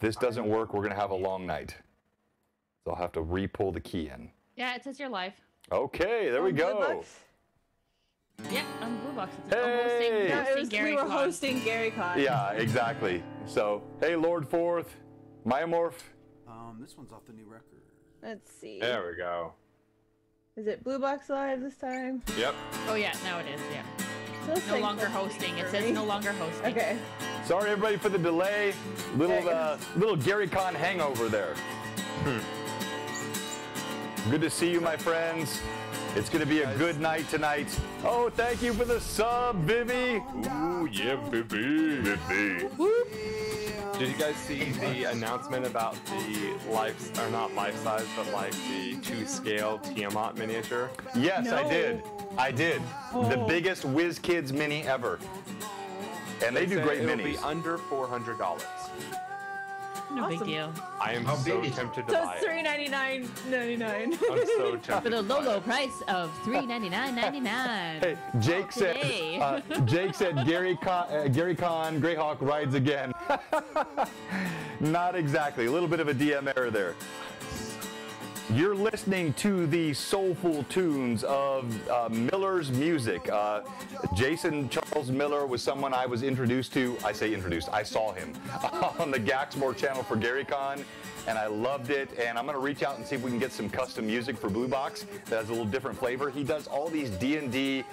this doesn't work, we're going to have a long night. So I'll have to re-pull the key in. Yeah, it says you're live. Okay, there we go. Yeah, on BlueBox. Hey! We were hosting GaryCon. Yeah, exactly. So, hey, Lord Forth, Myamorph. This one's off the new record. Let's see. There we go. Is it BlueBox Live this time? Yep. Oh yeah, now it is. Yeah. Still No longer hosting. It says no longer hosting. Okay. Sorry, everybody, for the delay. Little GaryCon hangover there. Good to see you, my friends. It's going to be a good night tonight. Oh, thank you for the sub, Vivi. Ooh, yeah, Vivi. Vivi. Whoop. Did you guys see the announcement about the not life size, but like the 2-scale Tiamat miniature? Yes, No. I did. I did. The biggest WizKids mini ever. And they do great it'll minis. be under $400. No big Awesome. deal. I am so tempted to So buy it's it. $399.99. I'm so tempted For the to buy low it. price of $399.99. Hey, Jake said. Today. Jake said GaryCon Greyhawk rides again. Not exactly. A little bit of a DM error there. You're listening to the soulful tunes of Miller's music. Jason Charles Miller was someone I was introduced to. I say introduced. I saw him on the Gaxmore channel for GaryCon, and I loved it. And I'm going to reach out and see if we can get some custom music for Blue Box that has a little different flavor. He does all these D&D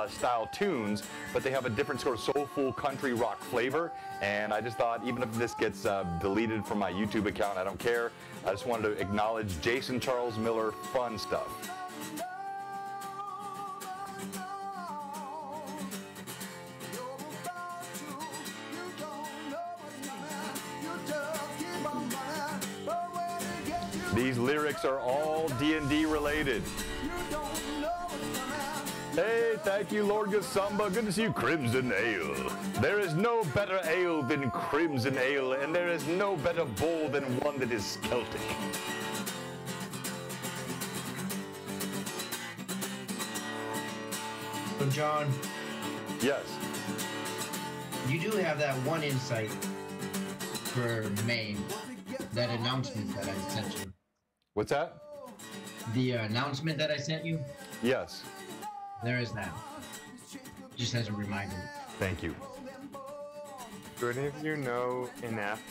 style tunes, but they have a different sort of soulful country rock flavor. And I just thought, even if this gets deleted from my YouTube account, I don't care. I just wanted to acknowledge Jason Charles Miller fun stuff. These lyrics are all D&D related. Hey, thank you, Lord Gasumba. Good to see you, Crimson Ale. There is no better ale than Crimson Ale, and there is no better bowl than one that is Celtic. So, John, Yes. you do have that one insight for Maine, that announcement that I sent you. What's that? The announcement that I sent you, Yes. there is that. Just as a reminder. Thank you. Do any of you know Inept?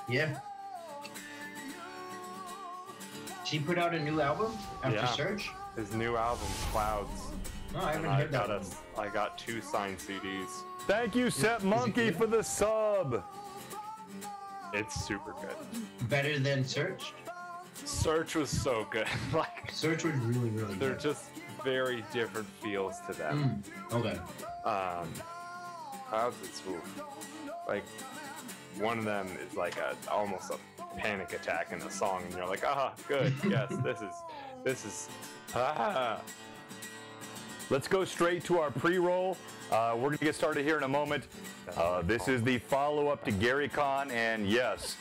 Yeah. She put out a new album after Yeah. Search? His new album, Clouds. No, I haven't And heard that one. I got 2 signed CDs. Thank you, Set Monkey, good? for the sub. It's super good. Better than Search? Search was so good. Like, Search was really, really they're good. just very different feels to them. Okay. Clouds is oof. Like, one of them is like almost a panic attack in a song, and you're like, ah, good, yes, this is, Let's go straight to our pre-roll. We're going to get started here in a moment. This is the follow-up to GaryCon, and yes,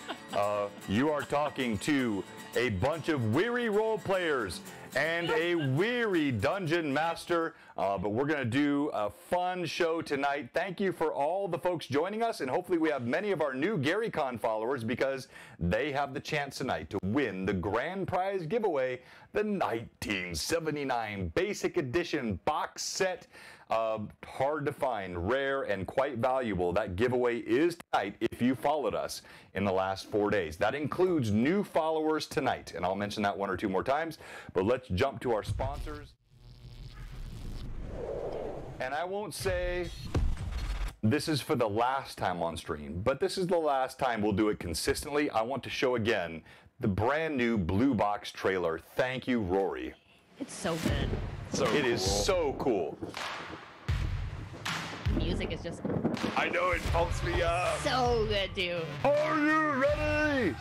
you are talking to a bunch of weary role players and a weary dungeon master, but we're going to do a fun show tonight. Thank you for all the folks joining us, and hopefully we have many of our new GaryCon followers because they have the chance tonight to win the grand prize giveaway, the 1979 Basic Edition box set. Hard to find, rare, and quite valuable. That giveaway is tonight if you followed us in the last 4 days. That includes new followers tonight, and I'll mention that 1 or 2 more times. But let's jump to our sponsors. And I won't say this is for the last time on stream, but this is the last time we'll do it consistently. I want to show again the brand new Blue Box trailer. Thank you, Rory. It's so good. so It is so cool. The music is just I know, it pumps me up. so good, dude. Are you ready?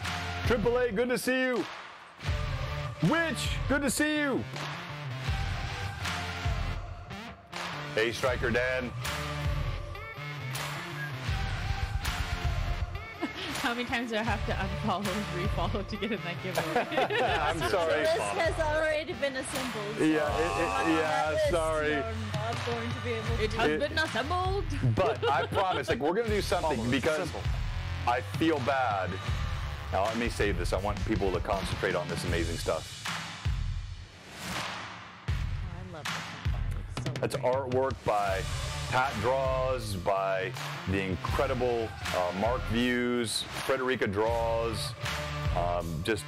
AAA, good to see you. Witch, good to see you. Hey, Striker Dan. How many times do I have to unfollow and refollow to get in that giveaway? I'm sorry. This has already been assembled. Yeah, sorry. You're not going to be able to. It has been assembled. But I promise, like, we're gonna do something because I feel bad. Now let me save this. I want people to concentrate on this amazing stuff. I love this. It's so That's great. artwork by Pat Draws, by the incredible Mark Views, Frederica Draws, just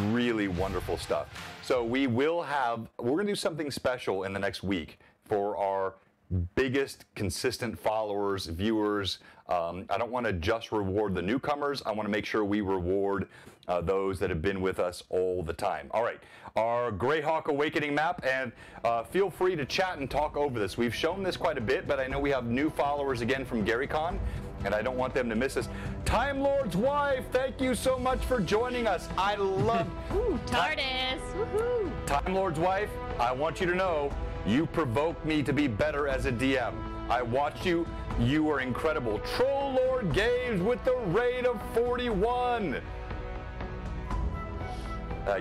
really wonderful stuff. So we're going to do something special in the next week for our biggest consistent followers, viewers. I don't want to just reward the newcomers. I want to make sure we reward those that have been with us all the time. All right, our Greyhawk Awakening map, and feel free to chat and talk over this. We've shown this quite a bit, but I know we have new followers again from GaryCon, and I don't want them to miss this. Time Lord's wife, thank you so much for joining us. I love Ooh, TARDIS! Woohoo! Time Lord's wife, I want you to know you provoked me to be better as a DM. I watched you. You were incredible. Troll Lord Games with the rate of 41.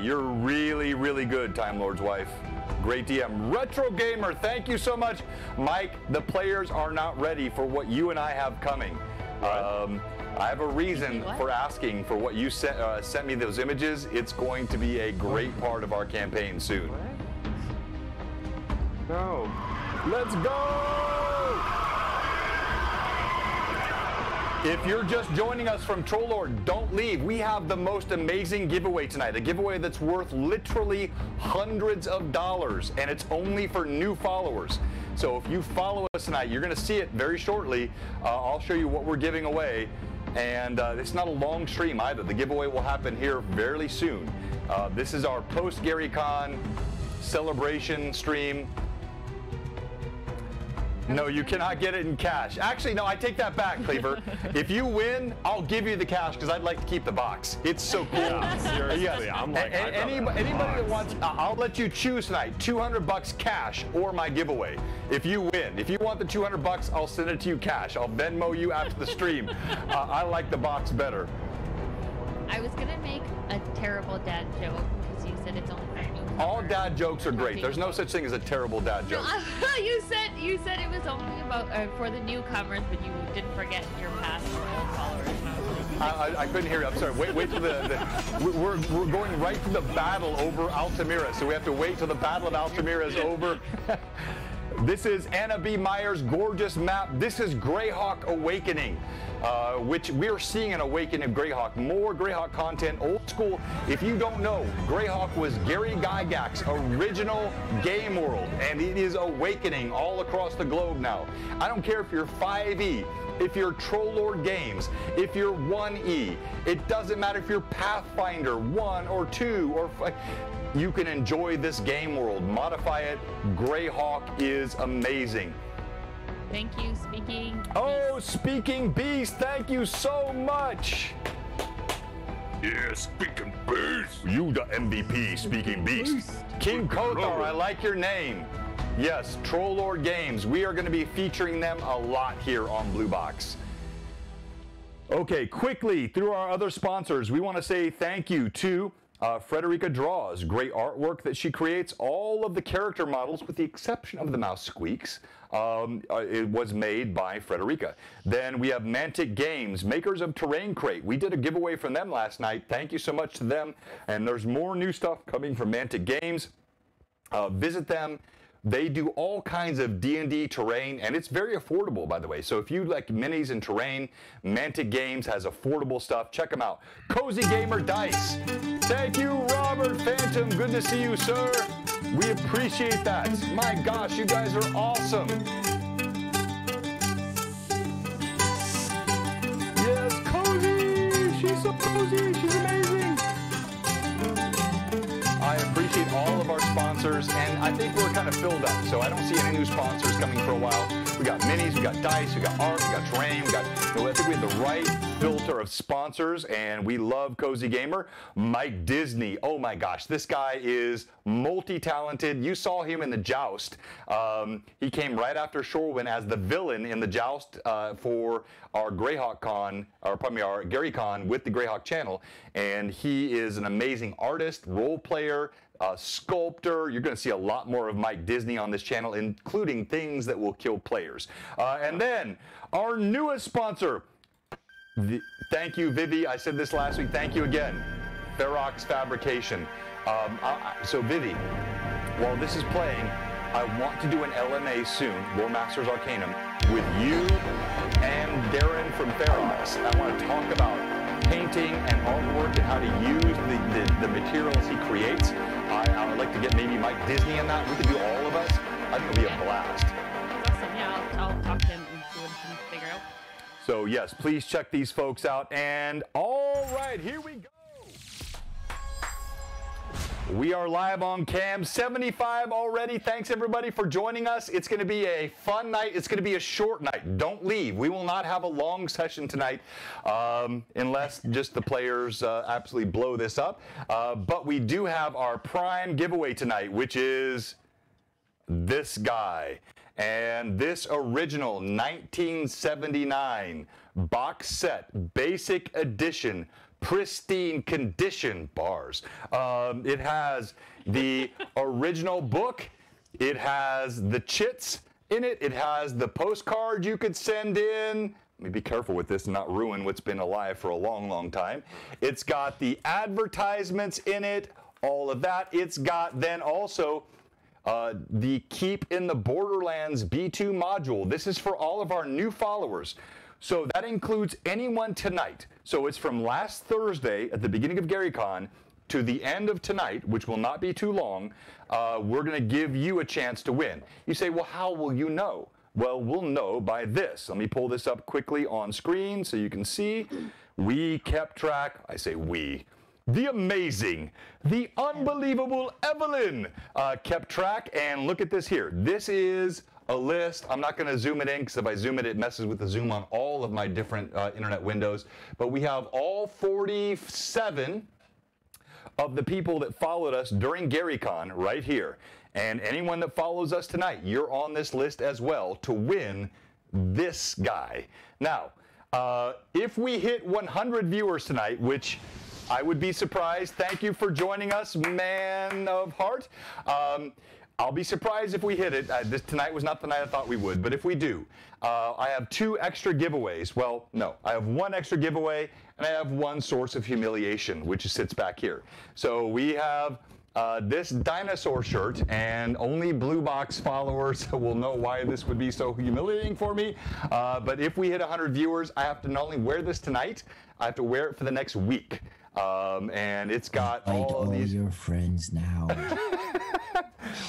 You're really, really good, Time Lord's wife. Great DM. Retro Gamer, thank you so much. Mike, the players are not ready for what you and I have coming. I have a reason for asking for what you sent me those images. It's going to be a great part of our campaign soon. No. Let's go! If you're just joining us from Troll Lord, don't leave. We have the most amazing giveaway tonight, a giveaway that's worth literally hundreds of dollars, and it's only for new followers. So if you follow us tonight, you're going to see it very shortly. I'll show you what we're giving away, and it's not a long stream either. The giveaway will happen here fairly soon. This is our post-GaryCon celebration stream. No, you cannot get it in cash. Actually, no, I take that back, Cleaver. If you win, I'll give you the cash because I'd like to keep the box. It's so cool. Yeah, seriously, I'm like, anybody that wants, I'll let you choose tonight, $200 cash or my giveaway. If you win, if you want the $200, I'll send it to you cash. I'll Venmo you after the stream. I like the box better. I was gonna make a terrible dad joke because you said it's only for newcomers. All dad jokes are great. There's no such thing as a terrible dad joke. You said it was only about for the newcomers, but you didn't forget your past or old followers. And I was like, I couldn't hear you. I'm sorry. Wait till we're going right to the battle over Altamira, so we have to wait till the Battle of Altamira is over. This is Anna B. Meyer's gorgeous map. This is Greyhawk Awakening, which we're seeing an awakening of Greyhawk. More Greyhawk content, old school. If you don't know, Greyhawk was Gary Gygax's original game world, and it is awakening all across the globe now. I don't care if you're 5e, if you're Troll Lord Games, if you're 1e, it doesn't matter if you're Pathfinder 1 or 2 or 5. You can enjoy this game world, modify it. Greyhawk is amazing. thank you, Speaking. Oh, Speaking Beast, thank you so much. Yeah, Speaking Beast. You the MVP, Speaking Beast. King Kothar, I like your name. Yes, Troll Lord Games. We are going to be featuring them a lot here on Blue Box. Okay, quickly, through our other sponsors, we want to say thank you to Frederica Draws, great artwork that she creates. All of the character models, with the exception of the mouse squeaks, it was made by Frederica. Then we have Mantic Games, makers of Terrain Crate. We did a giveaway from them last night. Thank you so much to them. And there's more new stuff coming from Mantic Games. Visit them. They do all kinds of D&D terrain, and it's very affordable, by the way. So if you like minis and terrain, Mantic Games has affordable stuff. Check them out. Cozy Gamer Dice. Thank you, Robert Phantom. Good to see you, sir. We appreciate that. My gosh, you guys are awesome. Yes, Cozy. She's so cozy. She's amazing. I appreciate all of our sponsors, and I think we're kind of filled up, so I don't see any new sponsors coming for a while. We got minis, we got dice, we got art, we got terrain, I think we have the right filter of sponsors, and we love Cozy Gamer. Mike Disney, oh my gosh, this guy is multi-talented. You saw him in the Joust. He came right after Shorewin as the villain in the Joust for our Greyhawk Con, or pardon me, our GaryCon with the Greyhawk channel, and he is an amazing artist, role player, sculptor. You're going to see a lot more of Mike Disney on this channel, including things that will kill players. And then our newest sponsor, Thank you, Vivi. I said this last week. Thank you again. Ferox Fabrication. So, Vivi, while this is playing, I want to do an LMA soon, Lore Masters Arcanum, with you and Darren from Ferox. I want to talk about painting and artwork and how to use the materials he creates. I would like to get maybe Mike Disney in that. We could do all of us. I think it'll be a blast. Awesome. Yeah, I'll talk to him and see what he can figure out. So yes, please check these folks out. And all right, here we go. We are live on cam, 75 already. Thanks everybody for joining us. It's going to be a fun night. It's going to be a short night. Don't leave. We will not have a long session tonight unless just the players absolutely blow this up. But we do have our prime giveaway tonight, which is this guy. And this original 1979 box set, basic edition, pristine condition bars. It has the original book. It has the chits in it. It has the postcard you could send in. Let me be careful with this and not ruin what's been alive for a long, long time. It's got the advertisements in it, all of that. It's got then also the Keep in the Borderlands B2 module. This is for all of our new followers. So that includes anyone tonight. So it's from last Thursday at the beginning of GaryCon to the end of tonight, which will not be too long. We're going to give you a chance to win. You say, well, how will you know? Well, we'll know by this. Let me pull this up quickly on screen so you can see. We kept track. I say we. The amazing, the unbelievable Evelyn kept track. And look at this here. This is a list. I'm not going to zoom it in because if I zoom it, it messes with the zoom on all of my different internet windows. But we have all 47 of the people that followed us during GaryCon right here. And anyone that follows us tonight, you're on this list as well to win this guy. Now, if we hit 100 viewers tonight, which I would be surprised. Thank you for joining us, man of heart. I'll be surprised if we hit it. Tonight was not the night I thought we would, but if we do, I have 2 extra giveaways. Well, no, I have 1 extra giveaway, and I have 1 source of humiliation, which sits back here. So we have this dinosaur shirt, and only Blue Box followers will know why this would be so humiliating for me. But if we hit 100 viewers, I have to not only wear this tonight, I have to wear it for the next week. And it's got all these. Your friends now.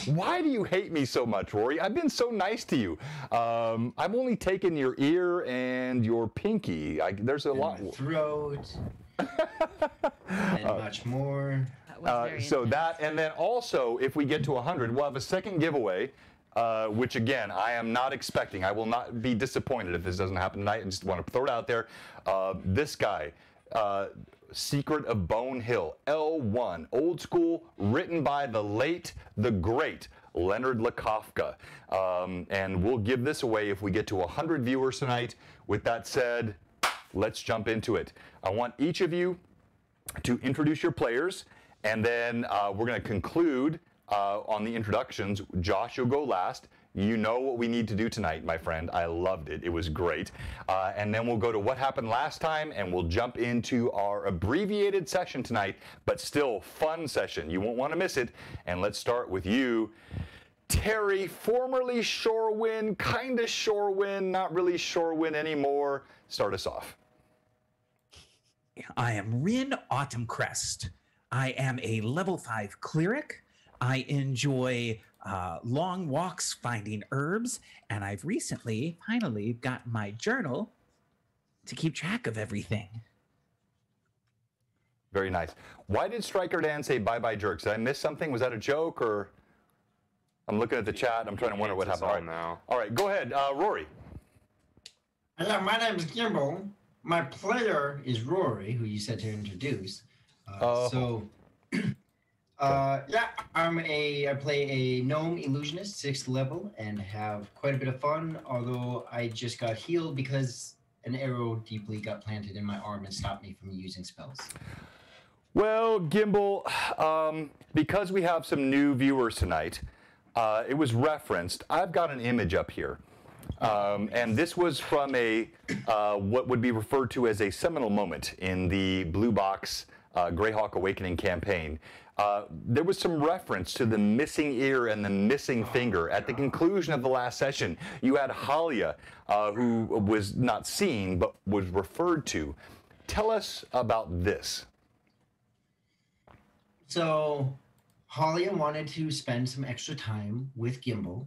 Why do you hate me so much, Rory? I've been so nice to you. I've only taken your ear and your pinky. There's a lot. My throat. And much more. So that, and then also, if we get to 100, we'll have a second giveaway, which again, I am not expecting. I will not be disappointed if this doesn't happen tonight. I just want to throw it out there. This guy. Secret of Bone Hill, L1, old school, written by the late, the great Leonard Lakofka. And we'll give this away if we get to 100 viewers tonight. With that said, let's jump into it. I want each of you to introduce your players, and then we're going to conclude on the introductions. Josh, you'll go last. You know what we need to do tonight, my friend. I loved it. It was great. And then we'll go to what happened last time, and we'll jump into our abbreviated session tonight, but still fun session. You won't want to miss it. And let's start with you, Terry, formerly Shorewind, kind of Shorewind, not really Shorewind anymore. Start us off. I am Rin Autumncrest. I am a level 5 cleric. I enjoy long walks finding herbs, and I've recently finally got my journal to keep track of everything. Very nice. Why did Striker Dan say bye-bye jerks? Did I miss something? Was that a joke, or? I'm looking at the chat. I'm trying to wonder what happened. All right, now. All right, go ahead, Rory. Hello, my name is Gimbal. My player is Rory, who you said to introduce. Yeah, I play a gnome illusionist, 6th level, and have quite a bit of fun, although I just got healed because an arrow deeply got planted in my arm and stopped me from using spells. Well, Gimbal, because we have some new viewers tonight, it was referenced. I've got an image up here. And this was from a what would be referred to as a seminal moment in the Blue Box Greyhawk Awakening campaign. There was some reference to the missing ear and the missing finger. At the conclusion of the last session, you had Halia, who was not seen but was referred to. Tell us about this. So, Halia wanted to spend some extra time with Gimbal,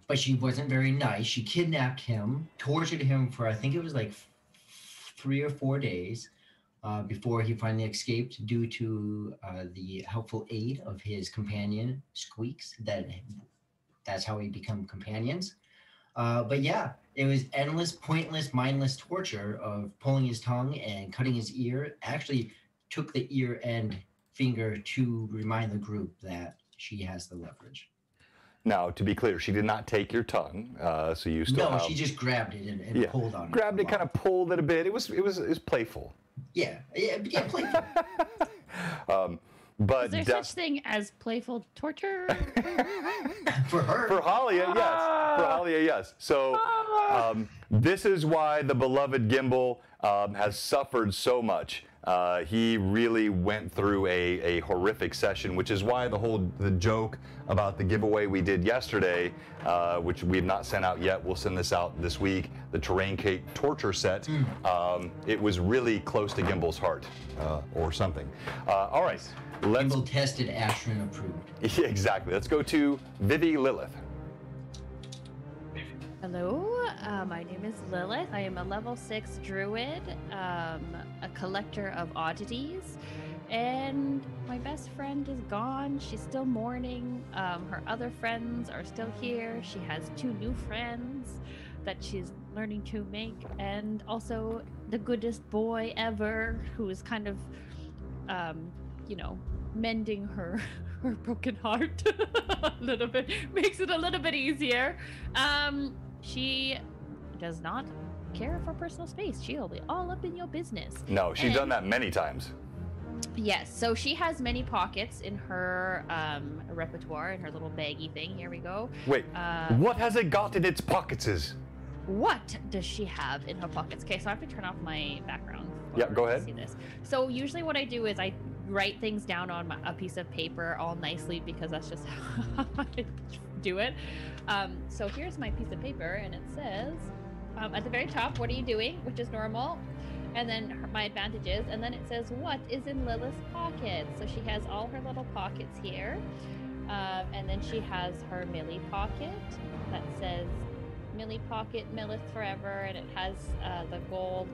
but she wasn't very nice. She kidnapped him, tortured him for, I think it was like 3 or 4 days. Before he finally escaped due to the helpful aid of his companion, Squeaks. That's how we become companions. But yeah, it was endless, pointless, mindless torture of pulling his tongue and cutting his ear. Actually took the ear and finger to remind the group that she has the leverage. Now, to be clear, she did not take your tongue, so you still No, have... she just grabbed it and pulled on it. Grabbed it, kind of pulled it a bit. It was playful. Yeah, playful. But Is there such thing as playful torture? For her. For Halia, yes. For Halia, yes. So this is why the beloved Gimbal has suffered so much. He really went through a horrific session, which is why the joke about the giveaway we did yesterday, which we've not sent out yet, we'll send this out this week, the Terrain Cake torture set. It was really close to Gimbal's heart, or something. All right. Gimbal tested, Ashrin approved. Yeah, exactly. Let's go to Vivi Lilith. Hello, my name is Lilith. I am a level 6 druid, a collector of oddities, and my best friend is gone. She's still mourning. Her other friends are still here. She has 2 new friends that she's learning to make, and also the goodest boy ever, who is kind of, mending her broken heart a little bit, makes it a little bit easier. She does not care for personal space. She'll be all up in your business. No, she's done that many times. Yes, so she has many pockets in her repertoire, in her little baggy thing. Here we go. Wait, what has it got in its pockets? What does she have in her pockets? Okay, so I have to turn off my background. Yeah, go ahead. See this. So usually what I do is I write things down on a piece of paper all nicely, because that's just how I do it. So here's my piece of paper, and it says at the very top, what are you doing, which is normal, and then my advantages, and then it says what is in Lilith's pockets. So she has all her little pockets here, and then she has her Millie pocket that says Millie pocket, Millith forever, and it has the gold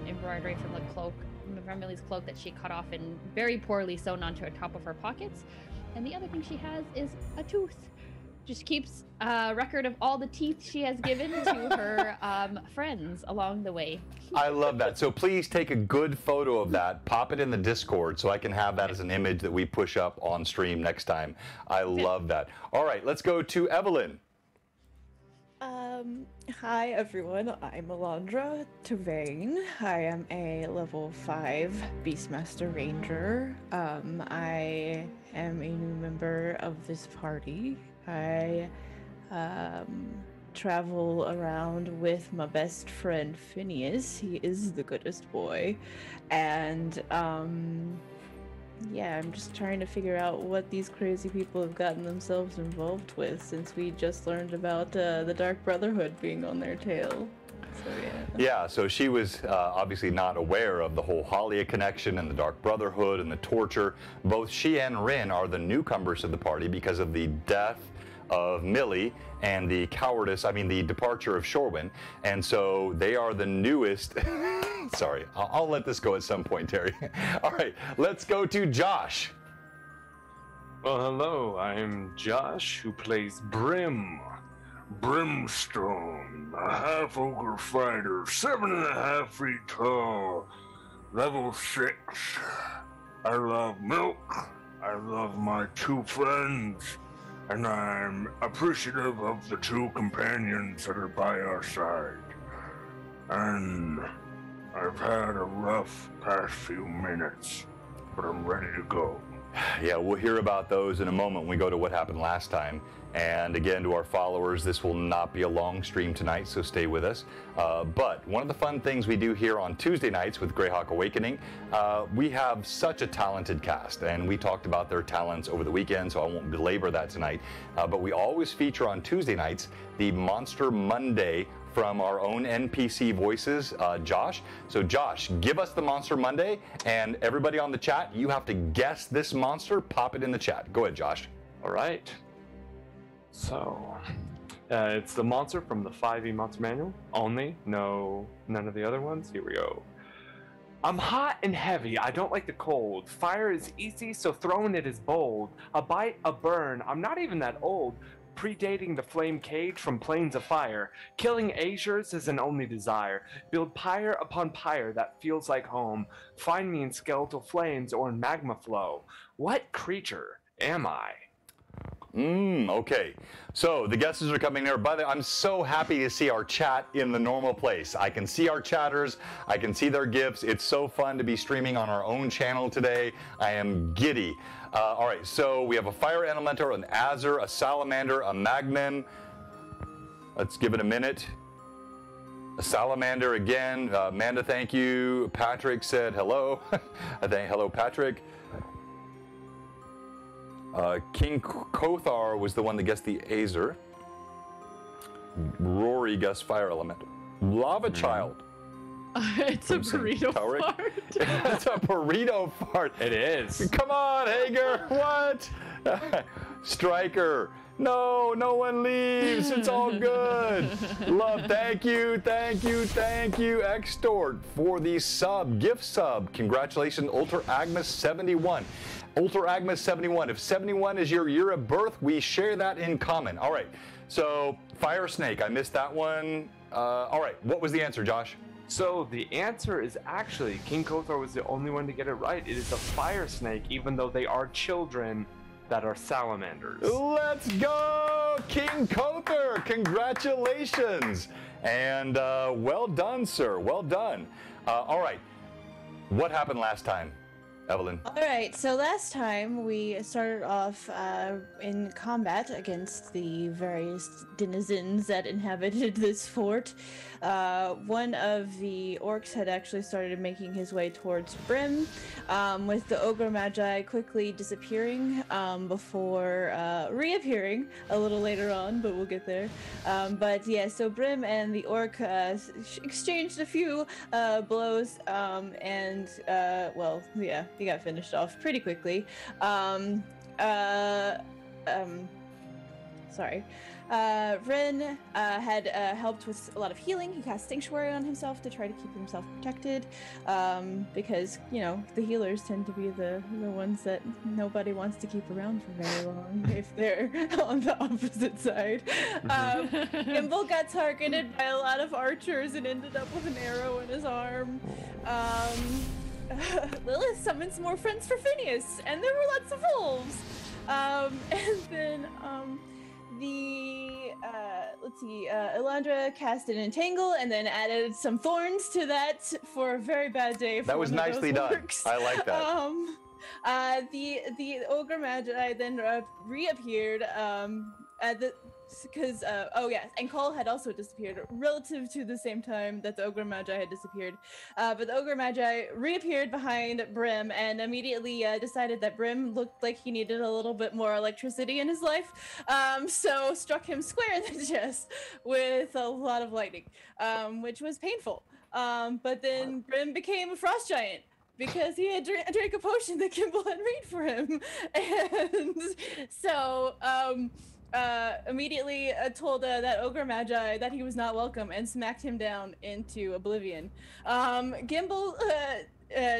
embroidery from the cloak, from Millie's cloak, that she cut off and very poorly sewn onto the top of her pockets. And the other thing she has is a tooth. Just keeps a record of all the teeth she has given to her friends along the way. I love that. So please take a good photo of that, pop it in the Discord so I can have that as an image that we push up on stream next time. I love that. All right, let's go to Evelyn. Hi everyone, I'm Alondra Tavain. I am a level 5 Beastmaster Ranger. I am a new member of this party. I travel around with my best friend Phineas. He is the goodest boy. And yeah, I'm just trying to figure out what these crazy people have gotten themselves involved with, since we just learned about the Dark Brotherhood being on their tail. So yeah. Yeah, so she was obviously not aware of the whole Halia connection and the Dark Brotherhood and the torture. Both she and Rin are the newcomers to the party because of the death of Millie and the the departure of Shorwin. And so they are the newest. Sorry, I'll let this go at some point, Terry. All right, let's go to Josh. Well, hello, I'm Josh, who plays Brimstone, a half-ogre fighter, 7.5 feet tall, level 6. I love milk, I love my 2 friends, and I'm appreciative of the 2 companions that are by our side. And I've had a rough past few minutes, but I'm ready to go. Yeah, we'll hear about those in a moment when we go to what happened last time. And again, to our followers, this will not be a long stream tonight, so stay with us. But one of the fun things we do here on Tuesday nights with Greyhawk Awakening, we have such a talented cast, and we talked about their talents over the weekend, so I won't belabor that tonight. But we always feature on Tuesday nights the Monster Monday from our own NPC voices, Josh. So Josh, give us the Monster Monday, and everybody on the chat, you have to guess this monster, pop it in the chat. Go ahead, Josh. All right. So, it's the monster from the 5e Monster Manual only. No, none of the other ones. Here we go. I'm hot and heavy. I don't like the cold. Fire is easy, so throwing it is bold. A bite, a burn. I'm not even that old. Predating the flame cage from plains of fire. Killing Azures is an only desire. Build pyre upon pyre that feels like home. Find me in skeletal flames or in magma flow. What creature am I? Okay. So the guesses are coming there. By the way, I'm so happy to see our chat in the normal place. I can see our chatters. I can see their gifts. It's so fun to be streaming on our own channel today. I am giddy. All right. So we have a fire elemental, an azure, a salamander, a magmim. Let's give it a minute. A salamander again. Amanda, thank you. Patrick said hello. Hello, Patrick. King Kothar was the one that guessed the Azer. Rory guessed fire elemental. Lava Child. It's a burrito fart. It's a burrito fart. It is. Come on, Hager. What? Striker. No, no one leaves. It's all good. Love. Thank you, thank you, thank you, Extort, for the sub, gift sub. Congratulations, Ultra Agnes 71. Ultra Agnes 71. If 71 is your year of birth, we share that in common. All right. So, Fire Snake. I missed that one. All right. What was the answer, Josh? So the answer is actually, King Kothar was the only one to get it right. It is a fire snake, even though they are children that are salamanders. Let's go, King Kothar! Congratulations! And well done, sir. Well done. All right. What happened last time, Evelyn? All right, so last time we started off in combat against the various denizens that inhabited this fort. One of the orcs had actually started making his way towards Brim, with the Ogre Magi quickly disappearing before reappearing a little later on, but we'll get there. But yeah, so Brim and the orc exchanged a few blows, and well, yeah, he got finished off pretty quickly. Sorry. Ren had helped with a lot of healing. He cast Sanctuary on himself to try to keep himself protected, because, you know, the healers tend to be the ones that nobody wants to keep around for very long if they're on the opposite side. Gimbal got targeted by a lot of archers and ended up with an arrow in his arm. Lilith summons more friends for Phineas, and there were lots of wolves. And then, let's see, Elandra cast an Entangle and then added some thorns to that for a very bad day. That was nicely done. I like that. The Ogre Magi then reappeared because oh yeah, and Cole had also disappeared relative to the same time that the Ogre Magi had disappeared. But the Ogre Magi reappeared behind Brim and immediately decided that Brim looked like he needed a little bit more electricity in his life, so struck him square in the chest with a lot of lightning, which was painful. But then Brim became a frost giant, because he had drank a potion that Kimball had made for him. And so immediately told that Ogre Magi that he was not welcome and smacked him down into oblivion. Gimbal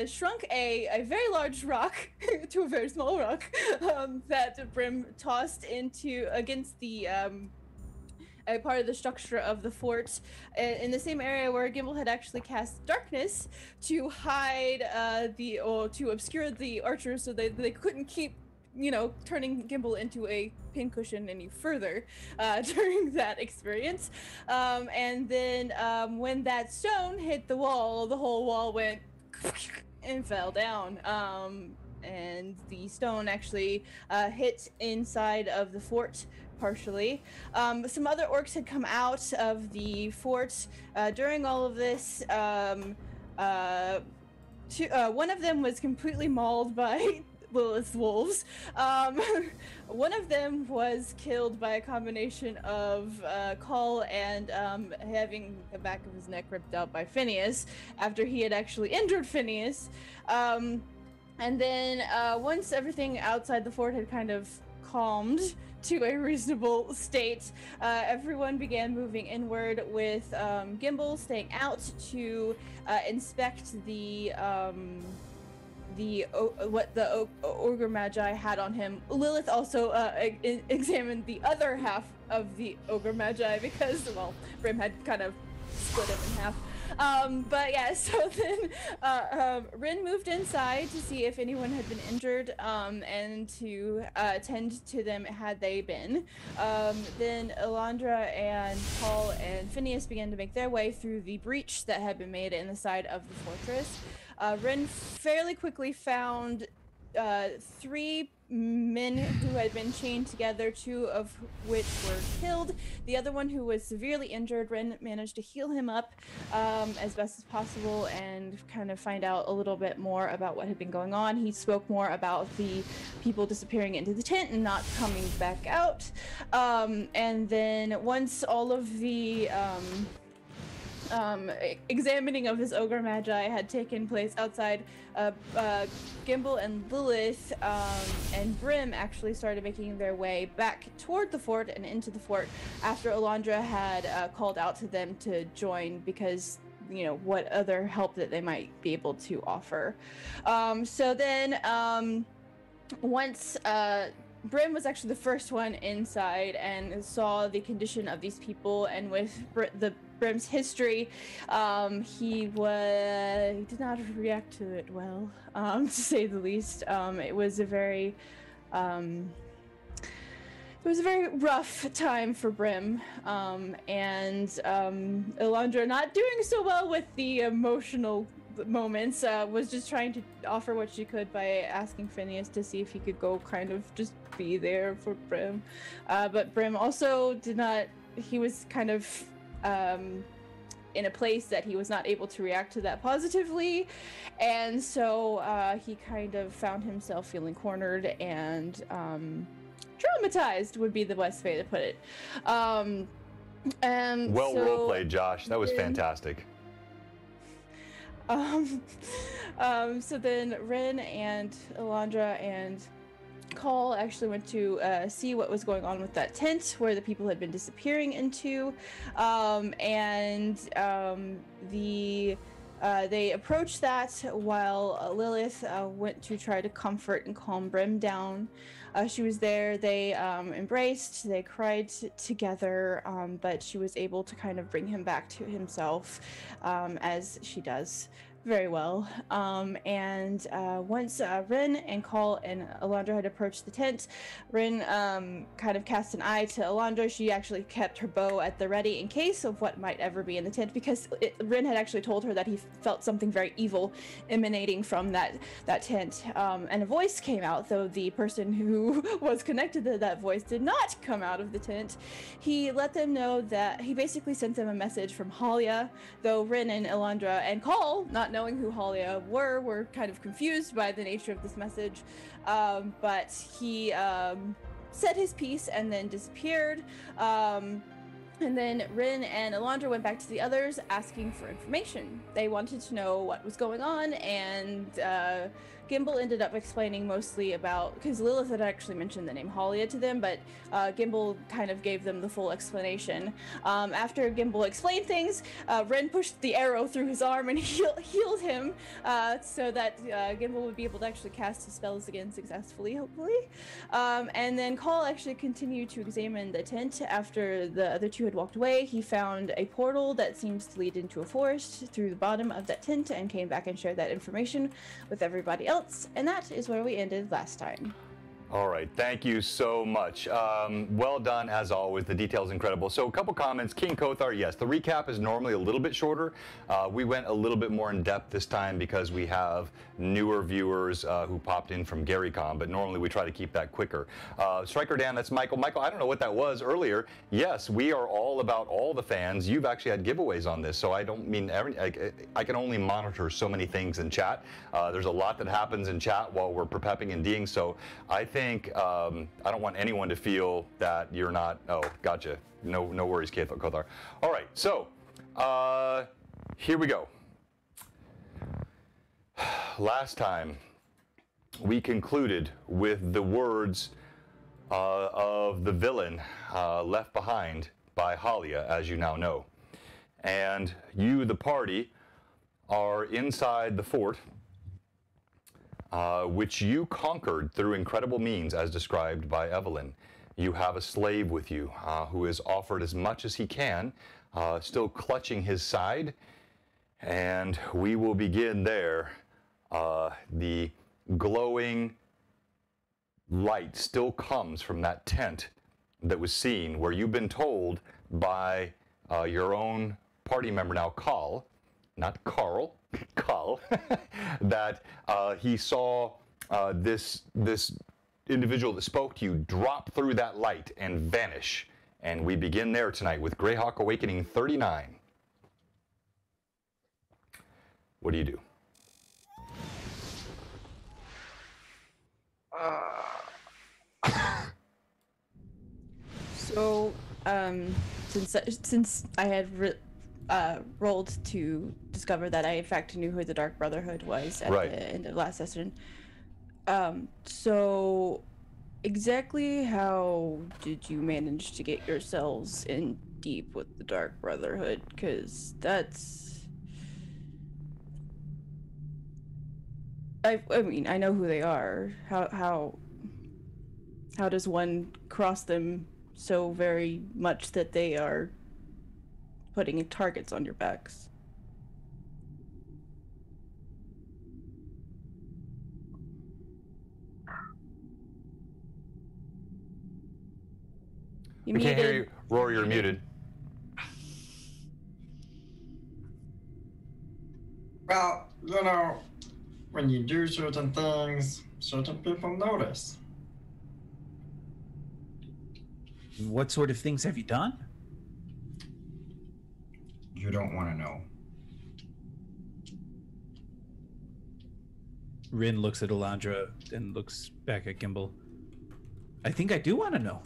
shrunk a very large rock to a very small rock that Brim tossed against the a part of the structure of the fort in the same area where Gimbal had actually cast darkness to hide to obscure the archers so they couldn't keep, you know, turning Gimbal into a pincushion any further during that experience. And then when that stone hit the wall, the whole wall went and fell down. And the stone actually hit inside of the fort partially. Some other orcs had come out of the fort during all of this. One of them was completely mauled by Lilith's wolves. One of them was killed by a combination of Call and having the back of his neck ripped out by Phineas after he had actually injured Phineas. And then once everything outside the fort had kind of calmed to a reasonable state, everyone began moving inward with Gimbal staying out to inspect what the ogre magi had on him. Lilith also examined the other half of the ogre magi because, well, Brim had kind of split it in half. But yeah, so then Rin moved inside to see if anyone had been injured and to tend to them had they been. Then Elandra and Paul and Phineas began to make their way through the breach that had been made in the side of the fortress. Rin fairly quickly found 3 men who had been chained together, 2 of which were killed. The other one, who was severely injured, Rin managed to heal him up as best as possible and kind of find out a little bit more about what had been going on. He spoke more about the people disappearing into the tent and not coming back out. And then once all of the examining of this ogre magi had taken place outside, Gimbal and Lilith and Brim actually started making their way back toward the fort and into the fort after Elandra had called out to them to join because, you know, what other help that they might be able to offer. So then once Brim was actually the first one inside and saw the condition of these people, and with Brim's history, he did not react to it well, to say the least. It was a very rough time for Brim, and Elandra, not doing so well with the emotional moments, was just trying to offer what she could by asking Phineas to see if he could go kind of just be there for Brim. But Brim also did not, he was kind of in a place that he was not able to react to that positively, and so he kind of found himself feeling cornered and traumatized would be the best way to put it. Well role played, Josh. That was fantastic. So then Rin and Elandra and Call actually went to see what was going on with that tent where the people had been disappearing into, they approached that while Lilith went to try to comfort and calm Brim down. She was there, they embraced, they cried together, but she was able to kind of bring him back to himself, as she does very well. Once Rin and Call and Elandra had approached the tent, Rin kind of cast an eye to Elandra. She actually kept her bow at the ready in case of what might ever be in the tent, because Rin had actually told her that he felt something very evil emanating from that tent. And a voice came out, though the person who was connected to that voice did not come out of the tent. He let them know that he basically sent them a message from Halia, though Rin and Elandra and Call, not knowing who Halia were kind of confused by the nature of this message, but he said his piece and then disappeared. And then Rin and Elandra went back to the others asking for information. They wanted to know what was going on, and Gimbal ended up explaining mostly about, because Lilith had actually mentioned the name Halia to them, but Gimbal kind of gave them the full explanation. After Gimbal explained things, Rin pushed the arrow through his arm and healed him, so that Gimbal would be able to actually cast his spells again successfully, hopefully. And then Call actually continued to examine the tent after the other two had walked away. He found a portal that seems to lead into a forest through the bottom of that tent and came back and shared that information with everybody else. And that is where we ended last time. All right, thank you so much. Well done, as always. The detail's incredible. So a couple comments. King Kothar, yes, the recap is normally a little bit shorter. We went a little bit more in depth this time because we have newer viewers who popped in from GaryCon, but normally we try to keep that quicker. Striker Dan, that's Michael. Michael, I don't know what that was earlier. Yes, we are all about all the fans. You've actually had giveaways on this, so I don't mean I can only monitor so many things in chat. There's a lot that happens in chat while we're prepping and D'ing, so I think I don't want anyone to feel that you're not. Oh, gotcha. No worries, Kothar. All right, so here we go. Last time we concluded with the words of the villain left behind by Halia, as you now know, and you, the party, are inside the fort. Which you conquered through incredible means, as described by Evelyn. You have a slave with you who has offered as much as he can, still clutching his side, and we will begin there. The glowing light still comes from that tent that was seen, where you've been told by your own party member now, Carl, not Carl, Carl, that he saw this individual that spoke to you drop through that light and vanish. And we begin there tonight with Greyhawk Awakening 39. What do you do? So, since I had rolled to discover that I in fact knew who the Dark Brotherhood was at the end of last session. So exactly how did you manage to get yourselves in deep with the Dark Brotherhood? Because that's... I mean, I know who they are. How does one cross them so very much that they are putting targets on your backs? We can't hear you. Rory, you're muted. Well, you know, when you do certain things, certain people notice. What sort of things have you done? You don't want to know. Rin looks at Alondra and looks back at Gimbal. I think I do want to know.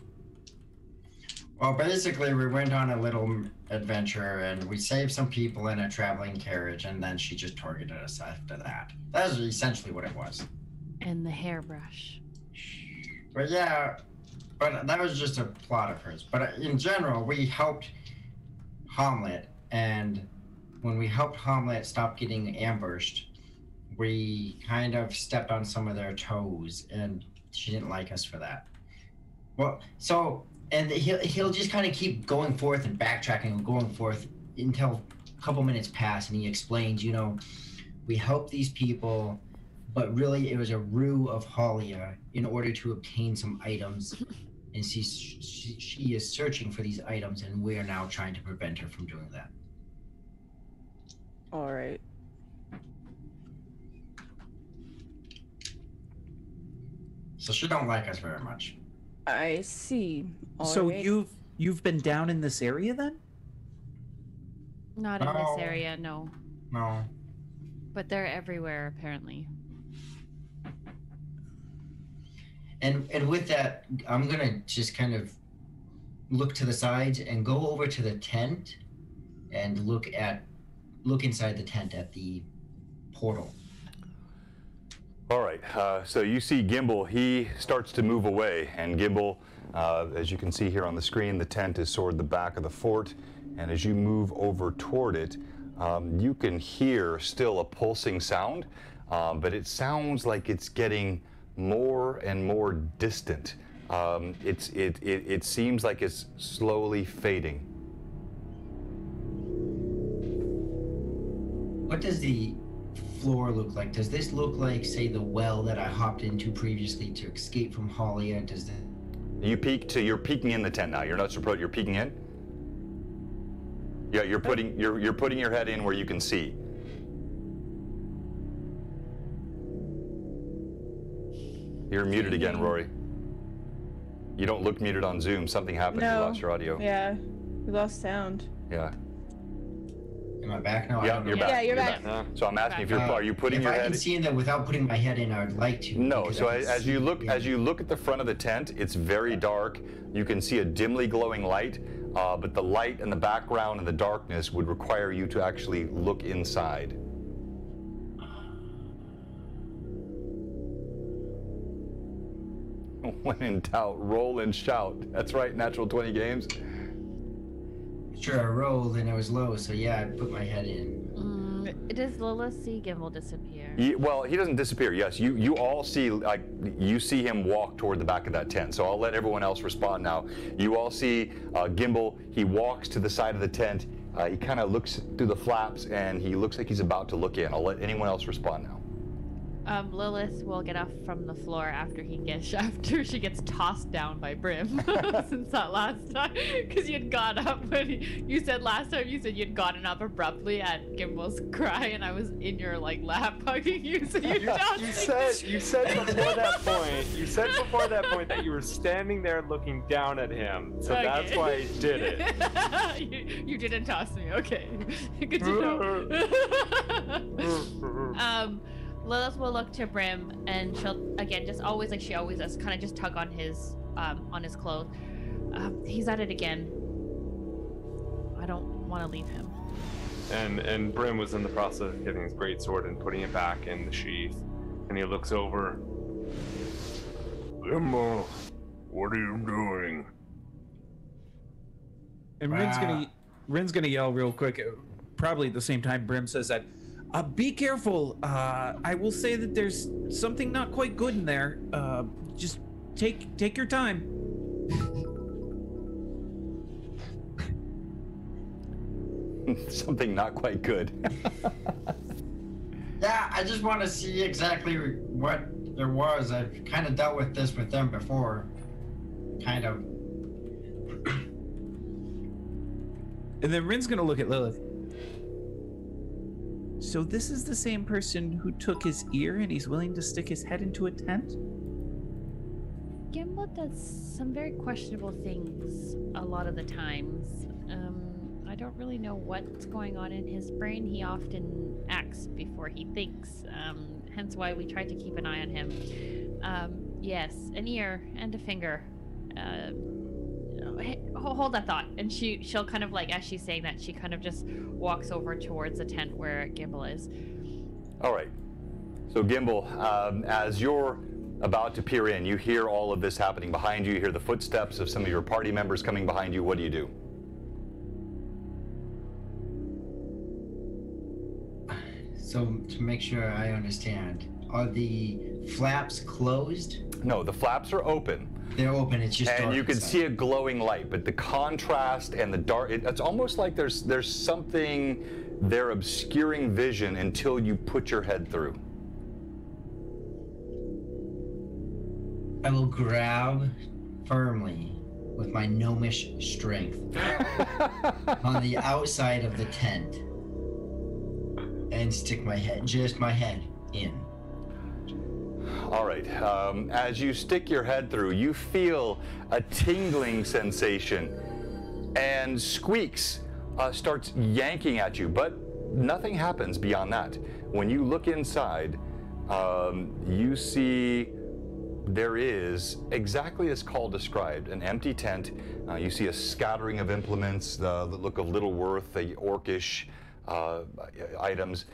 Well, basically, we went on a little adventure and we saved some people in a traveling carriage, and then she just targeted us after that. That was essentially what it was. And the hairbrush. But yeah, but that was just a plot of hers. But in general, we helped Hamlet, and when we helped Hamlet stop getting ambushed, we kind of stepped on some of their toes, and she didn't like us for that. Well, so... And he'll just kind of keep going forth and backtracking and going forth until a couple minutes pass, and he explains, you know, we helped these people, but really it was a ruse of Halia in order to obtain some items, and she is searching for these items, and we are now trying to prevent her from doing that. All right. So she don't like us very much. I see. So you've been down in this area then? Not in this area, no. No. But they're everywhere, apparently. And with that, I'm gonna just kind of look to the sides and go over to the tent and look inside the tent at the portal. All right, so you see Gimbal, he starts to move away, and Gimbal, as you can see here on the screen, the tent is toward the back of the fort, and as you move over toward it, you can hear still a pulsing sound, but it sounds like it's getting more and more distant. It seems like it's slowly fading. What does the floor look like? Does this look like, say, the well that I hopped into previously to escape from Hollia? Does this... You peek to. You're peeking in the tent now. You're not supposed. You're peeking in. Yeah, you're putting your head in where you can see. You're muted again, Rory. You don't look muted on Zoom. Something happened. No. You lost your audio. Yeah, we lost sound. Yeah. Am I back now? I Yeah, don't know. you're back. Yeah, you're back. So I'm asking if you're. Are you putting if your I head? can see in that without putting my head in, I would like to. No. because So I can as you see look, in. as you look at the front of the tent, it's very dark. You can see a dimly glowing light, but the light and the background and the darkness would require you to actually look inside. When in doubt, roll and shout. That's right, natural 20 games. Sure, I rolled and it was low, so yeah, I put my head in. Does Lilith see Gimbal disappear? Well, he doesn't disappear. Yes, you all see, like, you see him walk toward the back of that tent. So I'll let everyone else respond now. You all see Gimbal. He walks to the side of the tent. He kind of looks through the flaps, and he looks like he's about to look in. I'll let anyone else respond now. Lilith will get up from the floor after she gets tossed down by Brim since that last time, because you'd got up when you said last time you'd gotten up abruptly at Gimbal's cry, and I was in your lap hugging you, so you said before that point that you were standing there looking down at him, so Okay. that's why I did it. you didn't toss me. Okay, good to know. Lilith will look to Brim, and she'll again just always like she always does, kind of just tug on his clothes. He's at it again. I don't want to leave him. And Brim was in the process of getting his greatsword and putting it back in the sheath, and he looks over. Emma, what are you doing? And Rin's gonna yell real quick, probably at the same time Brim says that. Be careful. I will say that there's something not quite good in there. Just take your time. Something not quite good. Yeah, I just want to see exactly what there was. I've kind of dealt with this with them before. Kind of. And then Rin's gonna look at Lilith. So this is the same person who took his ear and he's willing to stick his head into a tent? Gimbal does some very questionable things a lot of the times. I don't really know what's going on in his brain. He often acts before he thinks, hence why we try to keep an eye on him. Yes, an ear and a finger. Hey, hold that thought. And she'll kind of as she's saying that, she kind of just walks over towards the tent where Gimbal is. All right. So Gimbal, as you're about to peer in, you hear all of this happening behind you. You hear the footsteps of some of your party members coming behind you. What do you do? So to make sure I understand, are the flaps closed? No, the flaps are open. They're open. It's just dark And you can inside. see a glowing light, but the contrast and the dark, it's almost like there's something there obscuring vision until you put your head through. I will grab firmly with my gnomish strength on the outside of the tent and stick my head, just my head, in. All right. As you stick your head through, you feel a tingling sensation, and Squeaks starts yanking at you, but nothing happens beyond that. When you look inside, you see there is, exactly as Call described, an empty tent. You see a scattering of implements, the look of little worth, the orcish items.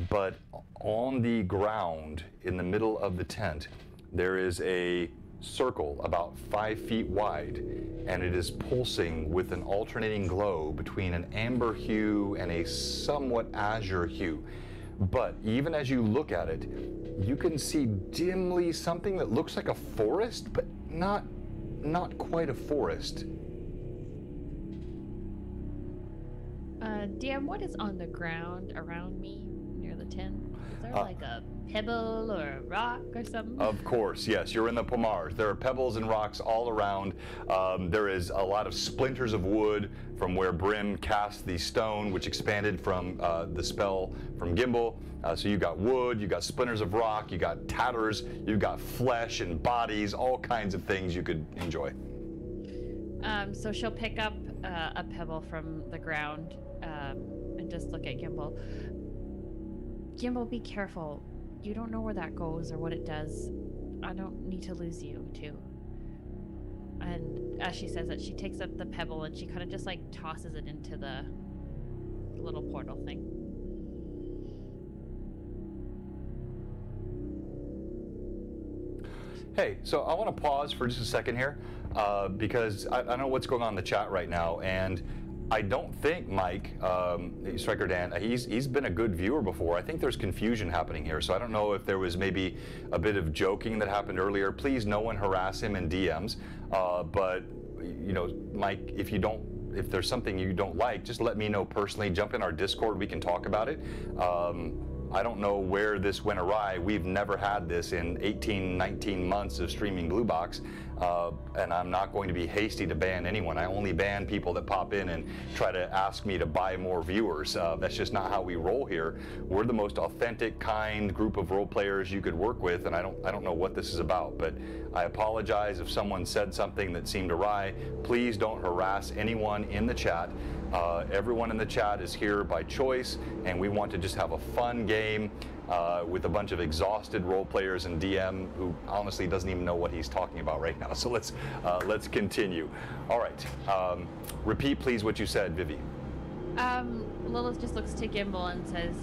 But on the ground, in the middle of the tent, there is a circle about 5 feet wide, and it is pulsing with an alternating glow between an amber hue and a somewhat azure hue. But even as you look at it, you can see dimly something that looks like a forest, but not quite a forest. DM, what is on the ground around me near the tent? Is there like a pebble or a rock or something? Of course, yes. You're in the Pomars. There are pebbles and rocks all around. There is a lot of splinters of wood from where Brim cast the stone, which expanded from the spell from Gimbal. So you got wood, you got splinters of rock, you got tatters, you got flesh and bodies, all kinds of things you could enjoy. So she'll pick up a pebble from the ground and just look at Gimbal. Gimbal, be careful. You don't know where that goes or what it does. I don't need to lose you, too. And as she says it, she takes up the pebble and she kind of just like tosses it into the little portal thing. Hey, so I want to pause for just a second here because I don't know what's going on in the chat right now, and I don't think Mike, Striker Dan, he's been a good viewer before. I think there's confusion happening here, so I don't know if there was maybe a bit of joking that happened earlier. Please, no one harass him in DMs. But you know, Mike, if there's something you don't like, just let me know personally. Jump in our Discord, we can talk about it. I don't know where this went awry. We've never had this in 18, 19 months of streaming Blue Box, and I'm not going to be hasty to ban anyone. I only ban people that pop in and try to ask me to buy more viewers. That's just not how we roll here. We're the most authentic, kind group of role players you could work with, and I don't know what this is about, but I apologize if someone said something that seemed awry. Please don't harass anyone in the chat. Everyone in the chat is here by choice, and we want to just have a fun game with a bunch of exhausted role players and DM who honestly doesn't even know what he's talking about right now. So let's continue. All right. Repeat, please, what you said, Vivi. Lilith just looks to Gimbal and says,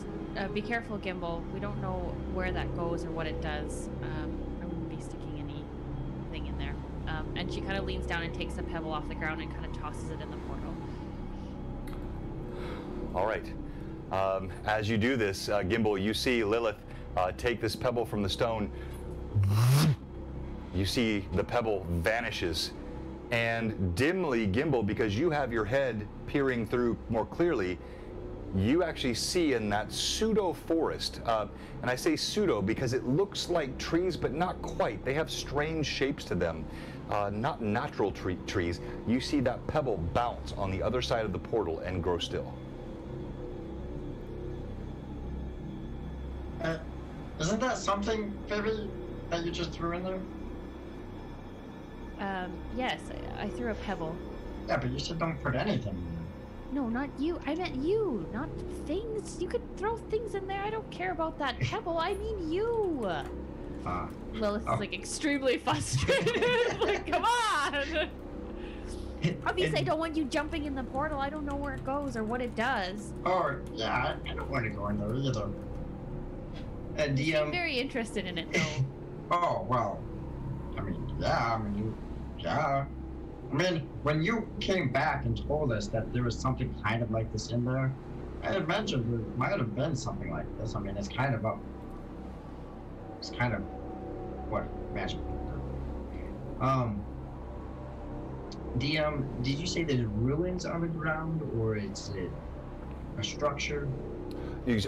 be careful, Gimbal. We don't know where that goes or what it does. I wouldn't be sticking anything in there. And she kind of leans down and takes a pebble off the ground and kind of tosses it in the portal. All right. As you do this, Gimbal, you see Lilith take this pebble from the stone. You see the pebble vanishes. And dimly, Gimbal, because you have your head peering through more clearly, you actually see in that pseudo forest, and I say pseudo because it looks like trees, but not quite. They have strange shapes to them, not natural trees. You see that pebble bounce on the other side of the portal and grow still. Isn't that something, Vivi, that you just threw in there? Yes, I threw a pebble. Yeah, but you said don't put anything in there. No, not you. I meant you, not things. You could throw things in there. I don't care about that pebble. I mean you. Lilith is like extremely frustrated. Like, come on. Obviously, I don't want you jumping in the portal. I don't know where it goes or what it does. Oh, yeah, I don't want to go in there either. I'm very interested in it, though. Oh, well. I mean, yeah. I mean, when you came back and told us that there was something kind of like this in there, I imagined there might have been something like this. I mean, it's kind of what magic can do. DM, did you say there's ruins on the ground, or is it a structure?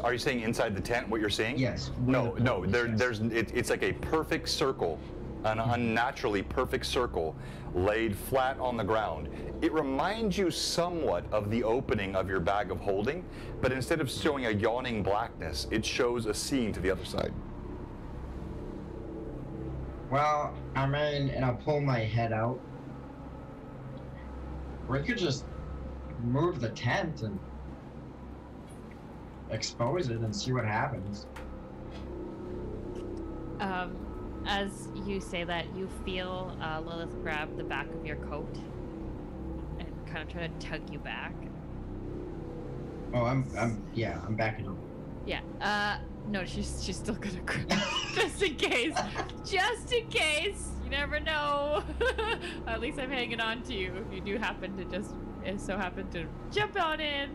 Are you saying inside the tent what you're seeing? Yes. No. It's like a perfect circle, an unnaturally perfect circle laid flat on the ground. It reminds you somewhat of the opening of your bag of holding, but instead of showing a yawning blackness, it shows a seam to the other side. Well, I mean, and I pull my head out. We could just move the tent and expose it and see what happens. As you say that, you feel Lilith grab the back of your coat and kind of try to tug you back. Oh, I'm backing up. Yeah. No, she's still gonna grab just in case. Just in case. You never know. At least I'm hanging on to you if you do happen to just happen to jump on in.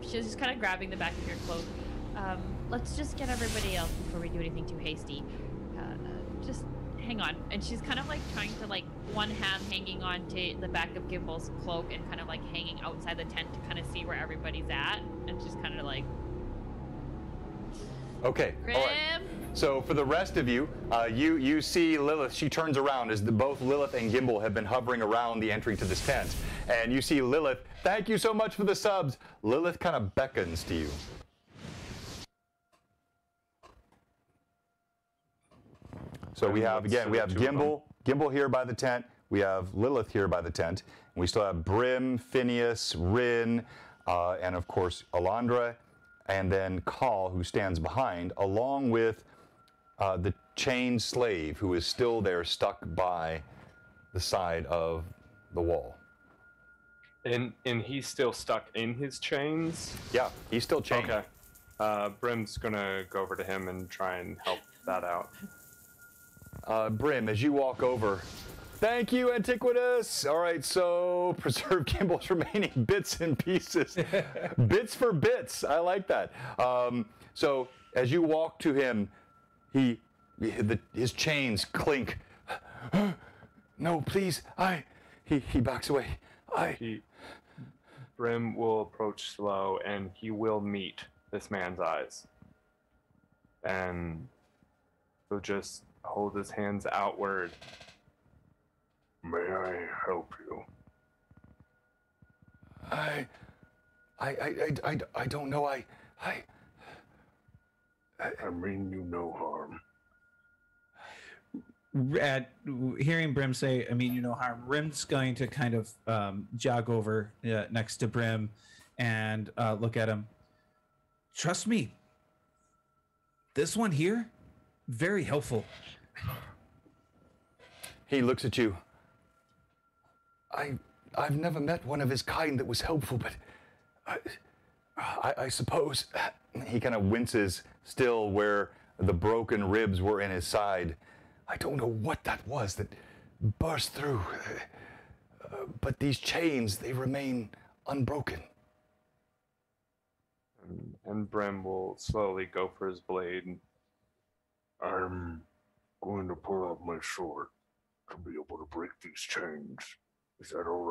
She's just kind of grabbing the back of your cloak. Let's just get everybody else before we do anything too hasty. Just hang on. And she's kind of like trying to one hand hanging on to the back of Gimbal's cloak and kind of like hanging outside the tent to kind of see where everybody's at. And just kind of like, Okay. Grim. All right. So for the rest of you, you see Lilith. She turns around as both Lilith and Gimbal have been hovering around the entry to this tent, and you see Lilith. Thank you so much for the subs. Lilith kind of beckons to you. So we have Gimbal here by the tent. We have Lilith here by the tent. And we still have Brim, Phineas, Rin, and of course Alondra, and then Call, who stands behind, along with the chained slave, who is still there, stuck by the side of the wall. And he's still stuck in his chains? Yeah, he's still chained. Okay. Brim's gonna go over to him and try and help that out. Brim, as you walk over, thank you, Antiquitous. All right, so preserve Gimbal's remaining bits and pieces. Bits for bits. I like that. So as you walk to him, his chains clink. No, please. He backs away. Brim will approach slow, and he will meet this man's eyes. And he'll just hold his hands outward. May I help you? I don't know. I mean you no harm. At hearing Brim say, I mean, you know harm, Rim's going to kind of jog over next to Brim and look at him. Trust me, this one here, very helpful. He looks at you. I've never met one of his kind that was helpful, but I suppose. He kind of winces still where the broken ribs were in his side. I don't know what that was that burst through, but these chains, they remain unbroken. And Brim will slowly go for his blade. I'm going to pull out my sword to be able to break these chains. Is that all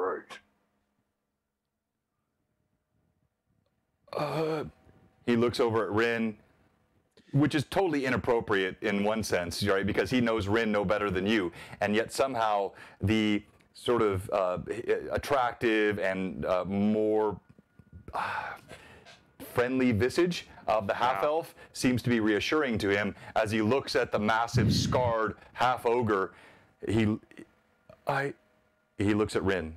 right? He looks over at Rin, which is totally inappropriate in one sense, right? Because he knows Rin no better than you, and yet somehow the sort of attractive and more friendly visage of the half-elf seems to be reassuring to him as he looks at the massive, scarred half-ogre. He looks at Rin.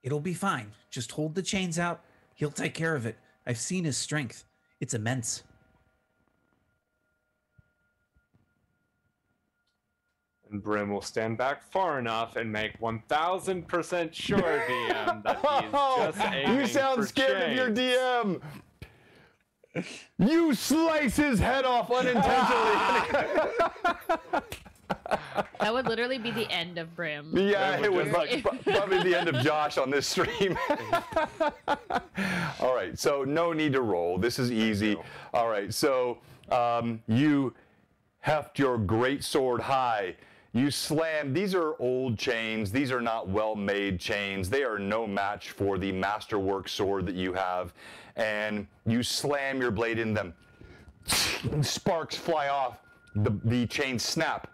It'll be fine. Just hold the chains out. He'll take care of it. I've seen his strength. It's immense. And Brim will stand back far enough and make 1,000% sure, DM, that he's just aiming You sound for scared chains. of your DM. You slice his head off unintentionally. That would literally be the end of Brim. Yeah, it was like probably the end of Josh on this stream. All right, so no need to roll. This is easy. All right, so you heft your great sword high. You slam. These are old chains. These are not well-made chains. They are no match for the masterwork sword that you have. And you slam your blade in them. Sparks fly off. The chains snap.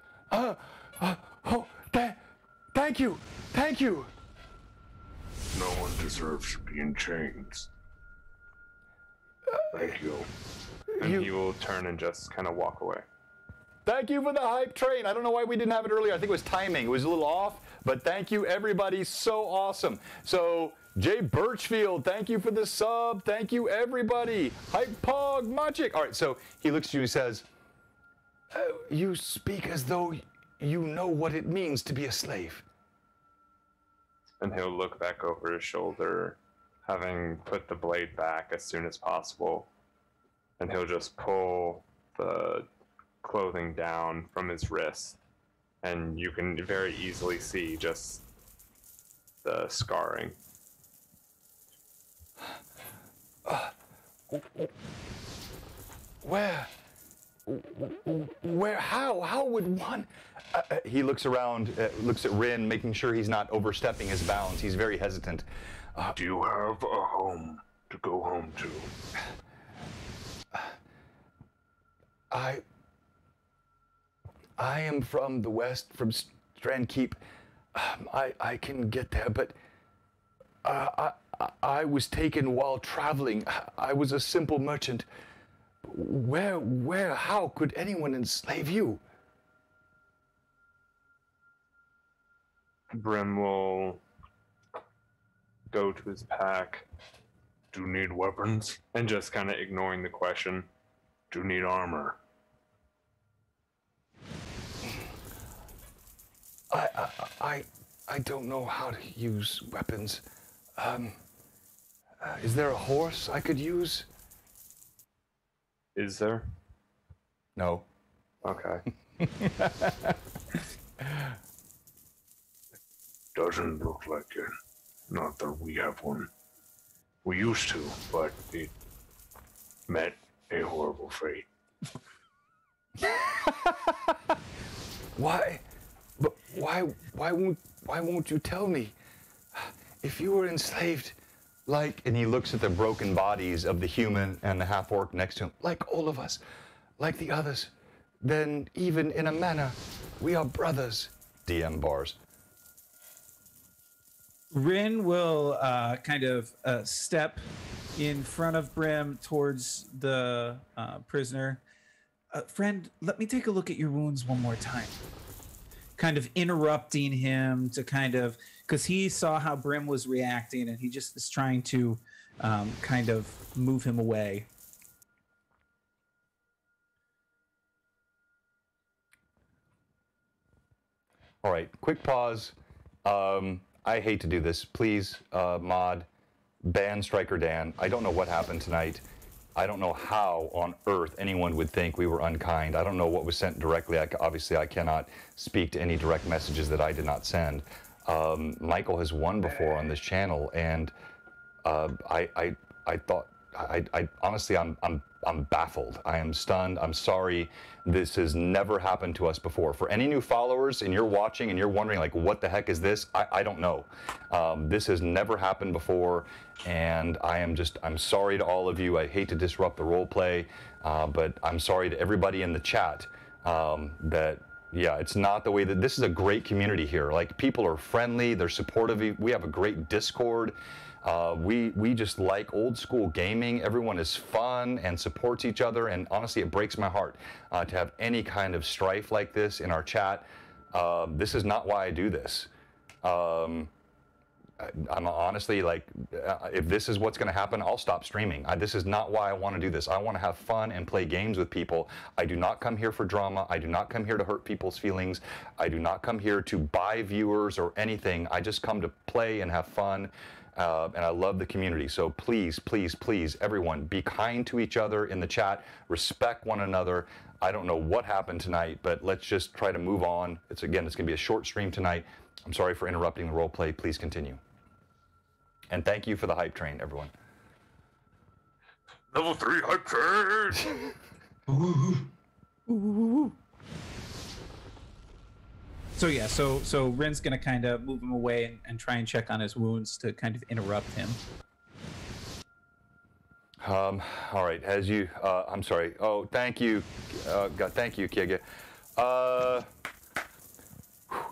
Thank you. Thank you. No one deserves to be in chains. Thank you. And he will turn and just kind of walk away. Thank you for the hype train. I don't know why we didn't have it earlier. I think it was timing. It was a little off, but thank you, everybody. So awesome. So, Jay Birchfield, thank you for the sub. Thank you, everybody. Hype Pog, Magic. All right, so he looks at you and says, you speak as though you know what it means to be a slave. And he'll look back over his shoulder, having put the blade back as soon as possible. And he'll just pull the clothing down from his wrist, and you can very easily see just the scarring. Where, how would one? He looks around, looks at Rin, making sure he's not overstepping his bounds. He's very hesitant. Do you have a home to go home to? I am from the west, from Strandkeep. I can get there, but I was taken while traveling. I was a simple merchant. How could anyone enslave you? Brim will go to his pack. Do you need weapons? And just kind of ignoring the question. Do you need armor? I don't know how to use weapons. Is there a horse I could use? Is there? No. Okay. Doesn't look like it. Not that we have one. We used to, but it met a horrible fate. Why? But why won't you tell me? If you were enslaved, like, and he looks at the broken bodies of the human and the half-orc next to him, like all of us, like the others, then even in a manner, we are brothers. DM bars. Rin will kind of step in front of Brim towards the prisoner. Friend, let me take a look at your wounds one more time. Kind of interrupting him to kind of, because he saw how Brim was reacting and he just is trying to kind of move him away. All right, quick pause. I hate to do this. Please, mod, ban Striker Dan. I don't know what happened tonight. I don't know how on earth anyone would think we were unkind. I don't know what was sent directly. Obviously, I cannot speak to any direct messages that I did not send. Michael has won before on this channel, and I thought, honestly, I'm baffled. I am stunned. I'm sorry. This has never happened to us before. For any new followers and you're watching and you're wondering, like, what the heck is this? I don't know. This has never happened before, and I'm sorry to all of you. I hate to disrupt the role play, but I'm sorry to everybody in the chat that, yeah, it's not the way that, this is a great community here. Like, people are friendly, they're supportive. We have a great Discord. We just like old school gaming. Everyone is fun and supports each other, and honestly, it breaks my heart to have any kind of strife like this in our chat. This is not why I do this. I'm honestly, like, if this is what's going to happen, I'll stop streaming. This is not why I want to do this. I want to have fun and play games with people. I do not come here for drama. I do not come here to hurt people's feelings. I do not come here to buy viewers or anything. I just come to play and have fun. And I love the community. So please, please, please, everyone, be kind to each other in the chat. Respect one another. I don't know what happened tonight, but let's just try to move on. It's going to be a short stream tonight. I'm sorry for interrupting the role play. Please continue. And thank you for the hype train, everyone. Level 3 hype train! So yeah, so Rin's gonna kind of move him away and try and check on his wounds to kind of interrupt him. All right, as you, I'm sorry. Oh, thank you, thank you, Kiga.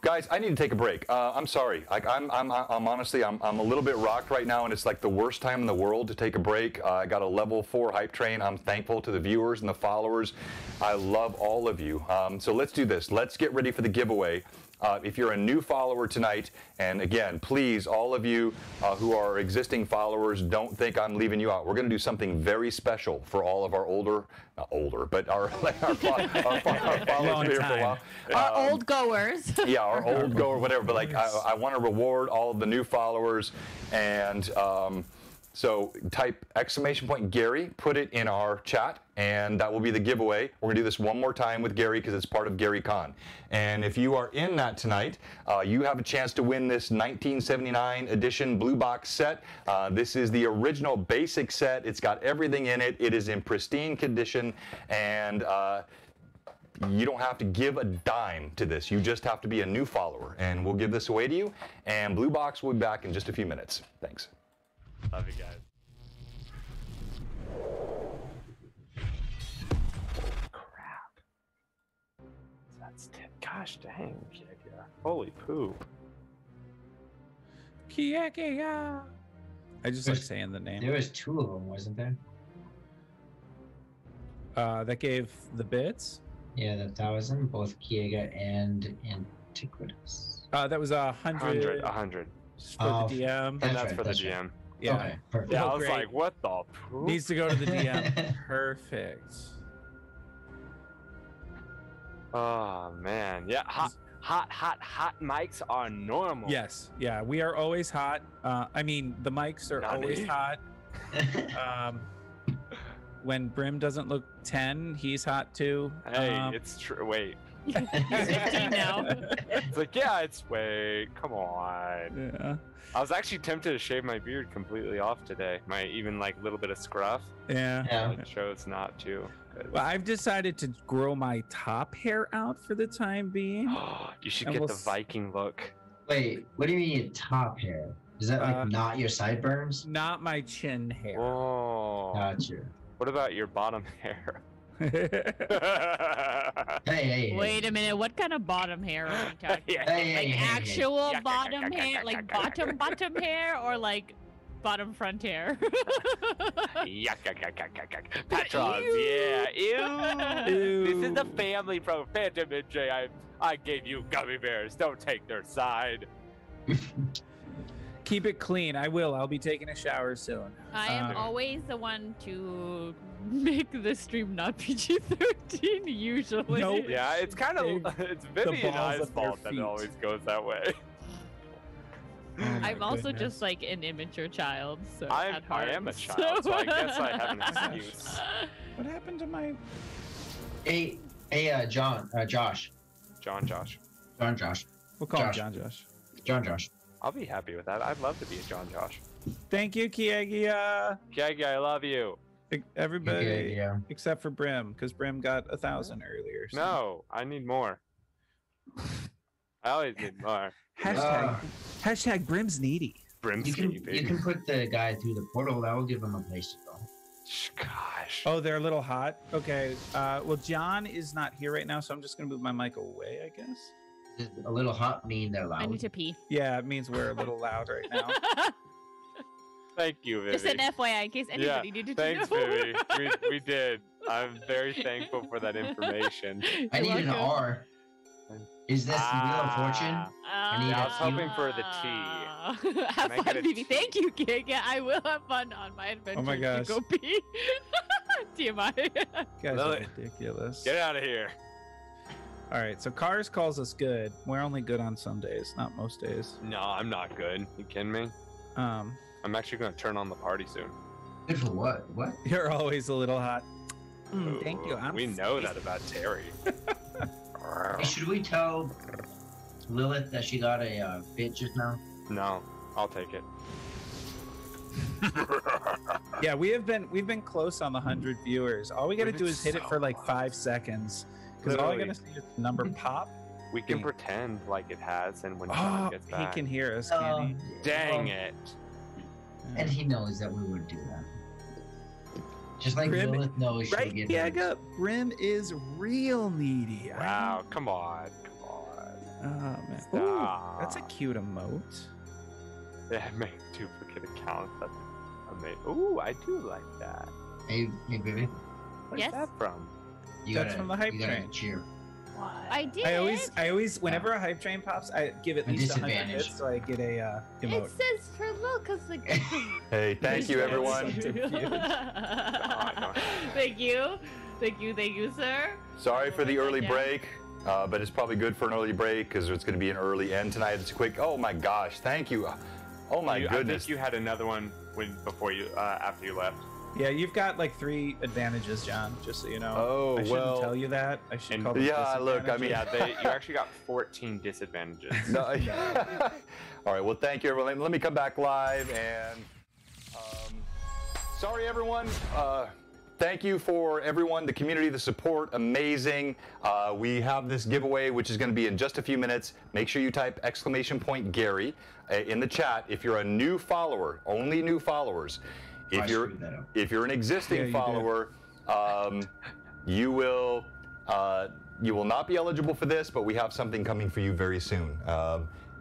Guys, I need to take a break. I'm sorry. Like, I'm honestly, I'm a little bit rocked right now, and it's like the worst time in the world to take a break. I got a level 4 hype train. I'm thankful to the viewers and the followers. I love all of you. So let's do this. Let's get ready for the giveaway. If you're a new follower tonight, and again, please, all of you who are existing followers, don't think I'm leaving you out. We're going to do something very special for all of our not older, but our followers here for a while. Our old goers. Yeah, our old goer, whatever. But like, I want to reward all of the new followers, and so type !Gary, put it in our chat, and that will be the giveaway. We're gonna do this one more time with Gary because it's part of GaryCon. And if you are in that tonight, you have a chance to win this 1979 edition blue box set. This is the original basic set. It's got everything in it. It is in pristine condition, and you don't have to give a dime to this. You just have to be a new follower, and we'll give this away to you. And Blue Box will be back in just a few minutes. Thanks. Love you guys. Crap. Gosh dang. Yeah. Holy poop. Kia. I just like saying the name. There was 2 of them, wasn't there? That gave the bits. Yeah, the 1,000, both Kiega and Antiquitous. That was 100. 100. For the DM. And That's that's right, for the that's right. GM. Yeah. Okay, perfect. Yeah, Oh, I was great. like, what the poop? Needs to go to the DM. Perfect. Oh man. Yeah, hot mics are normal. Yes. Yeah. We are always hot. I mean, the mics are Nani? always hot. When Brim doesn't look 10, he's hot too. Hey, it's true. Wait. He's 15 now. It's like, yeah, it's wait. Come on. Yeah. I was actually tempted to shave my beard completely off today. My even like little bit of scruff. Yeah. Yeah. I chose not to. 'cause- Well, I've decided to grow my top hair out for the time being. You should And get we'll the s- Viking look. Wait, what do you mean top hair? Is that like not your sideburns? Not my chin hair. Oh. Gotcha. What about your bottom hair? Hey. Wait a minute, what kind of bottom hair are we talking? Yeah. Like actual Yuck, yuck, bottom yuck, yuck, hair, yuck, like yuck, bottom hair, or like bottom front hair? Yuck. Patrons, yeah. Ew. This is the family from Phantom and Jay. I gave you gummy bears. Don't take their side. Keep it clean. I will. I'll be taking a shower soon. I am always the one to make the stream not PG-13 usually. Nope. Yeah, it's kind of it's Vivian and balls I's of their fault that it feet. always goes that way. Oh my I'm also goodness. just like an immature child, so I at heart, am a child, so I guess I have an Gosh. excuse. What happened to my? Hey, Josh. Josh. Josh. We'll call Josh. him Josh. Josh. I'll be happy with that. I'd love to be a John Josh. Thank you, Kiagia. Kiagi, I love you. Everybody Okay, yeah. except for Brim, because Brim got 1,000 earlier. so- No, I need more. I always need more. Hashtag Brim's needy. Brim's You baby. can put the guy through the portal. That will give him a place to go. Gosh. Oh, they're a little hot. Okay. Well, John is not here right now, so I'm just gonna move my mic away, I guess. Does a little hot mean they're loud? I need to pee. Yeah, it means we're a little loud right now. Thank you, Vivi. Just an FYI in case anybody needed Thanks, to know. Vivi. We did. I'm very thankful for that information. I need an welcome. R. Is this the Wheel of Fortune? I need I was hoping for the T. Have Can I get fun, a Vivi. T? Thank you, Gig. I will have fun on my adventure. Oh my gosh. To go pee. TMI. Guys Love are it. ridiculous. Get out of here. All right, so Cars calls us good. We're only good on some days, not most days. No, I'm not good. You kidding me? I'm actually going to turn on the party soon. Good for what? What? You're always a little hot. Thank you. Ooh, we know that about Terry. Hey, should we tell Lilith that she got a bit just now? No, I'll take it. Yeah, we've been close on the 100 viewers. All we got to We've do been is hit it so for like close. 5 seconds, because all I Literally. got to see is the number pop. We can Dang. pretend like it has, and when John Oh, gets he back, can hear us, can he? dang it. And he knows that we would do that. Just like Grim- Lilith knows she'll Right, get Kiaga? Brim is real needy. Wow, come on. Oh, man. Ooh, Stop. that's a cute emote. Yeah, make duplicate accounts. That's amazing. Ooh, I do like that. Hey, baby. Where's Yes? that from? You That's gotta, from the hype you gotta train. cheer. I did. I always, whenever a hype train pops, I give at A least 100 disadvantage. hits so I get a It emote. says for look, cause like. Hey, thank you, everyone. Thank you, sir. Sorry for the early Yeah. break, but it's probably good for an early break because it's going to be an early end tonight. It's quick. Oh my gosh, thank you. Oh my I goodness. think you had another one before you after you left. Yeah, you've got like 3 advantages, John, just so you know. Oh, I shouldn't well. tell you that. I should And- call them Yeah, look, I mean- disadvantages. Yeah, you actually got 14 disadvantages. No, all right, well, thank you, everyone. Let me come back live and sorry, everyone. Thank you for everyone, the community, the support, amazing. We have this giveaway, which is going to be in just a few minutes. Make sure you type !Gary in the chat if you're a new follower, only new followers. I screwed that up. If you're an Yeah, existing you did. follower, you will you will not be eligible for this, but we have something coming for you very soon.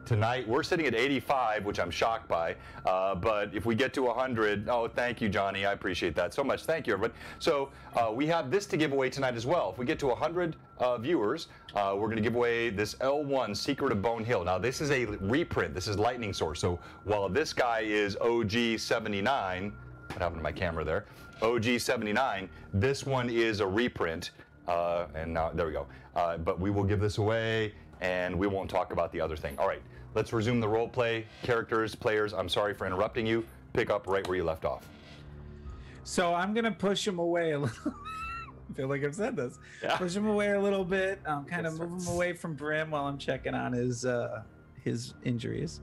Tonight, we're sitting at 85, which I'm shocked by. But if we get to 100, oh, thank you, Johnny. I appreciate that so much. Thank you, everybody. So we have this to give away tonight as well. If we get to 100 viewers, we're going to give away this L1 Secret of Bone Hill. Now, this is a reprint. This is Lightning Source. So while this guy is OG 79, what happened to my camera there? OG 79, this one is a reprint. And now, there we go. But we will give this away, and we won't talk about the other thing. All right. Let's resume the role play. Characters, players, I'm sorry for interrupting you. Pick up right where you left off. So I'm going to push him away a little. I feel like I've said this. Yeah. Push him away a little bit. Kind of move him away from Brim while I'm checking on his injuries.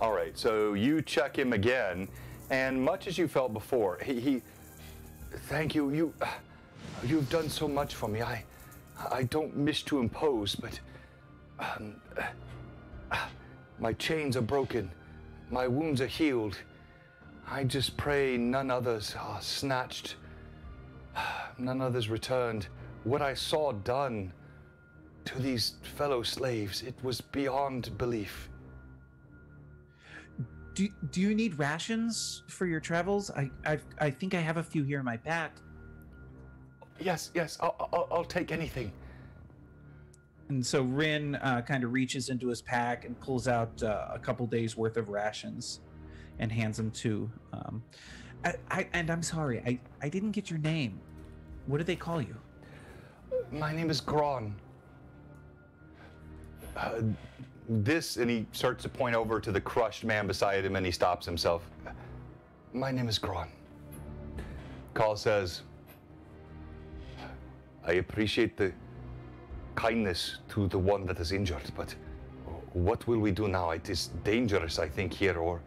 All right, so you check him again, and much as you felt before, he thank you. You've done so much for me. I don't wish to impose, but my chains are broken. My wounds are healed. I just pray none others are snatched. None others returned. What I saw done to these fellow slaves, it was beyond belief. Do you need rations for your travels? I think I have a few here in my pack. Yes, I'll take anything. And so Rin kind of reaches into his pack and pulls out a couple days worth of rations and hands them to. And I'm sorry, I didn't get your name. What do they call you? My name is Gron. And he starts to point over to the crushed man beside him, and he stops himself. My name is Gron. Carl says, I appreciate the kindness to the one that is injured, but what will we do now? It is dangerous, I think, here, or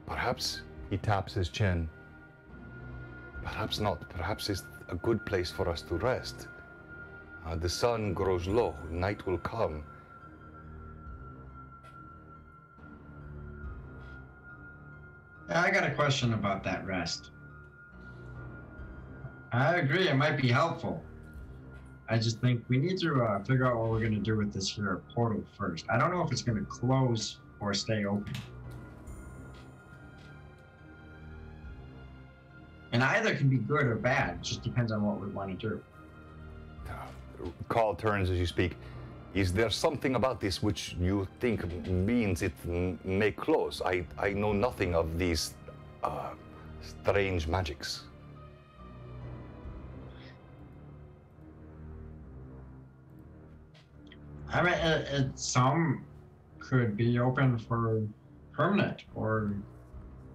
perhaps, he taps his chin, perhaps not. Perhaps it's a good place for us to rest. The sun grows low, night will come. I got a question about that rest. I agree, it might be helpful. I just think we need to figure out what we're going to do with this here portal first. I don't know if it's going to close or stay open. And either can be good or bad. It just depends on what we want to do. Carl turns as you speak. Is there something about this which you think means it may close? I know nothing of these strange magics. I mean, some could be open for permanent, or,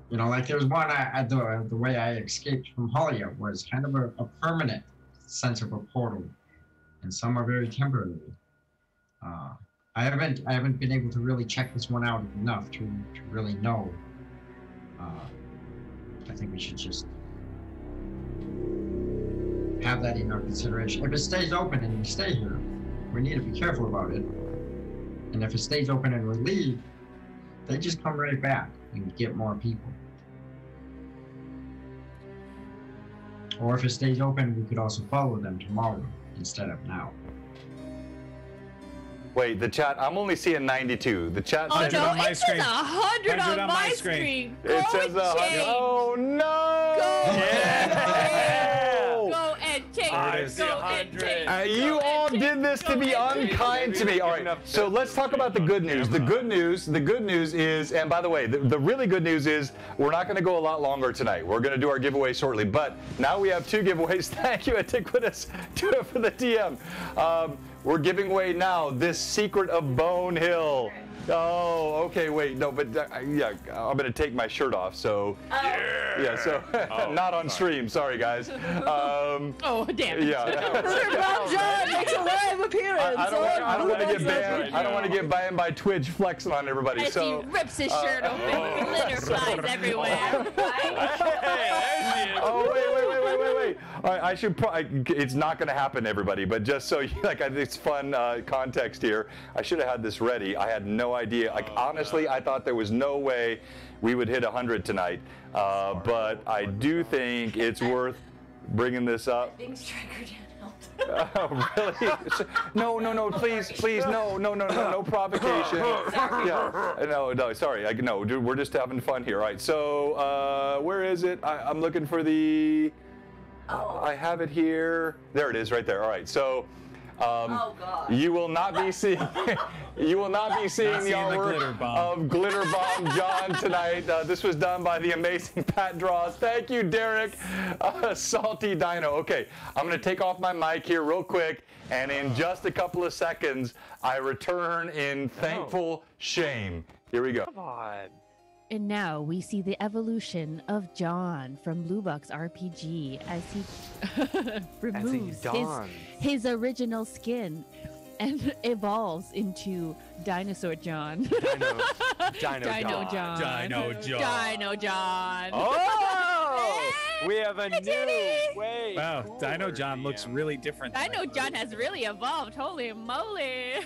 you know, like there's one, the way I escaped from Hollia was kind of a permanent sense of a portal, and some are very temporary. I haven't been able to really check this one out enough to really know. I think we should just have that in our consideration. If it stays open and we stay here, we need to be careful about it. And if it stays open and we leave, they just come right back and get more people. Or if it stays open, we could also follow them tomorrow instead of now. Wait, the chat, I'm only seeing 92. The chat Oh says no, on my it says screen. 100 on my screen. screen. it Go says and 100. change. Oh no! Go Yeah! Go and change. I see Go and 100. change. You Go all and change. did this to Go be and change. unkind to me. All right, so let's talk about the good news. The good news is, and by the way, the really good news is we're not going to go a lot longer tonight. We're going to do our giveaway shortly, but now we have 2 giveaways. Thank you, Antiquitous. Do it for the DM. We're giving away now this Secret of Bone Hill. Oh, okay, wait, no, but yeah, I'm gonna take my shirt off, so yeah, so not on stream. Sorry, guys. Oh, damn it. Yeah. Sir Bob John makes a live appearance. I don't want to get banned. right I don't want to now. get banned by Twitch flexing on everybody. As So. he rips his shirt open, glitter flies everywhere. Oh wait. All right, I should. It's not going to happen, everybody. But just so you like, it's fun context here. I should have had this ready. I had no idea. Like honestly, I thought there was no way we would hit 100 tonight. But I do think it's worth bringing this up. Being Striker Really? No, please, no provocation. Yeah, no, sorry, no, dude, we're just having fun here. All right, so where is it? I'm looking for the. I have it here. There it is, right there. All right, so. Oh God. You will not be seeing. You will not be seeing the artwork of Glitter Bomb John tonight. This was done by the amazing Pat Draws. Thank you, Derek. Salty Dino. Okay, I'm going to take off my mic here real quick, and in just a couple of seconds, I return in thankful shame. Here we go. Come on. And now we see the evolution of John from BlueBoxRPG as he removes his original skin and evolves into Dinosaur John. Dino John. Dino John. Oh! We have a new way. Wow, Dino John looks really different. Dino John has really evolved. Holy moly.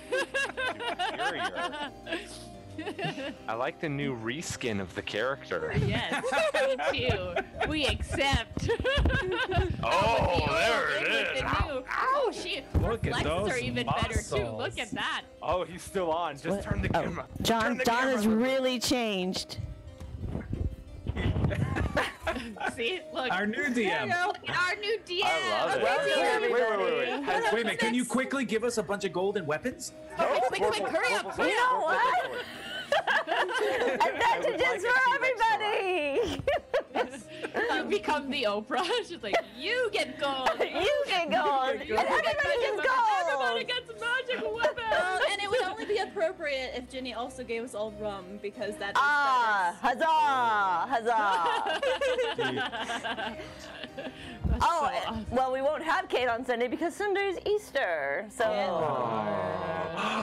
I like the new reskin of the character. Yes, me too. We accept. Oh, there it is. Oh, shit. Look at those are even better too. muscles. Look at that. Oh, he's still on. Just turn the camera. John has really changed. See, look. Our new DM. Look at our new DM. I love it. Welcome, Wait a minute, can you quickly give us a bunch of golden weapons? Quick, hurry up. You know what? Advantages for everybody. You become the Oprah. She's like, you get gold. You get gold. And everybody gets gold. Everybody gets magic weapons. And it would only be appropriate if Ginny also gave us all rum, because that is huzzah! Awesome. Well, we won't have Kate on Sunday because Sunday's Easter. So,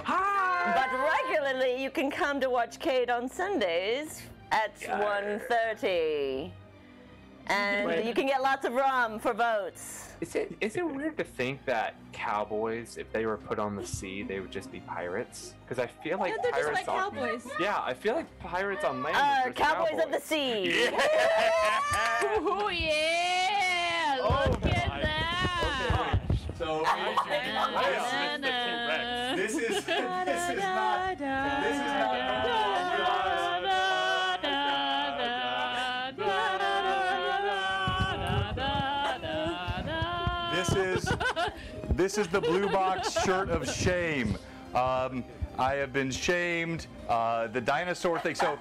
but regularly you can come to watch Kate on Sundays at 1:30, and you can get lots of rum for votes. Is it weird to think that cowboys, if they were put on the sea, they would just be pirates? Because I feel like they're pirates just like on cowboys. Yeah, I feel like pirates on land. Are just Cowboys of the Sea. Oh yeah! Look at that. Okay, so this is not. This is the Blue Box shirt of shame. I have been shamed. The dinosaur thing. So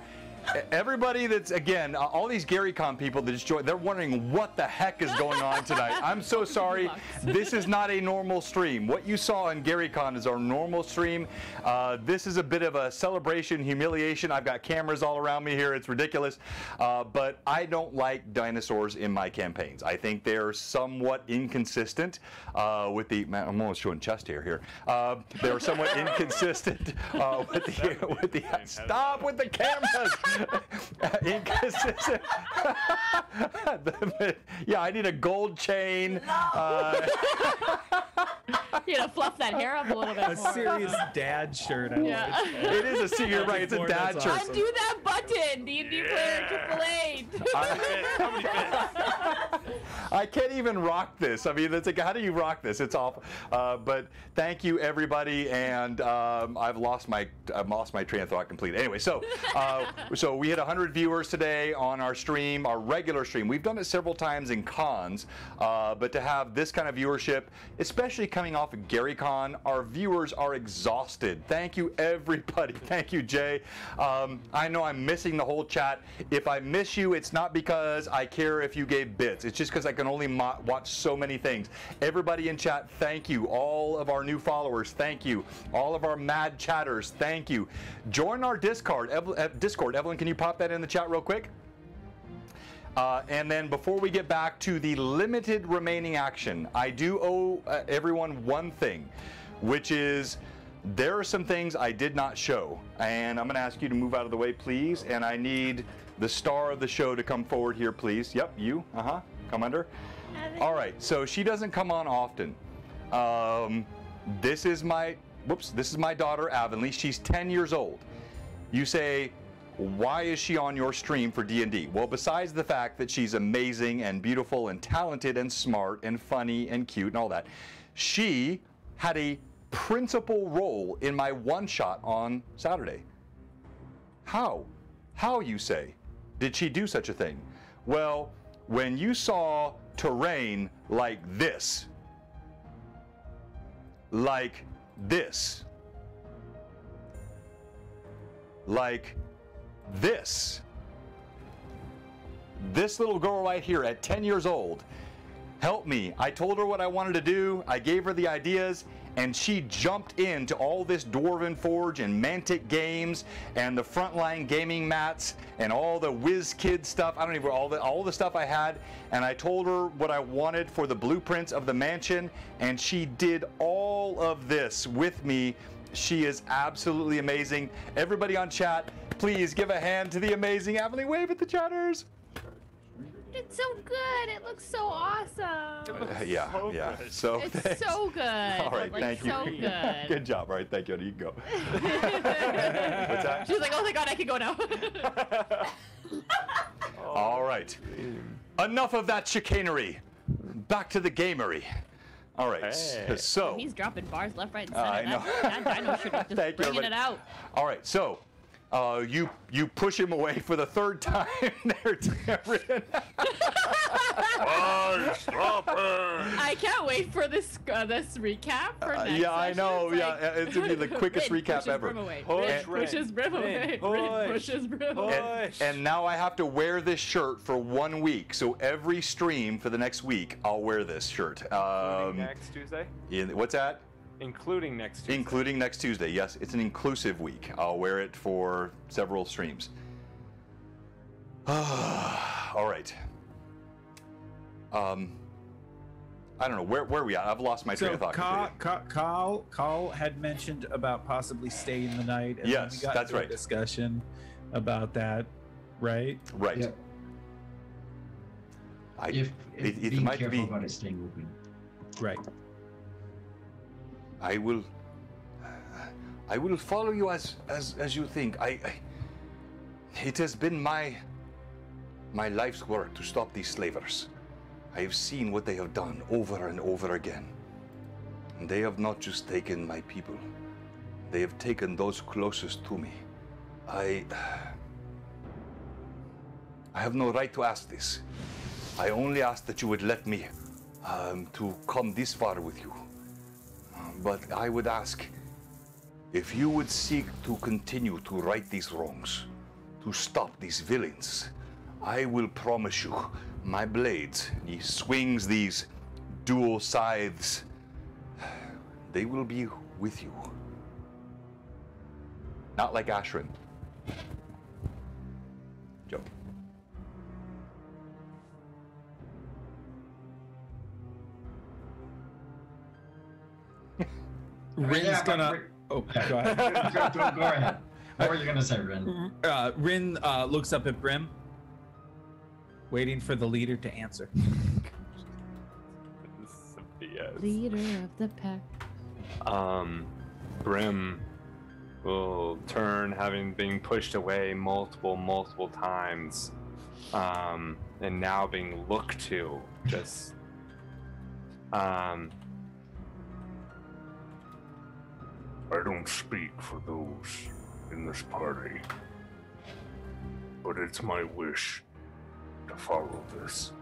everybody that's, again, all these GaryCon people that just joined, they're wondering what the heck is going on tonight. I'm so sorry. This is not a normal stream. What you saw in GaryCon is our normal stream. This is a bit of a celebration, humiliation. I've got cameras all around me here. It's ridiculous. But I don't like dinosaurs in my campaigns. I think they're somewhat inconsistent with the, man, I'm almost showing chest hair here. They're somewhat inconsistent with the, stop with the cameras. Inconsistent. Yeah, I need a gold chain. You gotta fluff that hair up a little bit A more. serious dad shirt. Yeah. It is a, you're right, it's a dad shirt. Undo that button, D&D player AAA. I can't even rock this. I mean, it's like, how do you rock this? It's awful. But thank you, everybody, and I've lost my train of thought completely. Anyway, so we had 100 viewers today on our stream, our regular stream. We've done it several times in cons, but to have this kind of viewership, especially coming off of GaryCon, our viewers are exhausted. Thank you, everybody. Thank you, Jay. I know I'm missing the whole chat. If I miss you, it's not because I care if you gave bits. It's just because I can only watch so many things. Everybody in chat, thank you. All of our new followers, thank you. All of our mad chatters, thank you. Join our Discord. Evelyn, can you pop that in the chat real quick? And then before we get back to the limited remaining action, I do owe everyone one thing, which is there are some things I did not show. And I'm going to ask you to move out of the way, please. And I need the star of the show to come forward here, please. Yep, you. Come under. All right, so she doesn't come on often. This is my daughter, Avonlea. She's 10 years old. You say, why is she on your stream for D&D? Well, besides the fact that she's amazing and beautiful and talented and smart and funny and cute and all that, She had a principal role in my one-shot on Saturday. How? How, you say? Did she do such a thing? Well, when you saw terrain like this, like this, like this little girl right here at 10 years old helped me. I told her what I wanted to do, I gave her the ideas, and she jumped into all this Dwarven Forge and Mantic games and the Frontline gaming mats and all the WizKid stuff. I don't even all the stuff I had, and I told her what I wanted for the blueprints of the mansion, and she did all of this with me. She is absolutely amazing. Everybody on chat, please give a hand to the amazing Amelie. Wave at the chatters. It's so good. It looks so awesome. Yeah. So It's thanks. so good. All right, like, thank you. so good. Good job. All right, thank you. You can go. What's that? She's like, oh my god, I can go now. All right. Enough of that chicanery. Back to the gamery. All right. Hey. So. He's dropping bars left, right, and center. I know. That dino should have just Thank you, bringing it everybody. out. All right. So. You push him away for the third time there, Taryn. Oh, stop it! I can't wait for this recap for next Yeah, I session. know. It's Yeah, like, it's gonna be the quickest Rin recap pushes ever. Brim away. Push, Rin Rin. pushes Brim away. Rin, Rin push. pushes Brim away. And now I have to wear this shirt for 1 week. So every stream for the next week, I'll wear this shirt. Next Tuesday? What's that? Including next Tuesday. Including next Tuesday. Yes, it's an inclusive week. I'll wear it for several streams. All right. I don't know where are we at. I've lost my train of thought. Carl had mentioned about possibly staying the night. And Yes, then we got that's into a right. discussion about that, right? Right. Yeah. If it being might careful be. about it staying open. Right. I will follow you as you think. It has been my life's work to stop these slavers. I have seen what they have done over and over again. And they have not just taken my people. They have taken those closest to me. I have no right to ask this. I only ask that you would let me to come this far with you. But I would ask if you would seek to continue to right these wrongs, to stop these villains, I will promise you my blades, he swings these dual scythes, they will be with you. Not like Ashrin. Joe. Rin's Yeah, but gonna. Oh, go ahead. go ahead. What were you gonna say, Rin? Rin looks up at Brim, waiting for the leader to answer. Yes. Leader of the pack. Brim will turn, having been pushed away multiple times, and now being looked to. Just, I don't speak for those in this party, but it's my wish to follow this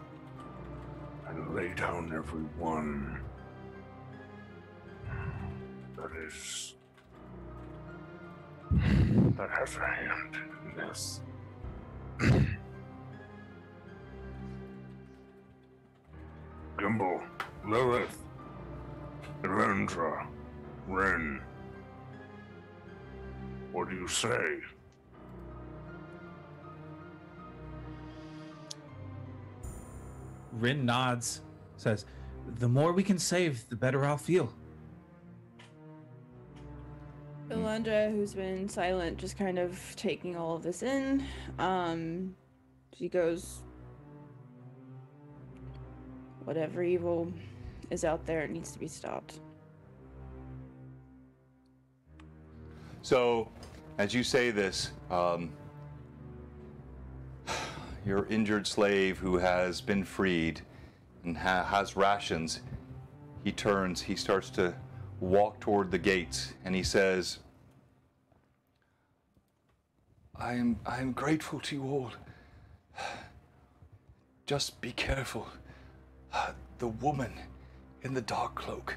and lay down everyone that has a hand in this. Gimbal, Lilith, Elendra, Ren. What do you say? Rin nods, says, "The more we can save, the better I'll feel." Elandra, who's been silent, just kind of taking all of this in. She goes, whatever evil is out there, it needs to be stopped. So, as you say this, your injured slave who has been freed and has rations, he turns, he starts to walk toward the gates, and he says, I am grateful to you all. Just be careful. The woman in the dark cloak,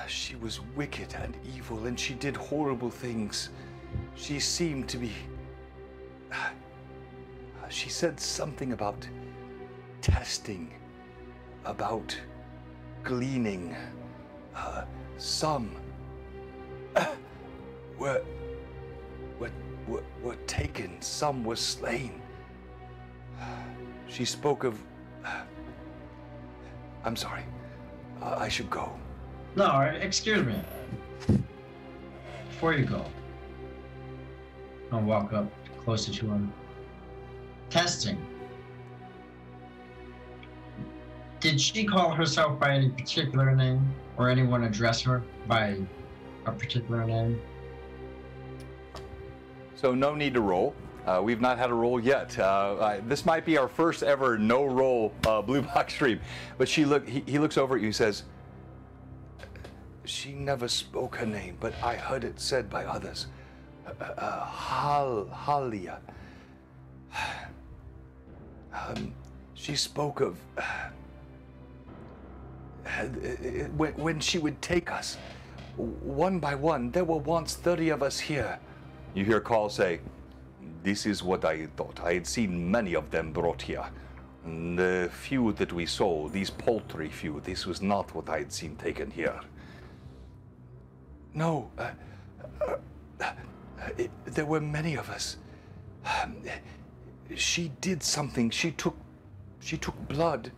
she was wicked and evil, and she did horrible things. She seemed to be... she said something about testing, about gleaning. Some were taken, some were slain. She spoke of... I'm sorry. I should go. No, excuse me. Before you go, I'll walk up closer to him. Testing. Did she call herself by any particular name, or anyone address her by a particular name? So no need to roll. We've not had a roll yet. This might be our first ever no roll Blue Box stream. But he looks over at you and says, she never spoke her name, but I heard it said by others. Halia. She spoke of when she would take us one by one. There were once 30 of us here. You hear Carl say, this is what I thought. I had seen many of them brought here. And the few that we saw, these paltry few, this was not what I had seen taken here. No, there were many of us. She did something. She took blood.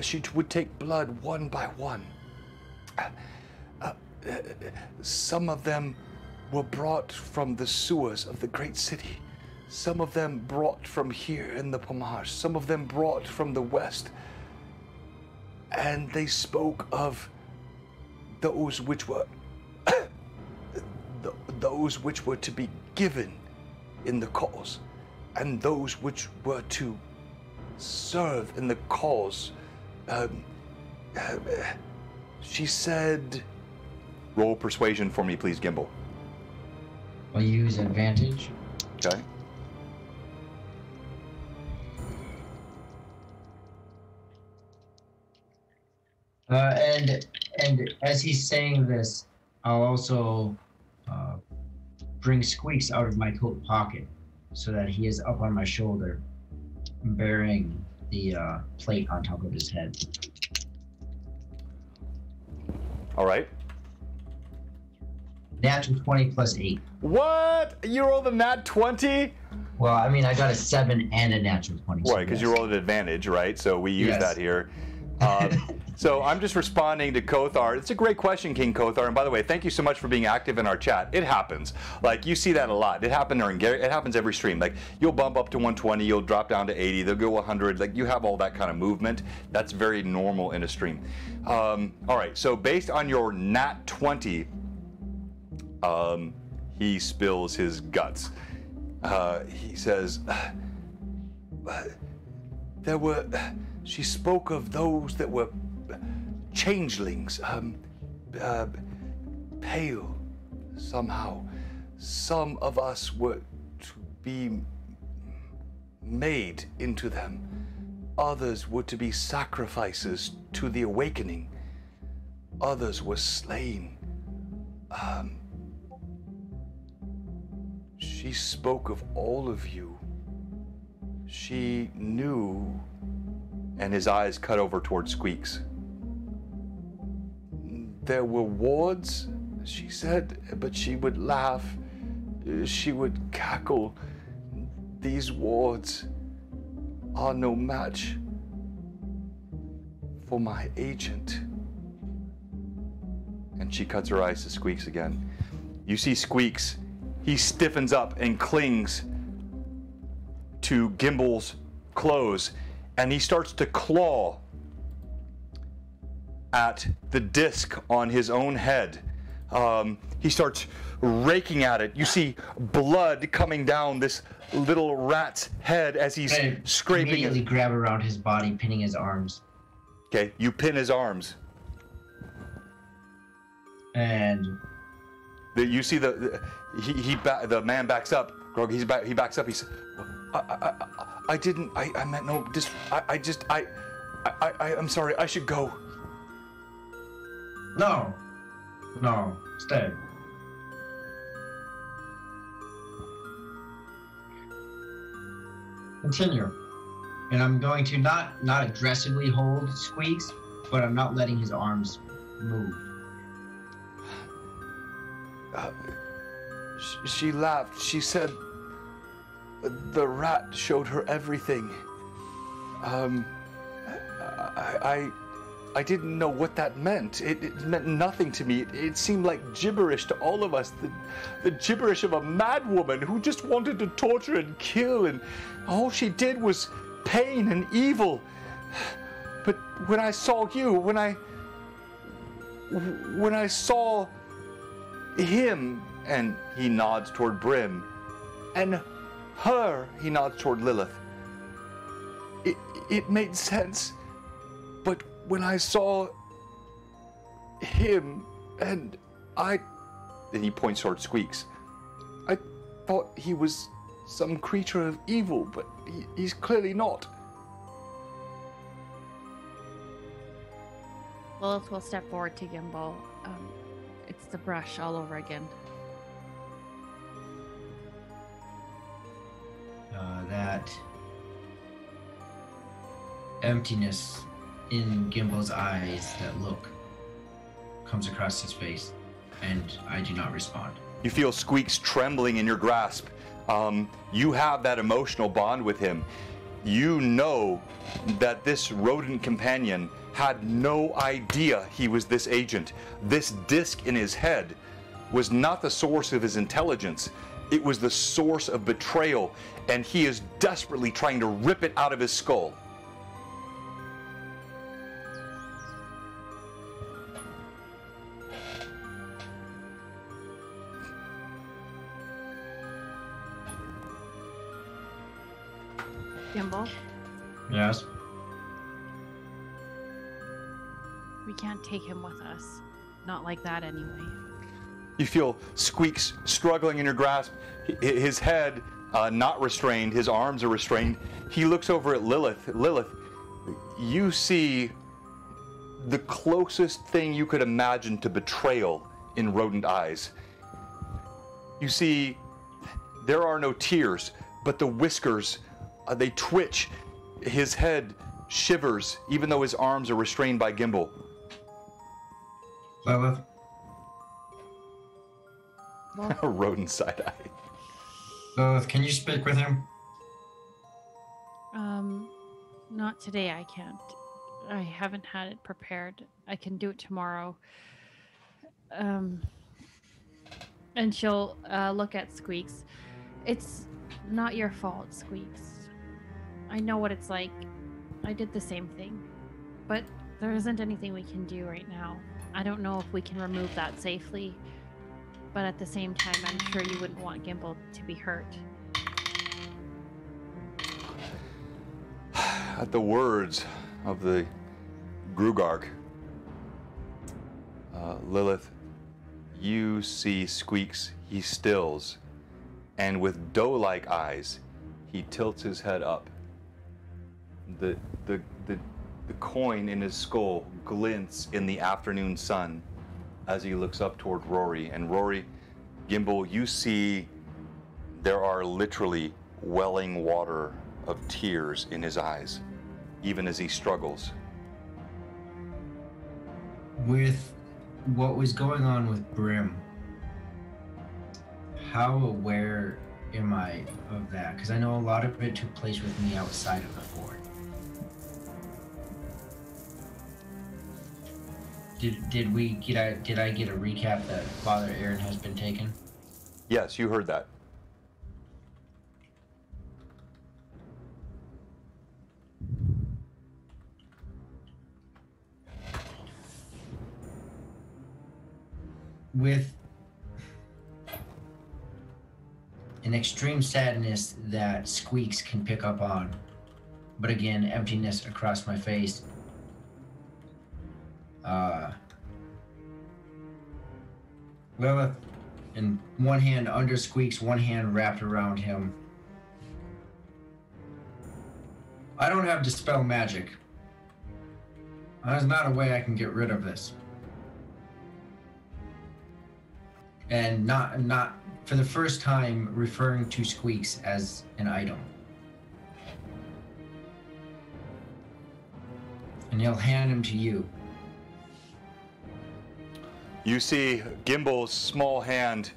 She would take blood one by one. Some of them were brought from the sewers of the great city. Some of them brought from here in the Pomage. Some of them brought from the west. And they spoke of those which were those which were to be given in the cause, and those which were to serve in the cause. She said, roll persuasion for me, please, Gimbal. I'll use advantage. Okay. And as he's saying this, I'll also bring Squeaks out of my coat pocket so that he is up on my shoulder, bearing the plate on top of his head. All right. Natural 20 plus 8. What? You rolled a nat 20? Well, I mean, I got a 7 and a natural 20. Right, because you rolled an advantage, right? So we use that here. So I'm just responding to Kothar. It's a great question, King Kothar. And by the way, thank you so much for being active in our chat. It happens. Like, you see that a lot. It happens every stream. Like, you'll bump up to 120, you'll drop down to 80, they'll go 100. Like, you have all that kind of movement. That's very normal in a stream. All right, so based on your nat 20, he spills his guts. He says, she spoke of those that were changelings, pale somehow. Some of us were to be made into them. Others were to be sacrifices to the awakening. Others were slain. She spoke of all of you. She knew, and his eyes cut over towards Squeaks. There were wards, she said, but she would laugh. She would cackle. These wards are no match for my agent. And she cuts her eyes to Squeaks again. You see Squeaks. He stiffens up and clings to Gimbal's clothes, and he starts to claw at the disc on his own head. He starts raking at it. You see blood coming down this little rat's head as he's scraping it. Immediately grab around his body, pinning his arms. Okay, you pin his arms. And You see the man backs up. Grog, he backs up. He says, I didn't. I meant no. I'm sorry. I should go. no, stay. Continue. And I'm going to not aggressively hold Squeaks, but I'm not letting his arms move. She laughed. She said the rat showed her everything. I didn't know what that meant. It meant nothing to me. It seemed like gibberish to all of us. The gibberish of a mad woman who just wanted to torture and kill, and all she did was pain and evil. But when I saw you, when I saw him, and he nods toward Brim, and her, he nods toward Lilith, it made sense. But when I saw him, and he points toward Squeaks, I thought he was some creature of evil, but he's clearly not. Lilith will step forward to Gimbal. It's the brush all over again. That emptiness in Gimbal's eyes, that look, comes across his face, and I do not respond. You feel Squeaks trembling in your grasp. You have that emotional bond with him. You know that this rodent companion had no idea he was this agent. This disc in his head was not the source of his intelligence. It was the source of betrayal, and he is desperately trying to rip it out of his skull. Gimbal, Yes? we can't take him with us. Not like that anyway. You feel Squeaks struggling in your grasp, his head not restrained, his arms are restrained. He looks over at Lilith. Lilith, you see the closest thing you could imagine to betrayal in rodent eyes. You see, there are no tears, but the whiskers, they twitch. His head shivers, even though his arms are restrained by Gimbal. Lilith? A rodent side eye. Lilith, can you speak with him? Not today, I can't. I haven't had it prepared. I can do it tomorrow. And she'll look at Squeaks. It's not your fault, Squeaks. I know what it's like. I did the same thing. But there isn't anything we can do right now. I don't know if we can remove that safely. But at the same time, I'm sure you wouldn't want Gimbal to be hurt. At the words of the Grugark, Lilith, you see Squeaks. He stills, and with doe-like eyes, he tilts his head up. The coin in his skull glints in the afternoon sun as he looks up toward Rory. And Rory, Gimbal, you see there are literally welling water of tears in his eyes, even as he struggles. With what was going on with Brim, how aware am I of that? Because I know a lot of it took place with me outside of the fort. Did I get a recap that Father Aaron has been taken? Yes, you heard that. With an extreme sadness that Squeaks can pick up on, but again, emptiness across my face, Lilith, in one hand under Squeaks, one hand wrapped around him. I don't have Dispel Magic. There's not a way I can get rid of this. And not for the first time referring to Squeaks as an item. And he'll hand him to you. You see Gimble's small hand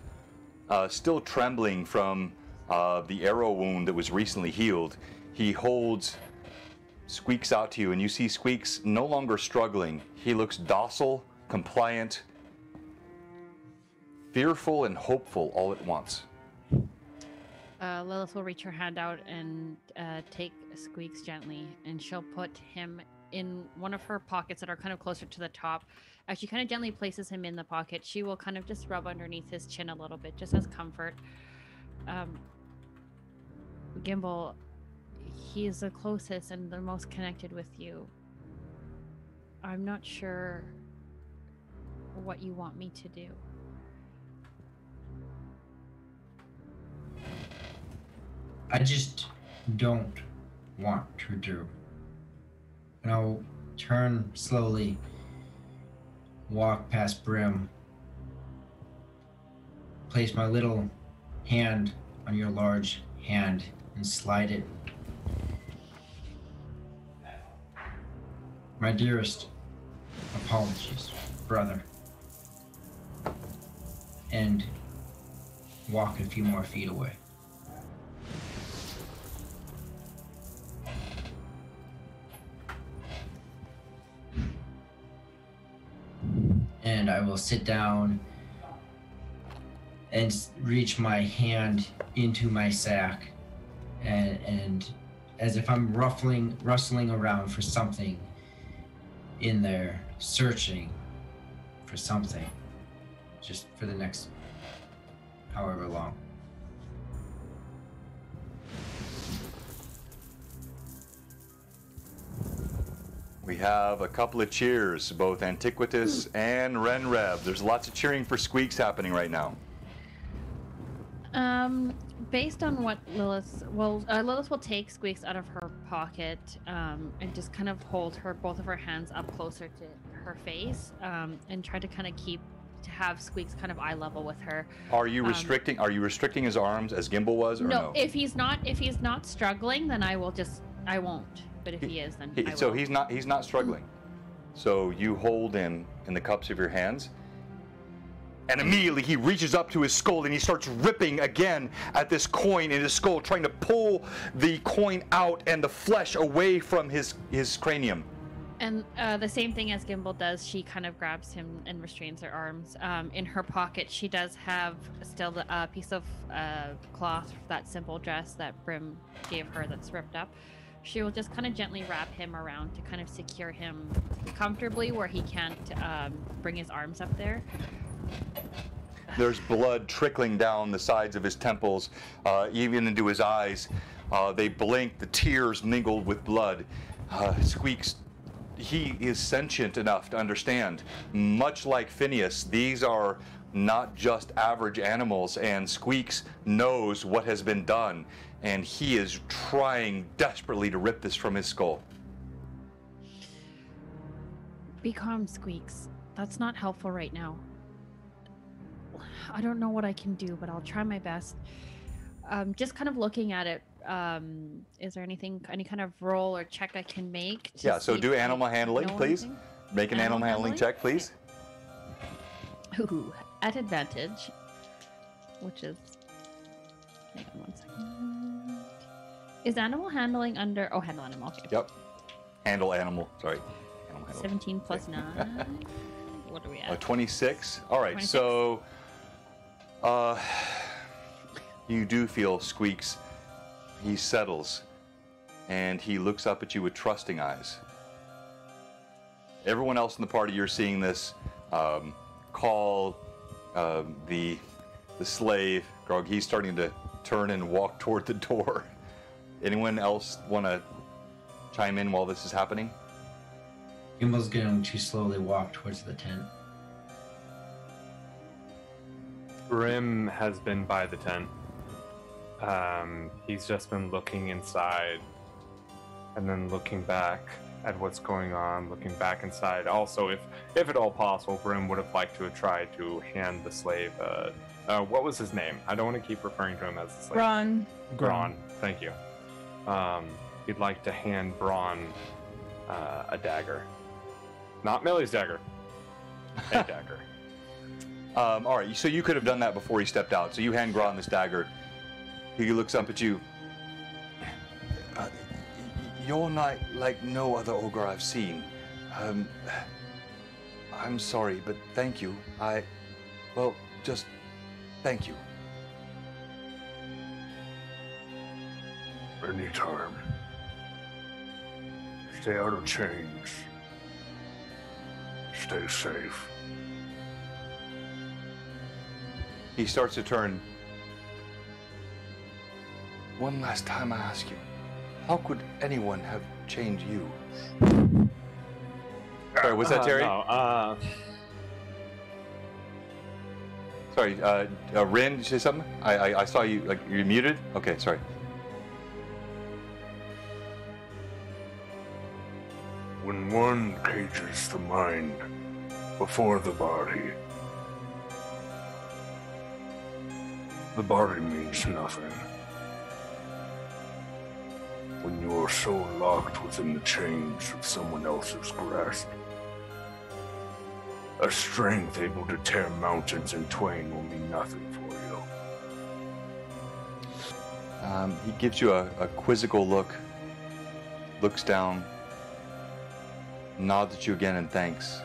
still trembling from the arrow wound that was recently healed. He holds Squeaks out to you, and you see Squeaks no longer struggling. He looks docile, compliant, fearful, and hopeful all at once. Lilith will reach her hand out and take Squeaks gently, and she'll put him in one of her pockets that are kind of closer to the top. As she kind of gently places him in the pocket, she will kind of just rub underneath his chin a little bit, just as comfort. Gimble, he is the closest and the most connected with you. I'm not sure what you want me to do. I just don't want to do. And I'll turn slowly, walk past Brim, place my little hand on your large hand and slide it. My dearest apologies, brother. And walk a few more feet away. And I will sit down and reach my hand into my sack and as if I'm rustling around for something in there, searching for something, just for the next however long. We have a couple of cheers, both Antiquitas and Renrev. There's lots of cheering for Squeaks happening right now. Based on what Lilith will take Squeaks out of her pocket and just kind of hold both of her hands up closer to her face and try to kind of have Squeaks kind of eye level with her. Are you restricting? Are you restricting his arms as Gimble was, or no? If he's not struggling, then I won't. But if he is, then I will. So he's not struggling. So you hold him in the cups of your hands, and immediately he reaches up to his skull and he starts ripping again at this coin in his skull, trying to pull the coin out and the flesh away from his cranium. And the same thing as Gimble does, she kind of grabs him and restrains her arms. In her pocket, she does have still a piece of cloth, that simple dress that Brim gave her that's ripped up. She will just kind of gently wrap him around to kind of secure him comfortably where he can't bring his arms up there. There's blood trickling down the sides of his temples, even into his eyes. They blink, the tears mingled with blood. Squeaks, he is sentient enough to understand. Much like Phineas, these are not just average animals, and Squeaks knows what has been done, and he is trying desperately to rip this from his skull. Be calm, Squeaks. That's not helpful right now. I don't know what I can do, but I'll try my best. Just kind of looking at it, is there any kind of roll or check I can make? Yeah, so do animal handling, please. Anything? Make an animal handling check, please. Ooh, at advantage, which is... Hang on 1 second. Is animal handling under... Oh, handle animal, okay. Yep. Handle animal, sorry. Animal handling. 17 plus 9. What are we at? 26. All right, 26. So... you do feel Squeaks. He settles, and he looks up at you with trusting eyes. Everyone else in the party, you're seeing this. Call the slave. Grog, he's starting to turn and walk toward the door. Anyone else want to chime in while this is happening? Gimble's going to slowly walk towards the tent. Grim has been by the tent. He's just been looking inside and then looking back at what's going on, looking back inside. Also, if at all possible, Grim would have liked to have tried to hand the slave, what was his name? I don't want to keep referring to him as the slave. Braun. Braun, thank you. He'd like to hand Braun a dagger. Not Millie's dagger. A dagger. All right, so you could have done that before he stepped out. So you hand Gron this dagger. He looks up at you. You're not like no other ogre I've seen. I'm sorry, but thank you. Well, just thank you. Anytime. Stay out of chains. Stay safe. He starts to turn. One last time I ask you, how could anyone have changed you? Sorry, was that Terry? No, Sorry, Rin, did you say something? I saw you, like, you're muted? Okay, sorry. When one cages the mind before the body means nothing. When you are so locked within the chains of someone else's grasp, a strength able to tear mountains in twain will mean nothing for you. He gives you a quizzical look, looks down, nods at you again in thanks,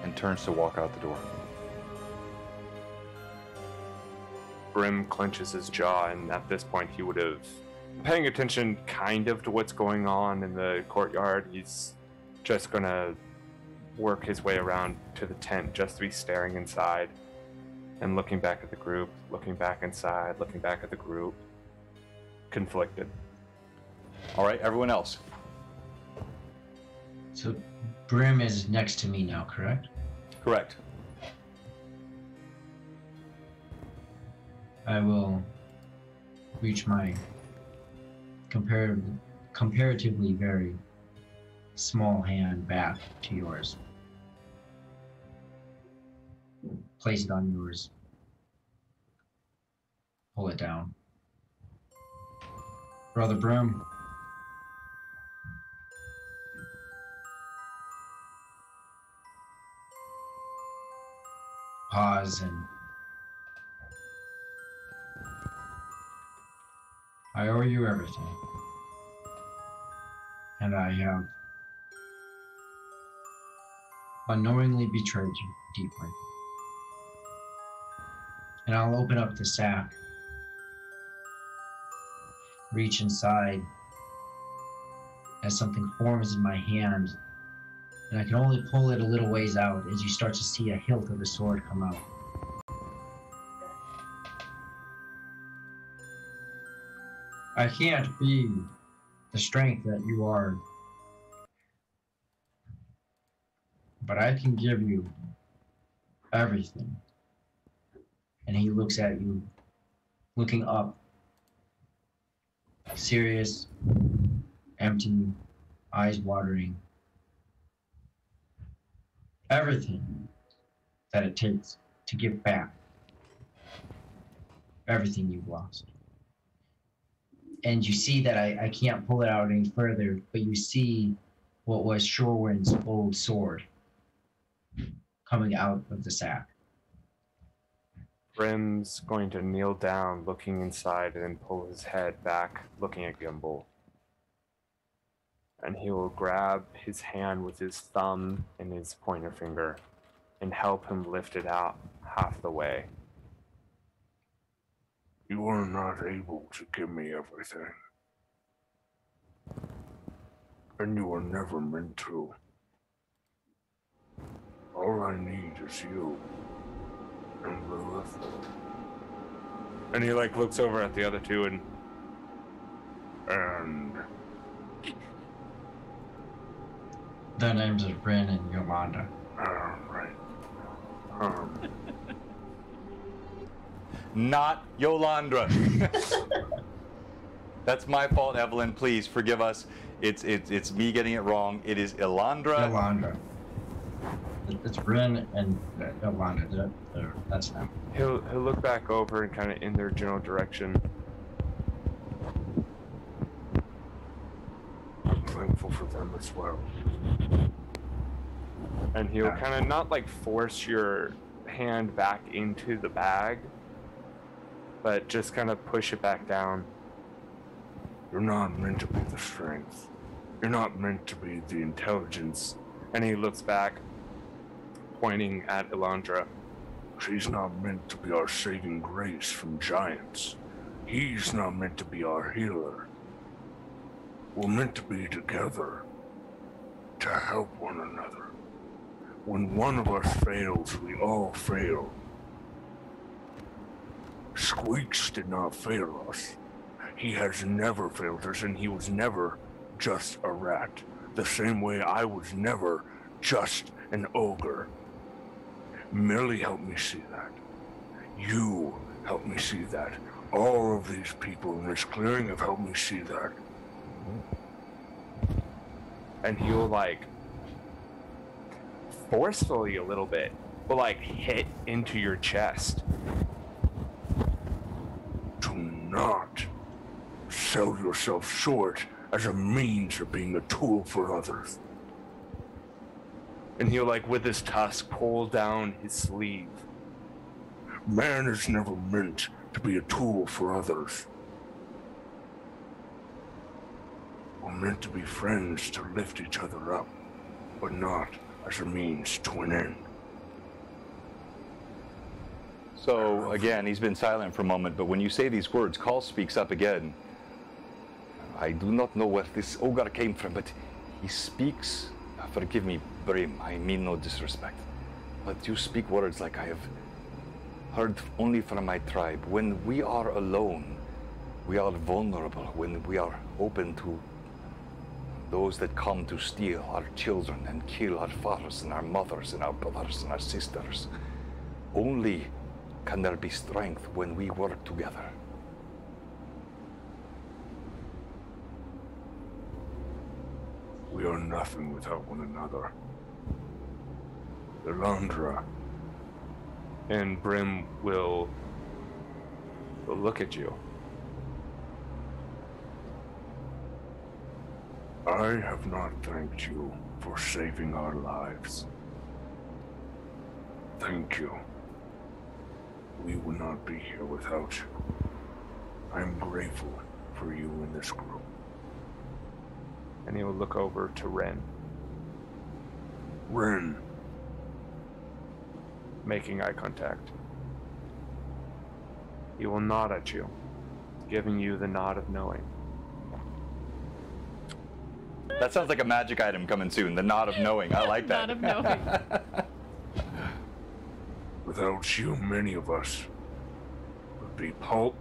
and turns to walk out the door. Grim clenches his jaw, and at this point he would have paying attention kind of to what's going on in the courtyard. He's just gonna work his way around to the tent just to be staring inside and looking back at the group, looking back inside, looking back at the group. Conflicted. All right, everyone else. So Brim is next to me now, correct? Correct. I will reach my comparatively very small hand back to yours. Place it on yours. Pull it down. Brother Brim. Pause and I owe you everything. And I have unknowingly betrayed you deeply. And I'll open up the sack, reach inside as something forms in my hand, and I can only pull it a little ways out as you start to see a hilt of a sword come out. I can't be the strength that you are, but I can give you everything. And he looks at you, looking up, serious, empty, eyes watering. Everything that it takes to give back everything you've lost. And you see that I can't pull it out any further, but you see what was Shorewind's old sword coming out of the sack. Brim's going to kneel down, looking inside, and then pull his head back, looking at Gimbal. And he will grab his hand with his thumb and his pointer finger and help him lift it out half the way. You are not able to give me everything. And you were never meant to. All I need is you. And Lilith. And he looks over at the other two and their names are Rin and Yolanda. Right. Not Yolanda. That's my fault, Evelyn. Please forgive us. It's me getting it wrong. It is Ilandra. Yolanda. It's Rin and Yolanda. That's them. He'll look back over and kind of in their general direction. I'm thankful for them as well. And he'll kind of not like force your hand back into the bag, but just kind of push it back down. You're not meant to be the strength. You're not meant to be the intelligence. And he looks back, pointing at Ilandra. She's not meant to be our saving grace from giants. He's not meant to be our healer. We're meant to be together, to help one another. When one of us fails, we all fail. Squeaks did not fail us. He has never failed us, and he was never just a rat. The same way I was never just an ogre. Millie helped me see that. You helped me see that. All of these people in this clearing have helped me see that. And he'll like forcefully a little bit, but like hit into your chest. Do not sell yourself short as a means of being a tool for others. And he'll like with his tusk pull down his sleeve. Man is never meant to be a tool for others. We're meant to be friends to lift each other up, but not as a means to an end. So again, he's been silent for a moment, but when you say these words, Call speaks up again. I do not know where this ogre came from, but he speaks. Forgive me, Brim, I mean no disrespect. But you speak words like I have heard only from my tribe. When we are alone, we are vulnerable. When we are open to those that come to steal our children and kill our fathers and our mothers and our brothers and our sisters. Only can there be strength when we work together. We are nothing without one another. Ilandra. And Brim will look at you. I have not thanked you for saving our lives. Thank you. We would not be here without you. I am grateful for you in this group. And he will look over to Ren. Ren. Making eye contact. He will nod at you, giving you the nod of knowing. That sounds like a magic item coming soon, the nod of knowing. I like that. Nod of knowing. Without you, many of us would be pulp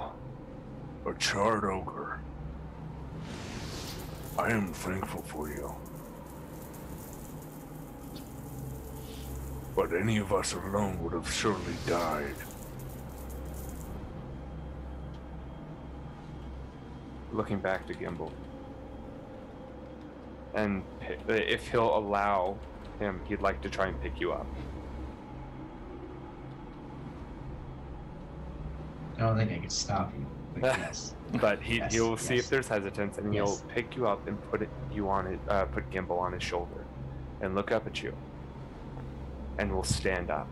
or charred ogre. I am thankful for you. But any of us alone would have surely died. Looking back to Gimbal. And if he'll allow him, he'd like to try and pick you up. I don't think I could stop you. But yes. But Yes, he'll see yes. if there's hesitance, and he'll pick you up and put Gimbal on his shoulder, and look up at you, and we'll stand up.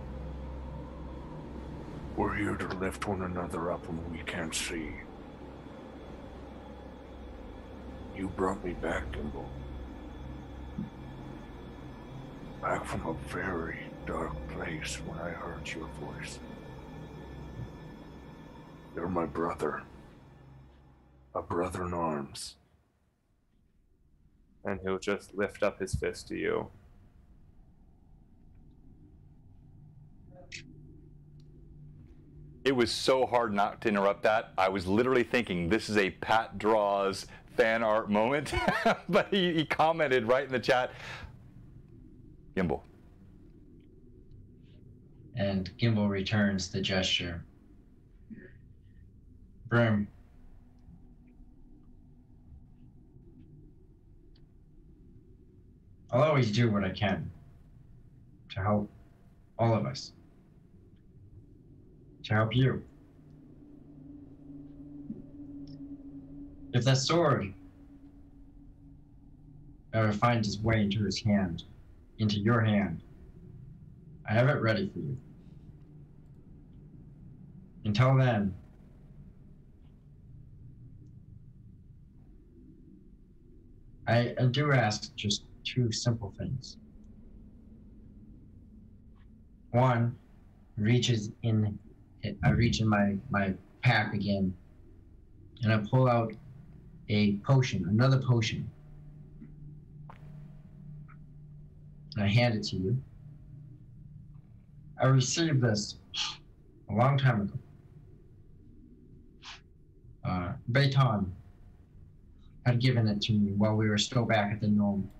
We're here to lift one another up when we can't see. You brought me back, Gimbal. Back from a very dark place when I heard your voice. You're my brother. A brother in arms. And he'll just lift up his fist to you. It was so hard not to interrupt that. I was literally thinking this is a Pat Draws fan art moment, but he commented right in the chat, Gimbal. And Gimbal returns the gesture. Brim. I'll always do what I can to help all of us. To help you. If that sword ever finds its way into his hand, into your hand, I have it ready for you. Until then, I do ask just two simple things. One, I reach in my pack again, and I pull out a potion, another potion. And I hand it to you. I received this a long time ago. Bayton had given it to me while we were still back at the gnome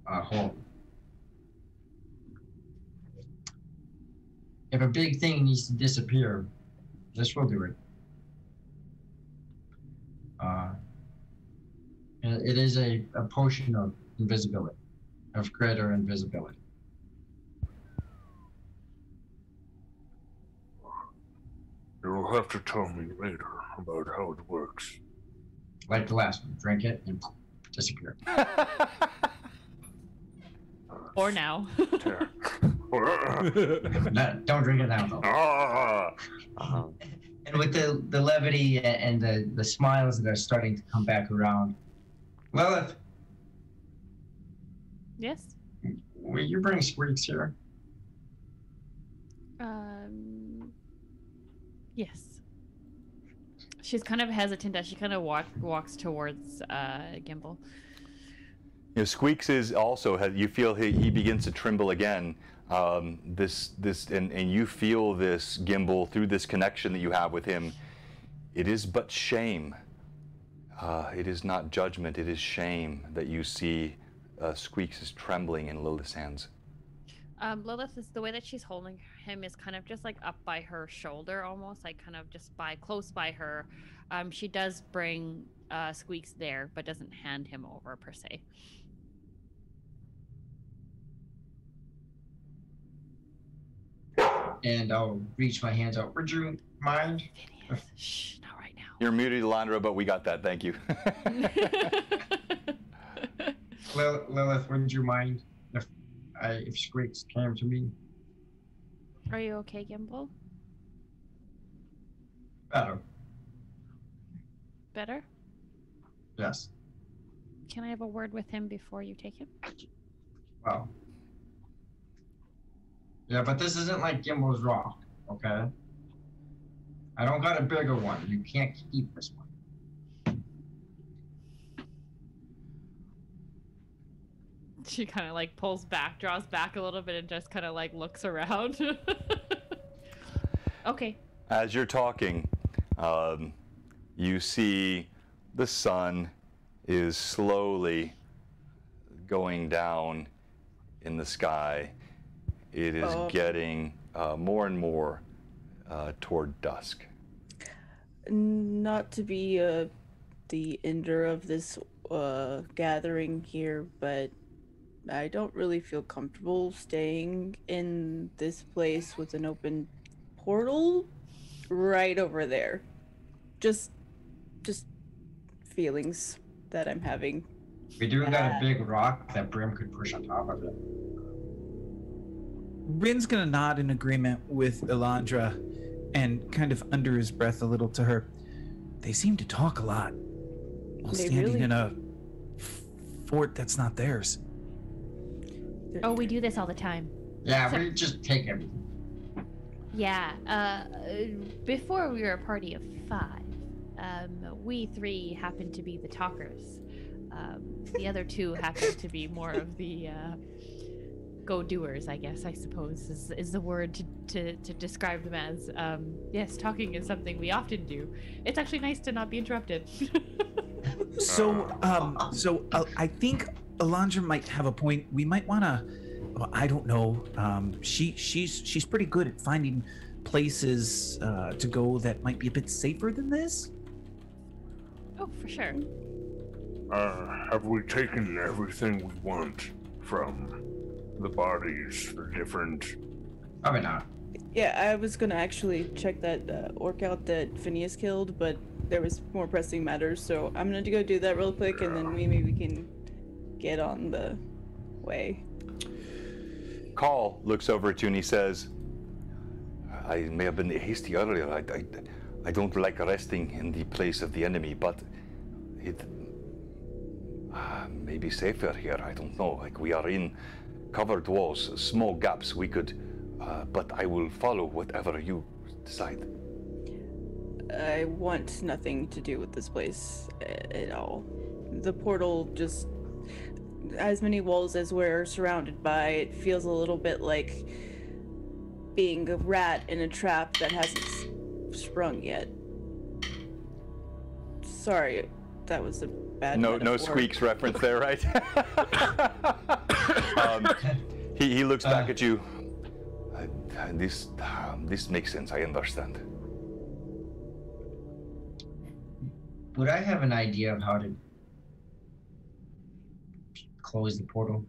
hole. If a big thing needs to disappear, this will do it. And it is a potion of invisibility, of greater invisibility. You'll have to tell me later about how it works. Like the last one, drink it and disappear. Or now. No, don't drink it now, though. And with the levity and the smiles that are starting to come back around, Lilith, Yes? will you bring Squeaks here? Yes. She's kind of hesitant as she kind of walks towards Gimbal. You know, Squeaks is also, you feel he begins to tremble again. And you feel this, Gimbal, through this connection that you have with him. It is but shame. It is not judgment, it is shame that you see Squeaks is trembling in Lilith's hands. Lilith, is the way that she's holding him is kind of just like up by her shoulder, almost like kind of just close by her. She does bring Squeaks there, but doesn't hand him over per se. And I'll reach my hands out. Would you mind? Phineas, shh, not right now. You're muted, Elandra, but we got that. Thank you. Lilith, would you mind if Squeaks came to me? Are you okay, Gimbal? Better. Better? Yes. Can I have a word with him before you take him? Well. Yeah, but this isn't like Gimbal's rock, okay? I don't got a bigger one. You can't keep this one. She kind of like pulls back, draws back a little bit, and just kind of like looks around. Okay. As you're talking, you see the sun is slowly going down in the sky. It is getting more and more toward dusk. Not to be the ender of this gathering here, but I don't really feel comfortable staying in this place with an open portal right over there. Just feelings that I'm having. We do got a big rock that Brim could push on top of it. Rin's gonna nod in agreement with Elandra and kind of under his breath a little to her. They seem to talk a lot while standing in a fort that's not theirs. Oh, we do this all the time. Yeah, we just take everything. Yeah, before we were a party of 5, we 3 happened to be the talkers. The other 2 happened to be more of the go-doers, I guess, I suppose, is the word to describe them as. Yes, talking is something we often do. It's actually nice to not be interrupted. So I think Elandra might have a point. We might want to well, I don't know. She's pretty good at finding places to go that might be a bit safer than this. Oh, for sure. Have we taken everything we want from the bodies, the different... Probably not. Yeah, I was gonna actually check that orc out that Phineas killed, but there was more pressing matters, so I'm gonna go do that real quick, and then maybe we can get on the way. Call looks over at you and he says, I may have been hasty earlier. I don't like resting in the place of the enemy, but it may be safer here. I don't know. Like, we are in covered walls, small gaps. We could, but I will follow whatever you decide. I want nothing to do with this place at all. The portal just as many walls as we're surrounded by. It feels a little bit like being a rat in a trap that hasn't sprung yet. Sorry, that was a bad No metaphor. Squeaks reference there, right? He looks back at you. This makes sense. I understand. Would I have an idea of how to close the portal?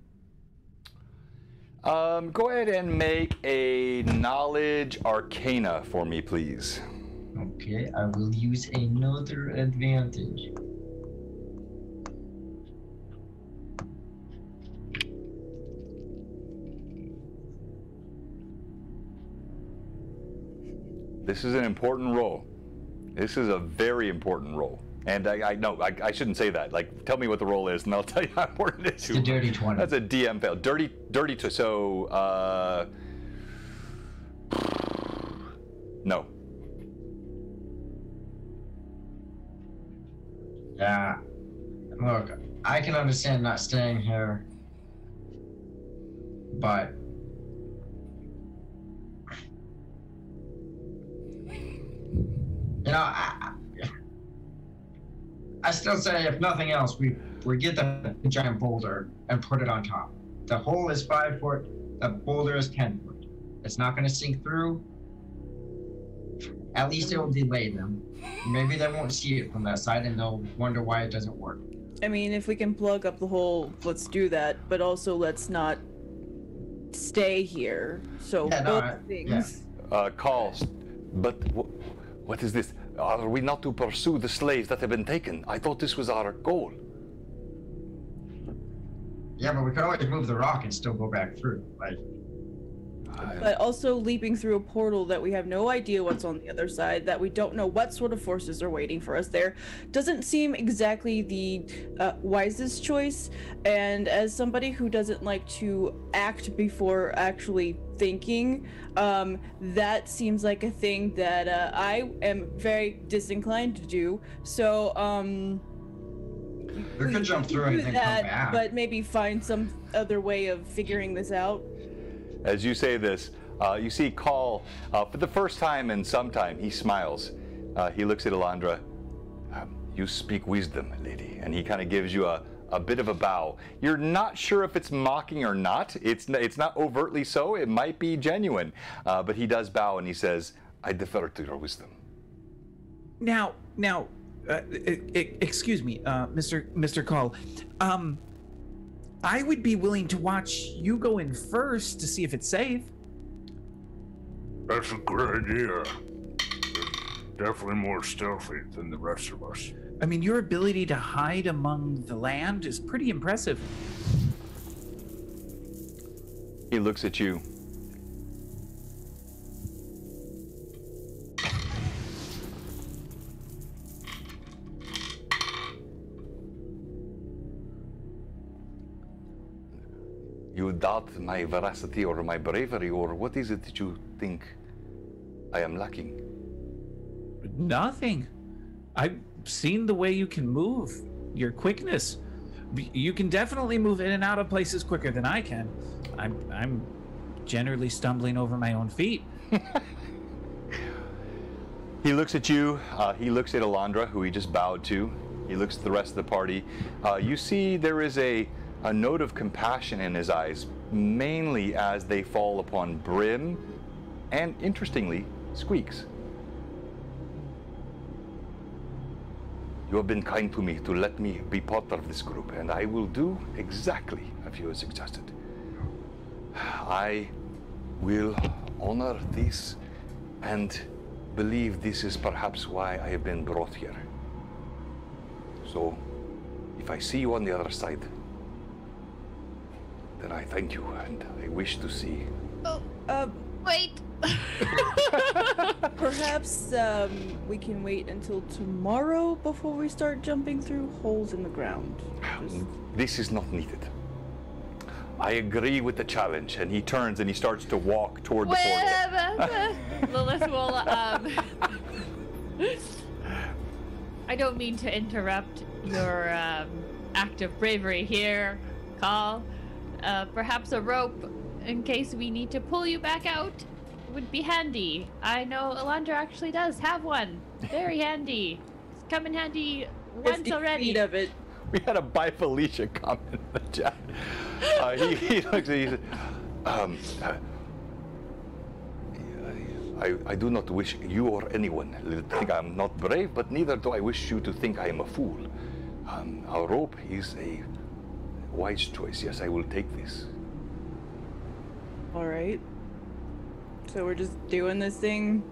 Go ahead and make a knowledge arcana for me, please. Okay, I will use another advantage. This is an important roll. This is a very important roll. And I know, I shouldn't say that. Like, tell me what the roll is, and I'll tell you how important it is. It's a dirty 20. That's a DM fail. Dirty so, no. Yeah. Look, I can understand not staying here, but you know, I still say, if nothing else, we get the giant boulder and put it on top. The hole is 5 foot, the boulder is 10 foot. It's not going to sink through. At least it will delay them. Maybe they won't see it from that side and they'll wonder why it doesn't work. I mean, if we can plug up the hole, let's do that, but also let's not stay here. So Yeah, both things. Calls. But what is this? Are we not to pursue the slaves that have been taken? I thought this was our goal. Yeah, but we could always move the rock and still go back through. Like, But also leaping through a portal that we have no idea what's on the other side, that we don't know what sort of forces are waiting for us there, doesn't seem exactly the wisest choice. And as somebody who doesn't like to act before actually thinking, that seems like a thing that I am very disinclined to do. So, we could jump through and then come back. but maybe find some other way of figuring this out. As you say this, you see Call, for the first time in some time, he smiles. He looks at Alondra. You speak wisdom, lady. And he kind of gives you a bit of a bow. You're not sure if it's mocking or not. It's not overtly so. It might be genuine. But he does bow and he says, I defer to your wisdom. Now, excuse me, Mr. Call. I would be willing to watch you go in first to see if it's safe. That's a good idea. You're definitely more stealthy than the rest of us. I mean, your ability to hide among the land is pretty impressive. He looks at you. You doubt my veracity or my bravery, or what is it that you think I am lacking? Nothing. I've seen the way you can move, your quickness. You can definitely move in and out of places quicker than I can. I'm generally stumbling over my own feet. He looks at you. He looks at Alondra, who he just bowed to. He looks at the rest of the party. You see there is a a note of compassion in his eyes, mainly as they fall upon Brim and, interestingly, Squeaks. You have been kind to me to let me be part of this group, and I will do exactly as you have suggested. I will honor this and believe this is perhaps why I have been brought here. So, if I see you on the other side, then I thank you and I wish to see. Oh, Wait. Perhaps we can wait until tomorrow before we start jumping through holes in the ground. This is not needed. I agree with the challenge, and he turns and he starts to walk toward the portal. Lilith will, I don't mean to interrupt your act of bravery here, Call. Perhaps a rope in case we need to pull you back out would be handy. I know Alondra actually does have one. Very handy. It's come in handy once already. Feet of it. We had a Bye Felicia comment in the chat. He looks at you. I do not wish you or anyone to think I'm not brave, but neither do I wish you to think I am a fool. A rope is a wise choice. Yes, I will take this. All right. So we're just doing this thing.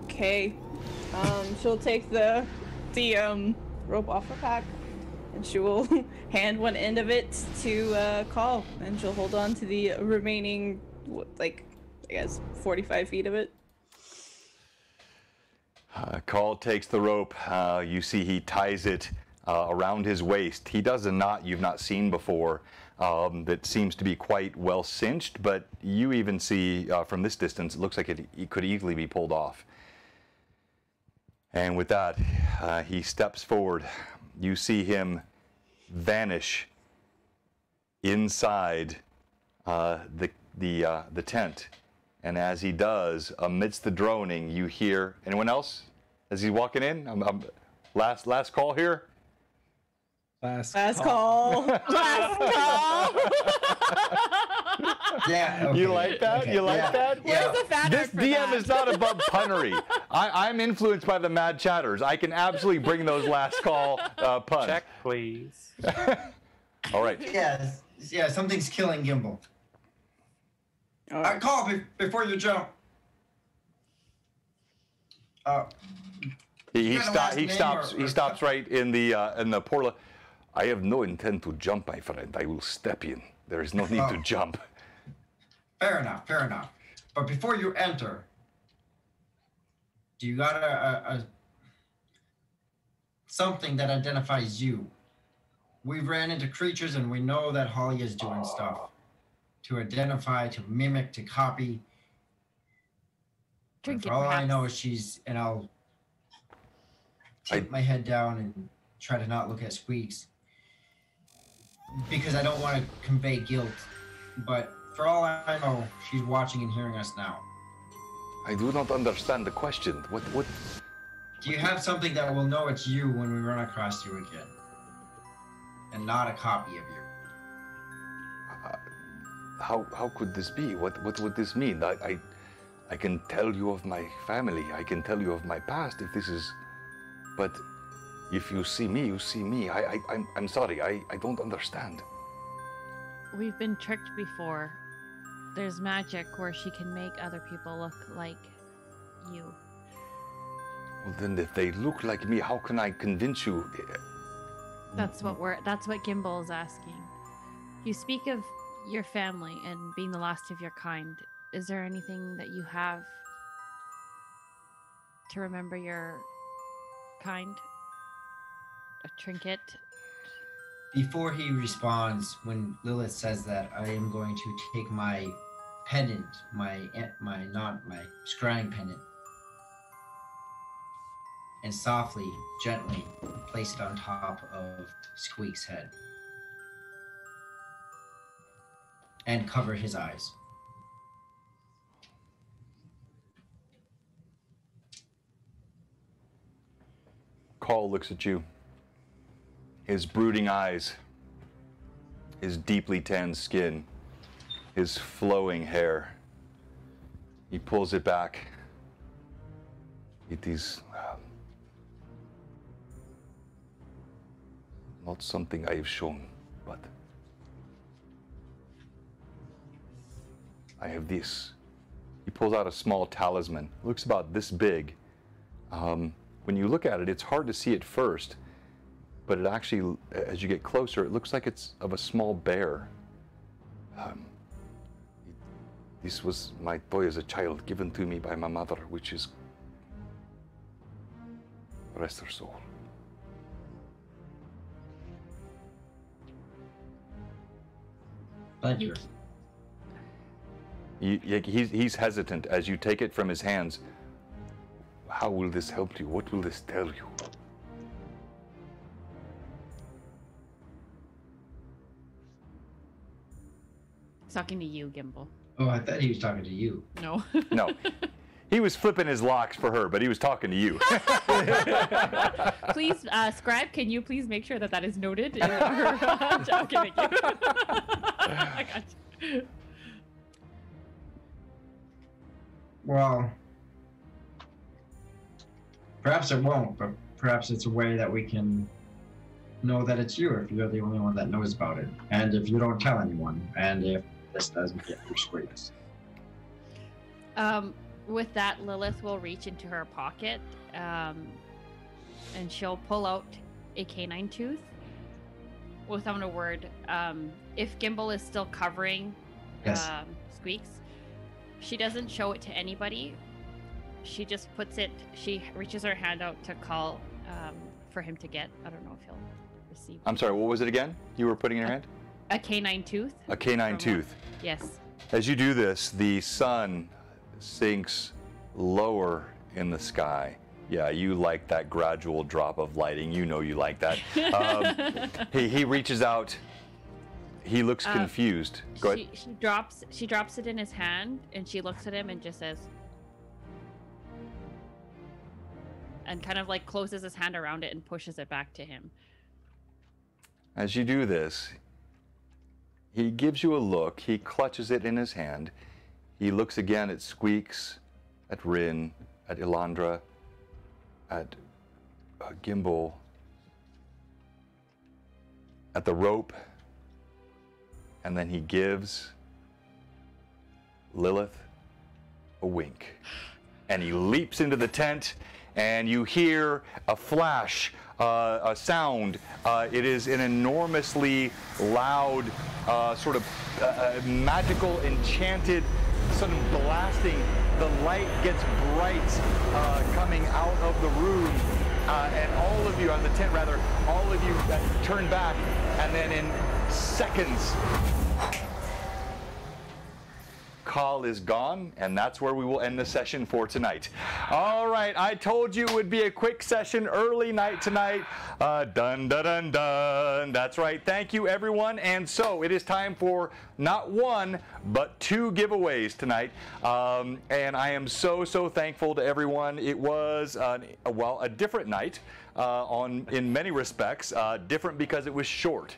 Okay. She'll take the rope off her pack, and she will hand one end of it to Call, and she'll hold on to the remaining, like, I guess 45 feet of it. Call takes the rope. You see he ties it around his waist. He does a knot you've not seen before that seems to be quite well cinched, but you even see from this distance it looks like it could easily be pulled off. And with that, he steps forward. You see him vanish inside the tent. And as he does, amidst the droning, you hear anyone else as he's walking in? Last call here. Last call. Last call. Yeah. Okay. You like that? Okay. You like that? Where's the fat This for DM that? is not above punnery. I'm influenced by the mad chatters. I can absolutely bring those last call puns. Check, please. All right. Yes. Yeah, something's killing Gimbal. Call before you jump. He name stops right in the portal. I have no intent to jump, my friend. I will step in. There is no need to jump. Fair enough. But before you enter, do you got a something that identifies you? We ran into creatures and we know that Holly is doing stuff to identify, to mimic, to copy. Drink For it, all I perhaps. know, and I'll tip my head down and try to not look at Squeaks because I don't want to convey guilt. But for all I know, she's watching and hearing us now. I do not understand the question. What? Do you have something that will know it's you when we run across you again? And not a copy of you? How could this be? What would this mean? I can tell you of my family. I can tell you of my past if this is, but if you see me, you see me. I'm sorry. I don't understand. We've been tricked before. There's magic where she can make other people look like you. Well, then if they look like me, how can I convince you? That's what Gimbal is asking. You speak of your family and being the last of your kind. Is there anything that you have to remember your kind? A trinket? Before he responds, when Lilith says that, I am going to take my pendant, my scrying pendant, and softly, gently place it on top of Squeak's head. And cover his eyes. Call looks at you. his brooding eyes, his deeply tanned skin, his flowing hair. He pulls it back. It is not something I have shown, but I have this. He pulls out a small talisman. It looks about this big. When you look at it, it's hard to see at first, but it actually, as you get closer, it looks like it's of a small bear. This was my toy as a child, given to me by my mother, which is, rest her soul. Thank you. He's hesitant as you take it from his hands. How will this help you? What will this tell you? He's talking to you, Gimbal. Oh, I thought he was talking to you. No. No. He was flipping his locks for her, but he was talking to you. Please, Scribe, can you please make sure that that is noted in our... Okay, thank you. I got you. Well, perhaps it won't, but perhaps it's a way that we can know that it's you if you're the only one that knows about it, and if you don't tell anyone, and if this doesn't get your squeaks. With that, Lilith will reach into her pocket, and she'll pull out a canine tooth. Without a word, if Gimbal is still covering Squeaks, she doesn't show it to anybody. She just puts it, she reaches her hand out to call for him to get. I don't know if he'll receive. I'm sorry, what was it again? You were putting in your hand? A canine tooth. A canine tooth. Yes. As you do this, the sun sinks lower in the sky. Yeah, you like that gradual drop of lighting. You know you like that. He reaches out. He looks confused. Go ahead. She drops it in his hand, and she looks at him and just says, and kind of like closes his hand around it and pushes it back to him. As you do this, he gives you a look. He clutches it in his hand. He looks again at Squeaks, at Rin, at Elandra, at Gimbal, at the rope, and then he gives Lilith a wink. And he leaps into the tent, and you hear a flash, a sound. It is an enormously loud, sort of magical, enchanted, sort of blasting. The light gets bright coming out of the room, and all of you, on the tent rather, all of you turn back, and then in seconds, Call is gone, and that's where we will end the session for tonight. All right, I told you it would be a quick session, early night tonight. Dun, dun, dun, dun. That's right. Thank you, everyone. And so it is time for not one, but 2 giveaways tonight. And I am so thankful to everyone. It was, a different night. In many respects, different because it was short,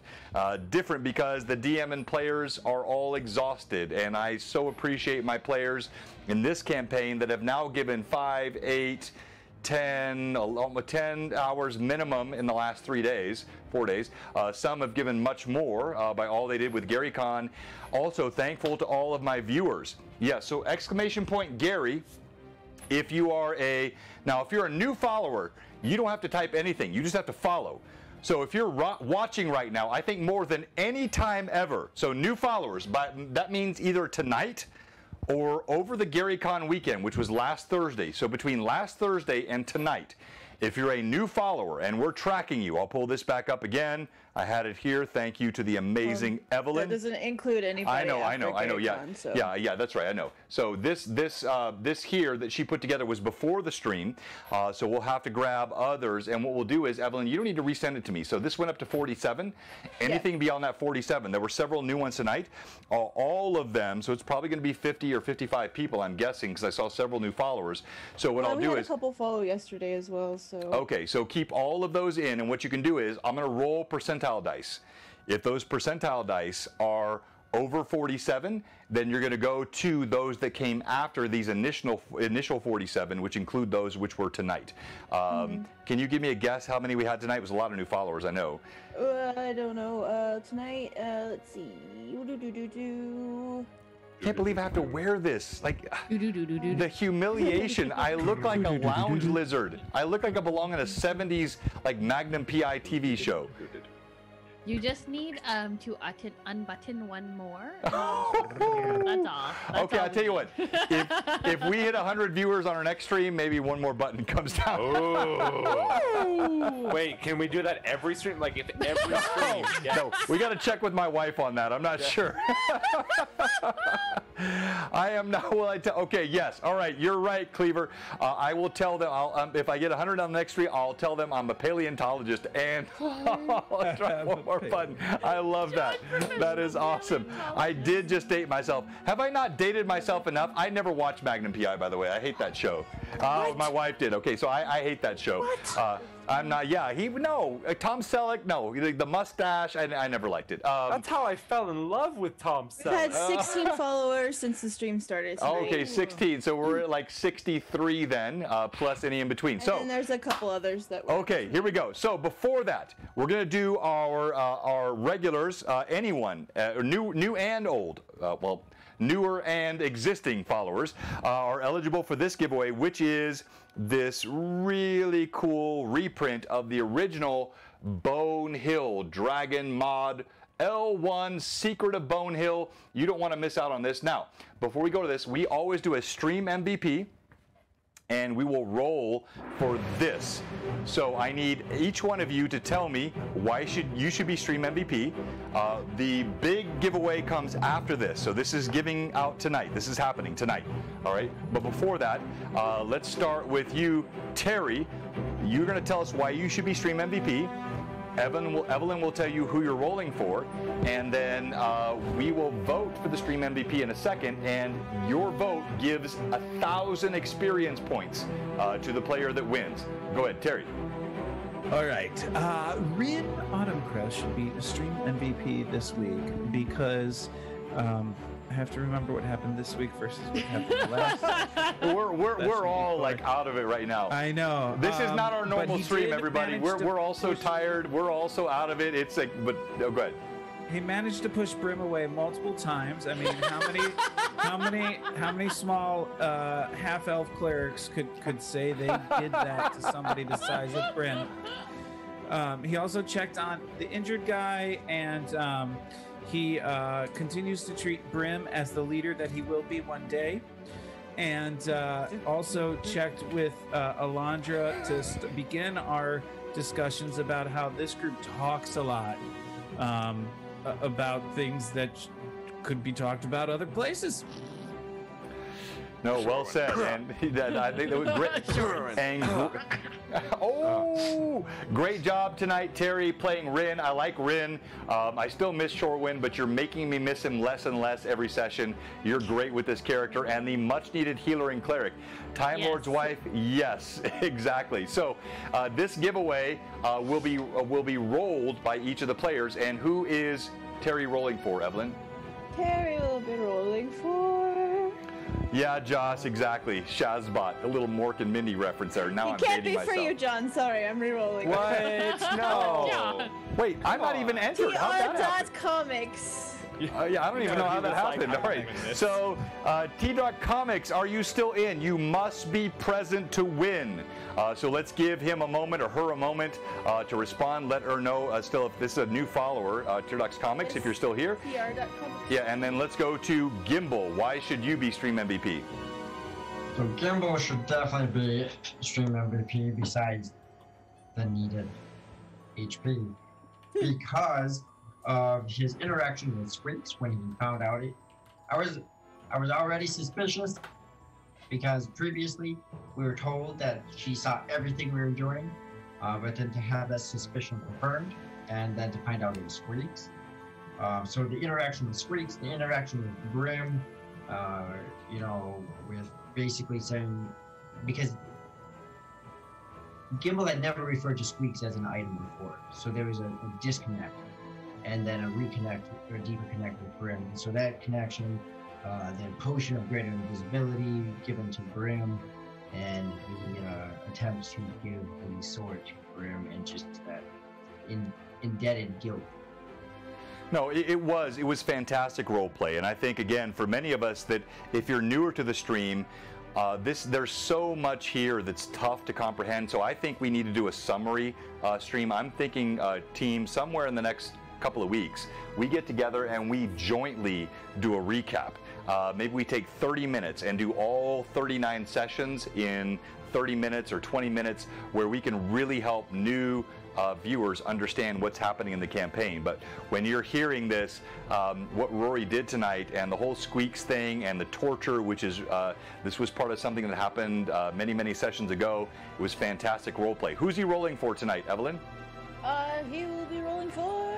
different because the DM and players are all exhausted, and I so appreciate my players in this campaign that have now given 5, 8, 10, almost 10 hours minimum in the last 4 days. Some have given much more by all they did with GaryCon. Also thankful to all of my viewers. Yeah, so ! Gary, if you are if you're a new follower, you don't have to type anything. You just have to follow. So if you're watching right now, I think more than any time ever, so new followers, but that means either tonight or over the GaryCon weekend, which was last Thursday. So between last Thursday and tonight, if you're a new follower and we're tracking you, I'll pull this back up again. I had it here. Thank you to the amazing Evelyn. That doesn't include anybody. I know. Yeah, Greyhawk, so. yeah, that's right. I know. So this here that she put together was before the stream. So we'll have to grab others, and what we'll do is, Evelyn, you don't need to resend it to me. So this went up to 47. Anything beyond that 47, there were several new ones tonight. All of them. So it's probably going to be 50 or 55 people, I'm guessing, because I saw several new followers. So what I'll do is a couple follow yesterday as well. So. Okay, so keep all of those in, and what you can do is I'm going to roll percentile dice. If those percentile dice are over 47, then you're going to go to those that came after these initial 47, which include those which were tonight. Can you give me a guess how many we had tonight? It was a lot of new followers, I know. I don't know. Tonight, let's see. Can't believe I have to wear this. Like, the humiliation. I look like a lounge lizard. I look like I belong in a 70s, like, Magnum P.I. TV show. You just need to unbutton one more. That's all. Okay, I'll tell you what. If we hit 100 viewers on our next stream, maybe one more button comes down. Oh. Wait, can we do that every stream? Like if every stream? No, we got to check with my wife on that. I'm not sure. I am not. Well, okay, yes. All right, you're right, Cleaver. I will tell them. If I get 100 on the next stream, I'll tell them I'm a paleontologist, and I'll try one more button. I love that. That is awesome. I did just date myself. Have I not dated myself enough? I never watched Magnum P.I., by the way. I hate that show. My wife did. Okay, so I hate that show. What? I'm not. Yeah, Tom Selleck. No, the mustache. I never liked it. That's how I fell in love with Tom Selleck. We've had 16 followers since the stream started tonight. Okay, 16. So we're at like 63 then, plus any in between. And so then there's a couple others that. Okay, here we go. So before that, we're gonna do our regulars. Anyone, new and old. Well, newer and existing followers are eligible for this giveaway, which is this really cool reprint of the original Bone Hill Dragon mod L1 Secret of Bone Hill. You don't want to miss out on this. Now, before we go to this, we always do a stream MVP, and we will roll for this. So I need each one of you to tell me why you should be stream MVP. The big giveaway comes after this. So this is giving out tonight. This is happening tonight. All right. But before that, let's start with you, Terry. You're going to tell us why you should be stream MVP. Evelyn will tell you who you're rolling for, and then we will vote for the stream MVP in a second, and your vote gives 1,000 experience points to the player that wins. Go ahead, Terry. All right. Rin Autumncrest should be a stream MVP this week because I have to remember what happened this week versus what happened last. We're all like out of it right now. I know. This is not our normal stream, everybody. We're also tired. We're also out of it. It's like, but go ahead. He managed to push Brim away multiple times. I mean, how many small half-elf clerics could say they did that to somebody the size of Brim? He also checked on the injured guy, and he continues to treat Brim as the leader that he will be one day. And also checked with Alondra to begin our discussions about how this group talks a lot about things that could be talked about other places. No, well said. And I think that was great. And great job tonight, Terry, playing Rin. I like Rin. I still miss Shorewind, but you're making me miss him less and less every session. You're great with this character, and the much-needed healer and cleric. Time Lord's wife, yes, exactly. So this giveaway will be rolled by each of the players. And who is Terry rolling for, Evelyn? Terry will be rolling for. Yeah, Josh, exactly. Shazbot, a little Mork and Mindy reference there. Now I'm dating myself. It can't be for you, John. Sorry, I'm re-rolling. What? No. Wait, I'm not even entered. How'd that happen? Comics. Yeah, I don't even know how that happened. All right. So, T-Dot Comics, are you still in? You must be present to win. So let's give him a moment or her a moment to respond. Let her know still if this is a new follower, T-Dot Comics, if you're still here. Yeah, and then let's go to Gimbal. Why should you be Stream MVP? So Gimbal should definitely be Stream MVP besides the needed HP. because of his interaction with Squints when he found out it. I was already suspicious because previously we were told that she saw everything we were doing, but then to have that suspicion confirmed and then to find out it was Squeaks. So the interaction with Squeaks, the interaction with Grim, with basically saying, because Gimbal had never referred to Squeaks as an item before, so there was a disconnect, and then a reconnect, or a deeper connect with Grim. So that connection, the potion of greater invisibility given to Grim, and the attempt to give the sword to Grim, and just that indebted guilt. No, it was fantastic role play, and I think again for many of us that if you're newer to the stream, there's so much here that's tough to comprehend. So I think we need to do a summary stream. I'm thinking team somewhere in the next couple of weeks we get together and we jointly do a recap. Maybe we take 30 minutes and do all 39 sessions in 30 minutes or 20 minutes where we can really help new viewers understand what's happening in the campaign. But when you're hearing this, what Rory did tonight and the whole Squeaks thing and the torture, which is this was part of something that happened many sessions ago. It was fantastic role play. Who's he rolling for tonight, Evelyn? He will be rolling for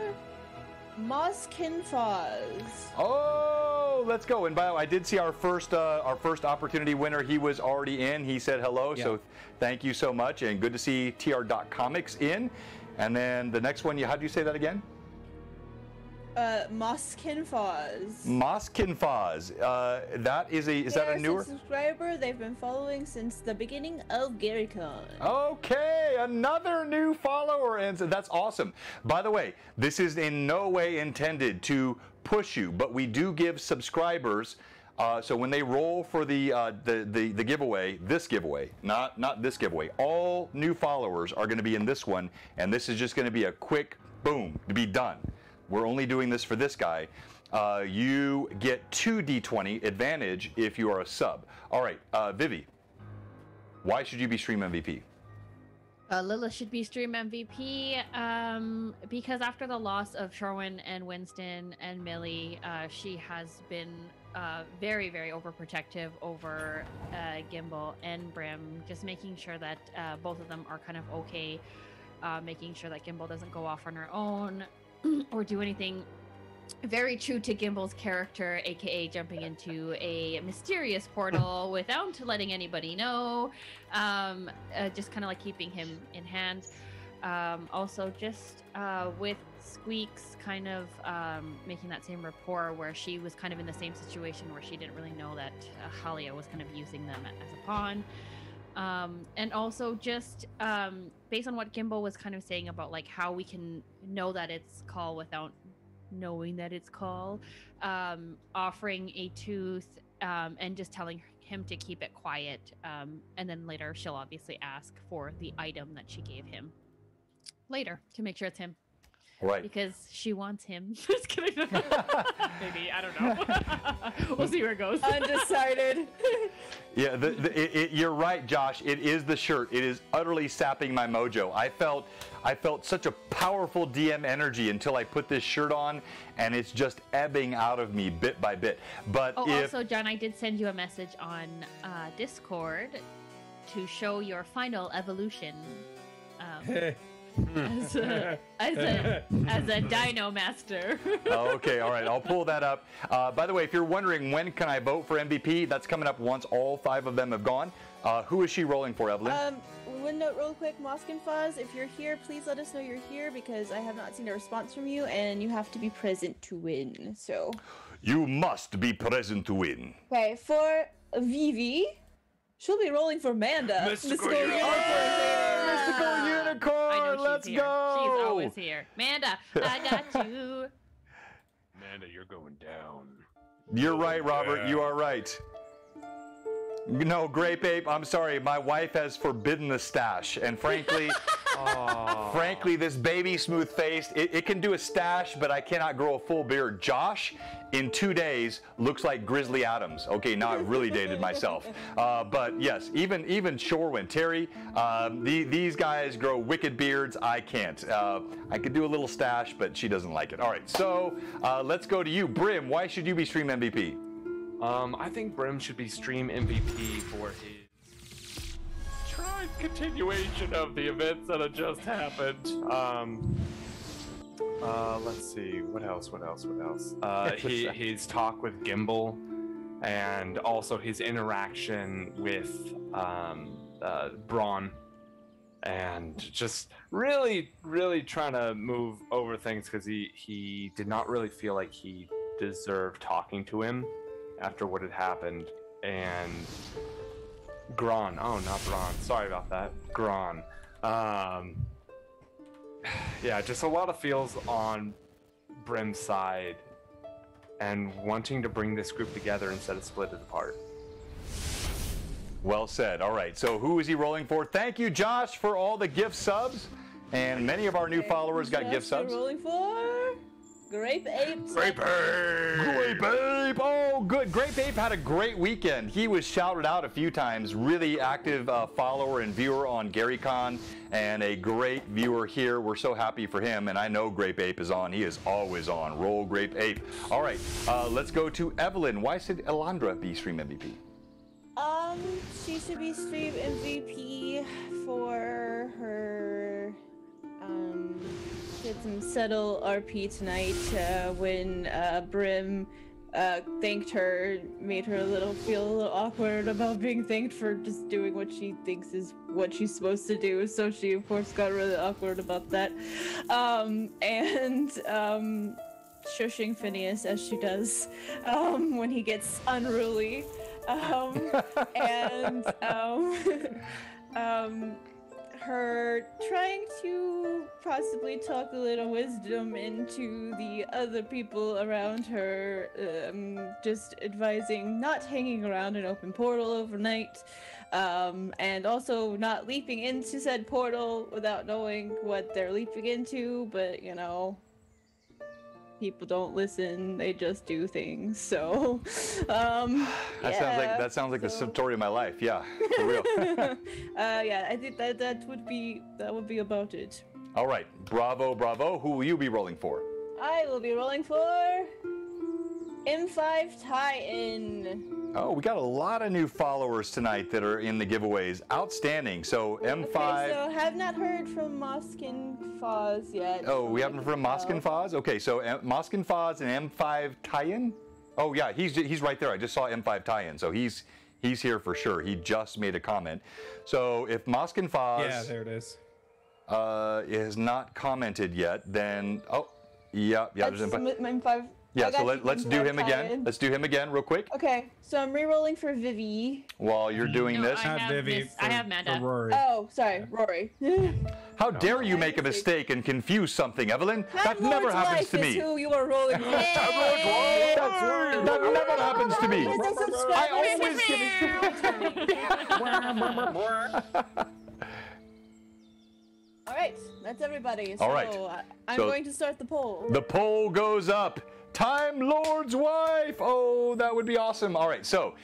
Moskin Foz. Oh, let's go. And by the way, I did see our first opportunity winner. He was already in. He said hello, so thank you so much, and good to see TR.comics in. And then the next one, how do you say that again? Moskin Foz. Moskin Foz. Is that a newer subscriber? They've been following since the beginning of GaryCon. Okay, another new follower, and so that's awesome. By the way, this is in no way intended to push you, but we do give subscribers. So when they roll for the giveaway, this giveaway, not this giveaway, all new followers are going to be in this one, and this is just going to be a quick boom to be done. We're only doing this for this guy. You get 2 D20 advantage if you are a sub. All right, Vivi, why should you be stream MVP? Lilith should be stream MVP because after the loss of Sherwin and Winston and Millie, she has been very overprotective over Gimbal and Brim, just making sure that both of them are kind of okay, making sure that Gimbal doesn't go off on her own or do anything very true to Gimbal's character, aka jumping into a mysterious portal without letting anybody know, just kind of like keeping him in hand. Also just with Squeaks kind of making that same rapport where she was kind of in the same situation where she didn't really know that Halia was kind of using them as a pawn. And also just based on what Gimbal was kind of saying about like how we can know that it's Call without knowing that it's Call, offering a tooth and just telling him to keep it quiet, and then later she'll obviously ask for the item that she gave him later to make sure it's him. Right. Because she wants him. Just kidding. Maybe, I don't know. We'll see where it goes. Undecided. Yeah, you're right, Josh. It is the shirt. It is utterly sapping my mojo. I felt such a powerful DM energy until I put this shirt on, and it's just ebbing out of me bit by bit. But also, John, I did send you a message on Discord to show your final evolution. As a Dino Master. Okay, all right, I'll pull that up. By the way, if you're wondering when can I vote for MVP, that's coming up once all 5 of them have gone. Who is she rolling for, Evelyn? One note real quick, Moskin Fuzz, if you're here, please let us know you're here because I have not seen a response from you and you have to be present to win, so. You must be present to win. Okay, for Vivi, she'll be rolling for Manda. Mystical Unicorn! Mystical Unicorn! Let's go! She's always here. Manda, I got you. Manda, you're going down. You're right, Robert. You are right. No, Grape Ape, I'm sorry. My wife has forbidden the stash. And frankly, Frankly, this baby smooth-faced, it can do a stash, but I cannot grow a full beard. Josh, in 2 days, looks like Grizzly Adams. Okay, now I've really dated myself. But yes, even Shorewind, Terry, these guys grow wicked beards. I can't. I could do a little stash, but she doesn't like it. All right, so let's go to you. Brim, why should you be Stream MVP? I think Brim should be Stream MVP for his continuation of the events that have just happened. Let's see, what else? His talk with Gimbal, and also his interaction with Braun, and just really trying to move over things, because he did not really feel like he deserved talking to him after what had happened. And Gron. Oh, not Braun. Sorry about that. Gron. Yeah, just a lot of feels on Brim's side, and wanting to bring this group together instead of split it apart. Well said. All right, so who is he rolling for? Thank you, Josh, for all the gift subs. And many of our new followers got gift subs. Rolling for Grape Ape. Grape Ape! Oh, good. Grape Ape had a great weekend. He was shouted out a few times. Really active follower and viewer on GaryCon, and a great viewer here. We're so happy for him, and I know Grape Ape is on. He is always on. Roll Grape Ape. All right, let's go to Evelyn. Why should Elandra be Stream MVP? She should be Stream MVP for her, she had some subtle RP tonight when Brim thanked her, made her feel a little awkward about being thanked for just doing what she thinks is what she's supposed to do. So she, of course, got really awkward about that. And shushing Phineas as she does when he gets unruly. Her trying to possibly talk a little wisdom into the other people around her, just advising not hanging around an open portal overnight, and also not leaping into said portal without knowing what they're leaping into, but you know, people don't listen, they just do things. So that sounds like the story of my life. Yeah, for real. yeah, I think that would be about it. All right, bravo. Who will you be rolling for? I will be rolling for M5 tie-in. Oh, we got a lot of new followers tonight that are in the giveaways. Outstanding. So M5. Okay, so have not heard from Moskin Foz yet. Oh, we haven't heard from Moskin Foz? Okay, so Moskin Foz and M5 tie-in? Oh yeah, he's right there. I just saw M5 tie-in. So he's here for sure. He just made a comment. So if Moskin Foz, yeah, there it is, has not commented yet, then yeah, there's M5. Yeah, so let's do him again. Let's do him again real quick. Okay, so I'm re-rolling for Vivi. While you're doing this, I have Manda. Rory. Oh, sorry, Rory. How dare you make a mistake and confuse something, Evelyn? That never happens to me. Is who you are rolling for. That never happens to me. I always All right, that's everybody. All right. I'm going to start the poll. The poll goes up. Time Lord's wife. Oh, that would be awesome. All right, so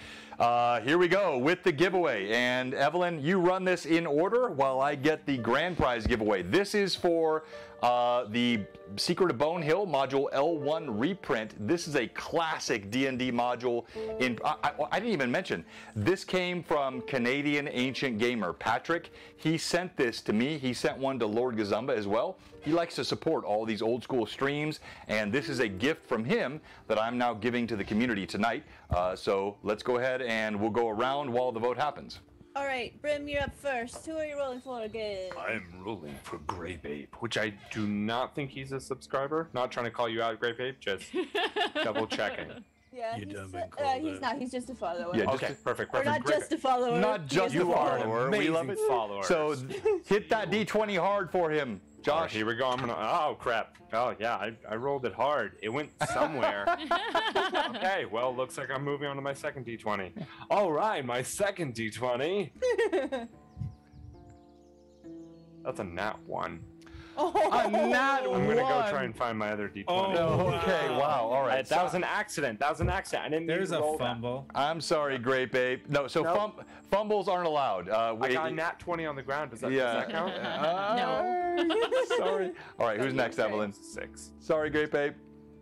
here we go with the giveaway. And Evelyn, you run this in order while I get the grand prize giveaway. This is for the Secret of Bone Hill module L1 reprint. This is a classic D&D module. I didn't even mention, this came from Canadian Ancient Gamer Patrick. He sent this to me. He sent one to Lord Gazumba as well. He likes to support all these old school streams, and this is a gift from him that I'm now giving to the community tonight. So let's go ahead and we'll go around while the vote happens. All right, Brim, you're up first. Who are you rolling for again? I'm rolling for Grape Ape, which I do not think he's a subscriber. Not trying to call you out, Grape Ape, just double checking. Yeah, he's not. He's just a follower. Yeah, okay, perfect. Or not just a follower. Not just a follower. We love it. Follower. So hit that D20 hard for him, Josh. Right, here we go. Oh crap. Oh yeah, I rolled it hard. It went somewhere. Okay, well, looks like I'm moving on to my second D20. All right, my second D20. That's a nat 1. A nat I'm gonna go one. try and find my other d20. Oh, okay, wow, all right. That was an accident. That was an accident. I didn't mean There's to a roll fumble. I'm sorry, Grape Ape. No, so Nope. fumbles aren't allowed. I got a nat 20 on the ground. Does that count? No. Sorry. All right, who's next, Evelyn? 6. Sorry, Grape Ape.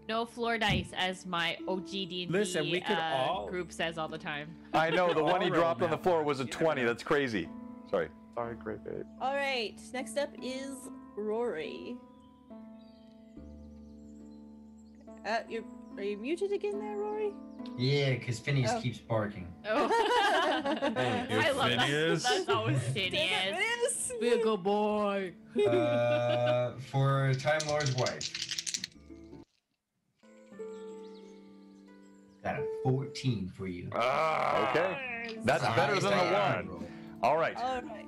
No floor dice, as my OG D&D Listen, we could all- group says all the time. I know, the one he All dropped on rolled the floor was a 20. That's crazy. Sorry. Sorry, great babe. All right. Next up is Rory. Are you muted again there, Rory? Yeah, because Phineas Oh. keeps barking. Oh. I love Phineas. that. That's always Phineas. Be a good boy. For Time Lord's wife. Got a 14 for you. Okay. That's Nice. better than the Nice. one. All right. All right.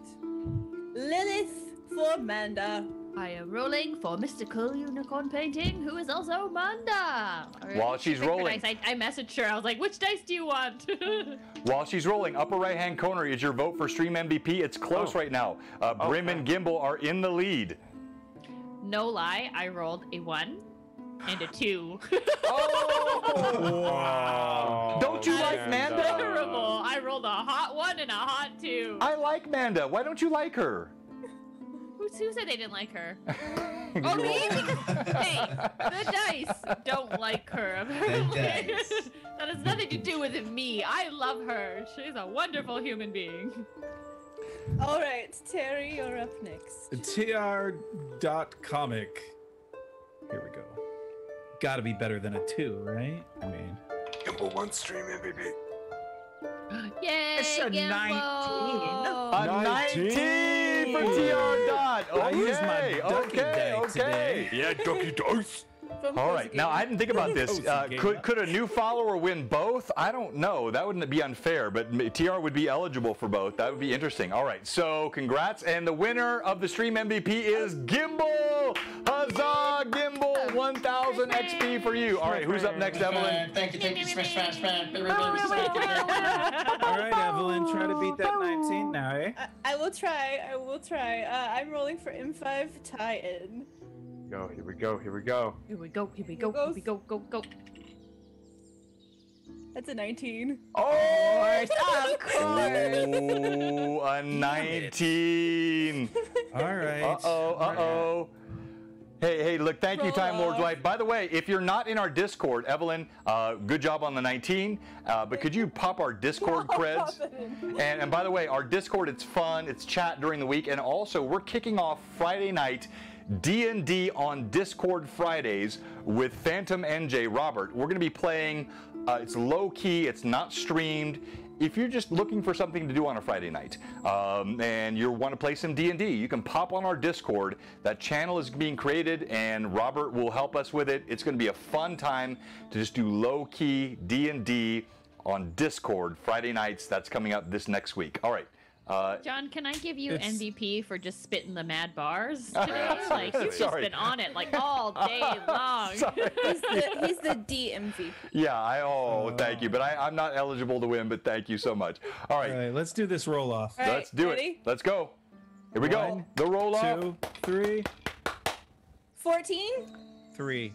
Lilith for Manda. I am rolling for mystical unicorn painting, who is also Manda. While she's Pick her rolling. dice. I messaged her. I was like, which dice do you want? While she's rolling, upper right-hand corner is your vote for Stream MVP. It's close right now. Brim and Gimbal are in the lead. No lie, I rolled a 1 and a 2. Wow. Don't you like Manda? Terrible. I rolled a hot 1 and a hot 2. I like Manda. Why don't you like her? Who said they didn't like her? Oh, me? Because, hey, the dice don't like her. Apparently. dice. That has nothing to do with me. I love her. She's a wonderful human being. All right, Terry, you're up next. TR.comic. Here we go. Gotta be better than a 2, right? I mean, Gimbal 1 stream MVP. Yay, It's a Gimbo! A 19 for TR Dot. Okay. I used my ducky okay. die today. Yeah, ducky dice. From All right. Now I didn't think about this. Cozy game. Could a new follower win both? I don't know. That wouldn't be unfair, but TR would be eligible for both. That would be interesting. All right. So congrats, and the winner of the stream MVP is Gimbal. Huzzah, Gimbal! 1,000 XP for you. All right. Who's up next, Evelyn? Thank you, smash. All right, Evelyn, try to beat that 19 now, eh? I will try. I'm rolling for M5 tie-in. Go, here we go, here we go. Here we go, here we go, here we go, go, go. That's a 19. Oh, Of course. oh, a 19. All right. Uh-oh. Hey, look, thank you, Roll Time Lord's off. wife. By the way, if you're not in our Discord, Evelyn, good job on the 19, but could you pop our Discord creds? And by the way, our Discord, it's fun, it's chat during the week, and also we're kicking off Friday night D&D on Discord Fridays with Phantom NJ Robert. We're going to be playing, it's low-key, it's not streamed. If you're just looking for something to do on a Friday night and you want to play some D&D, you can pop on our Discord. That channel is being created and Robert will help us with it. It's going to be a fun time to just do low-key D&D on Discord Friday nights. That's coming up this next week. All right. John, can I give you It's- MVP for just spitting the mad bars today? Like, you've just Sorry. been on it like all day long. Sorry. He's the DMVP. Yeah, thank you. But I'm not eligible to win, but thank you so much. All right, All right, let's do this roll off. All right, let's do ready? it. Let's go. Here we go. One, The roll off. 2, 3, 14? 3.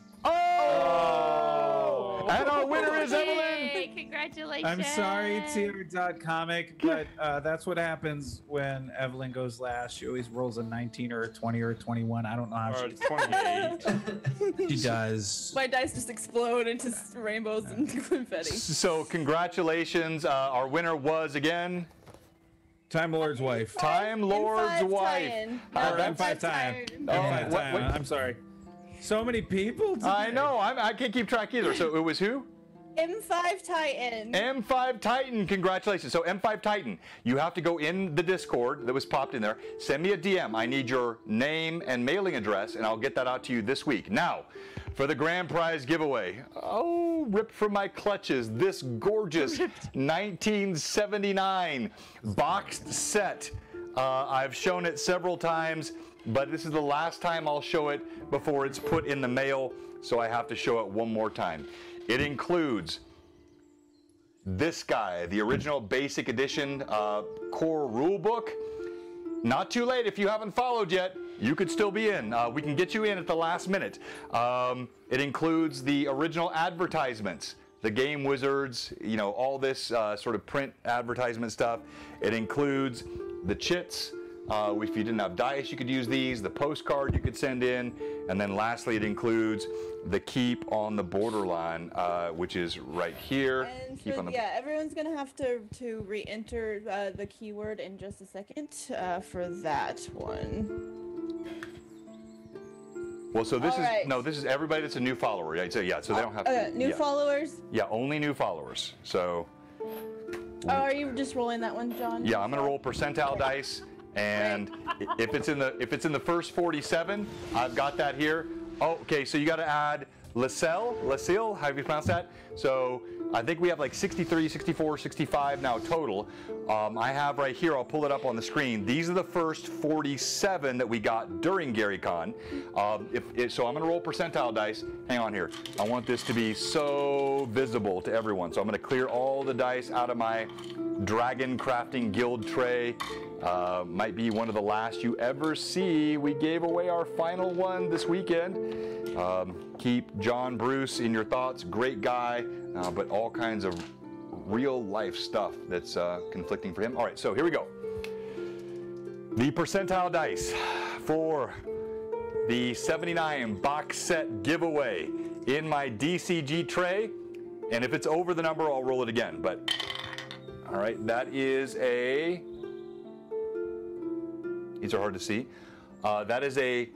Oh! And our winner is Evelyn. Yay, congratulations. I'm sorry, TR.comic, but that's what happens when Evelyn goes last. She always rolls a 19 or a 20 or a 21. I don't know how Or she 28. does. My dice just explode into rainbows and confetti. So congratulations. Our winner was again Time Lord's wife. Time Lord's M5 wife. tie-in. That's- M5 M5 time. tie-in. M5 what- time. what- I'm sorry. So many people. I today. know. I can't keep track either. So it was who? M5 tie-in. M5 Titan. Congratulations. So M5 Titan, you have to go in the Discord that was popped in there. Send me a DM. I need your name and mailing address, and I'll get that out to you this week. Now, for the grand prize giveaway. Oh, ripped from my clutches. This gorgeous 1979 boxed set. I've shown it several times, but this is the last time I'll show it before it's put in the mail, so I have to show it one more time. It includes this guy, the original basic edition core rulebook. Not too late if you haven't followed yet. You could still be in. We can get you in at the last minute. It includes the original advertisements, the Game Wizards, you know, all this sort of print advertisement stuff. It includes the chits. If you didn't have dice, you could use these. The postcard you could send in. And then lastly, it includes the keep on the borderline, which is right here. And keep so, on the yeah, everyone's gonna have to re-enter the keyword in just a second for that one. Well, so this All is right. no, this is everybody that's a new follower, right? So yeah, so they don't have to. New yeah. followers. Yeah, only new followers. So Oh, are you just rolling that one, John? yeah, I'm gonna roll percentile dice, and if it's in the first 47, I've got that here. Oh, okay, so you got to add Lacelle, how do you pronounce that? So I think we have like 63, 64, 65 now total. I have right here, I'll pull it up on the screen. These are the first 47 that we got during GaryCon. So I'm gonna roll percentile dice. Hang on here. I want this to be so visible to everyone. So I'm gonna clear all the dice out of my Dragon Crafting Guild tray. Might be one of the last you ever see. We gave away our final one this weekend. Keep John Bruce in your thoughts. Great guy, but all kinds of real life stuff that's conflicting for him. All right, so here we go. The percentile dice for the 79 box set giveaway in my DCG tray. And if it's over the number, I'll roll it again. But all right, that is a, these are hard to see. That is a,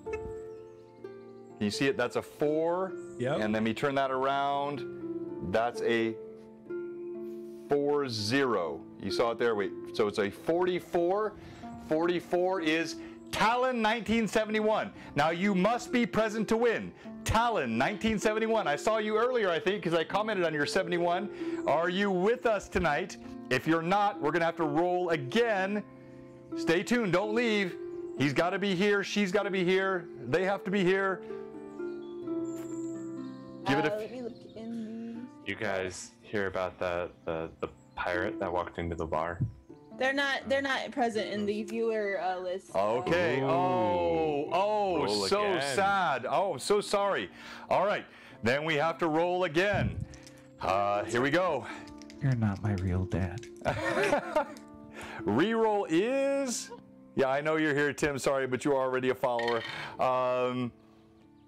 can you see it? That's a 4. Yep. And then we turn that around. That's a 4-0. You saw it there. Wait. So it's a 44. 44 is Talon 1971. Now you must be present to win. Talon 1971. I saw you earlier, I think, because I commented on your 71. Are you with us tonight? If you're not, we're going to have to roll again. Stay tuned. Don't leave. He's got to be here. She's got to be here. They have to be here. Give it a. Let me look in You guys hear about the pirate that walked into the bar? They're not present in the viewer list. Okay. Oh, Roll so again. sad. Oh, I'm so sorry. All right. Then we have to roll again. Here we go. You're not my real dad. Reroll is. Yeah, I know you're here, Tim. Sorry, but you are already a follower.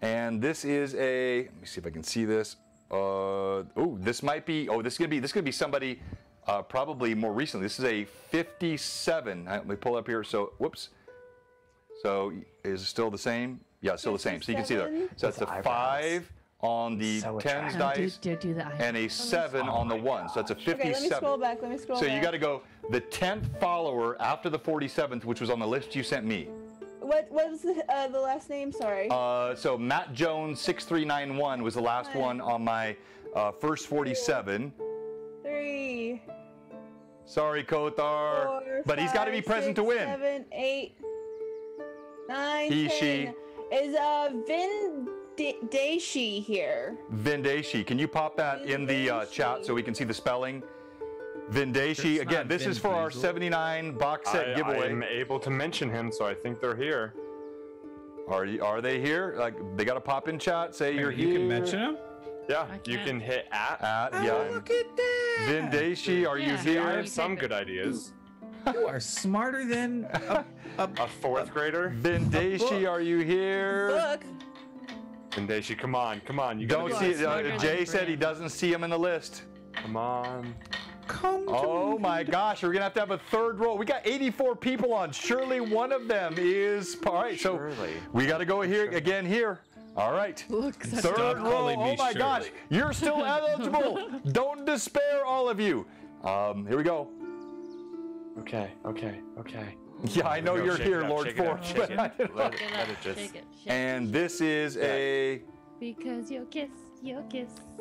And this is a. Let me see if I can see this. This might be. Oh, this is gonna be somebody. Probably more recently. This is a 57. Let me pull up here. So, whoops. So, is it still the same? Yeah, still the same. So you can see there. So that's a 5 on the So 10s attractive. dice Do the and a 7 on the 1. So that's a 57. Okay, let me scroll back. So you got to go the 10th follower after the 47th, which was on the list you sent me. What was the last name? Sorry. So Matt Jones 6391 was the last one on my first 47. 3. Sorry, Kothar, 4, but he's got to be 5, present 6, to win. 7, 8, 9, He, 10. she. Is Vindeshi here? Vindeshi, can you pop that in the chat so we can see the spelling? Vindeshi, It's again, not this is Vin for our Diesel. 79 box set giveaway. I'm able to mention him, so I think they're here. Are they here? Like, they got to pop in chat, say you're here. You can mention him? Yeah, I you can't. can hit at. Yeah. Oh, look at that. Vindeshi, are you Yeah. I here? have some good ideas. You are smarter than A fourth grader? Vindeshi, are you here? Look. And Daisy, come on. You Don't gotta see be it. smarter than Jay said he Brand. doesn't see him in the list. Come on. Come to Oh me. my gosh, we're gonna have to have a third roll. We got 84 people on. Surely one of them is. All right, so Surely. we got to go here again here. All right. Look, Third Stop roll. calling me Oh my gosh, Shirley. you're still eligible. Don't despair, all of you. Here we go. Okay. Yeah, I know Go, you're shake here, it up, Lord shake it up, Forge. shake but it I up. don't know. Let Shake it it up, just. shake it. And this is a Because your kiss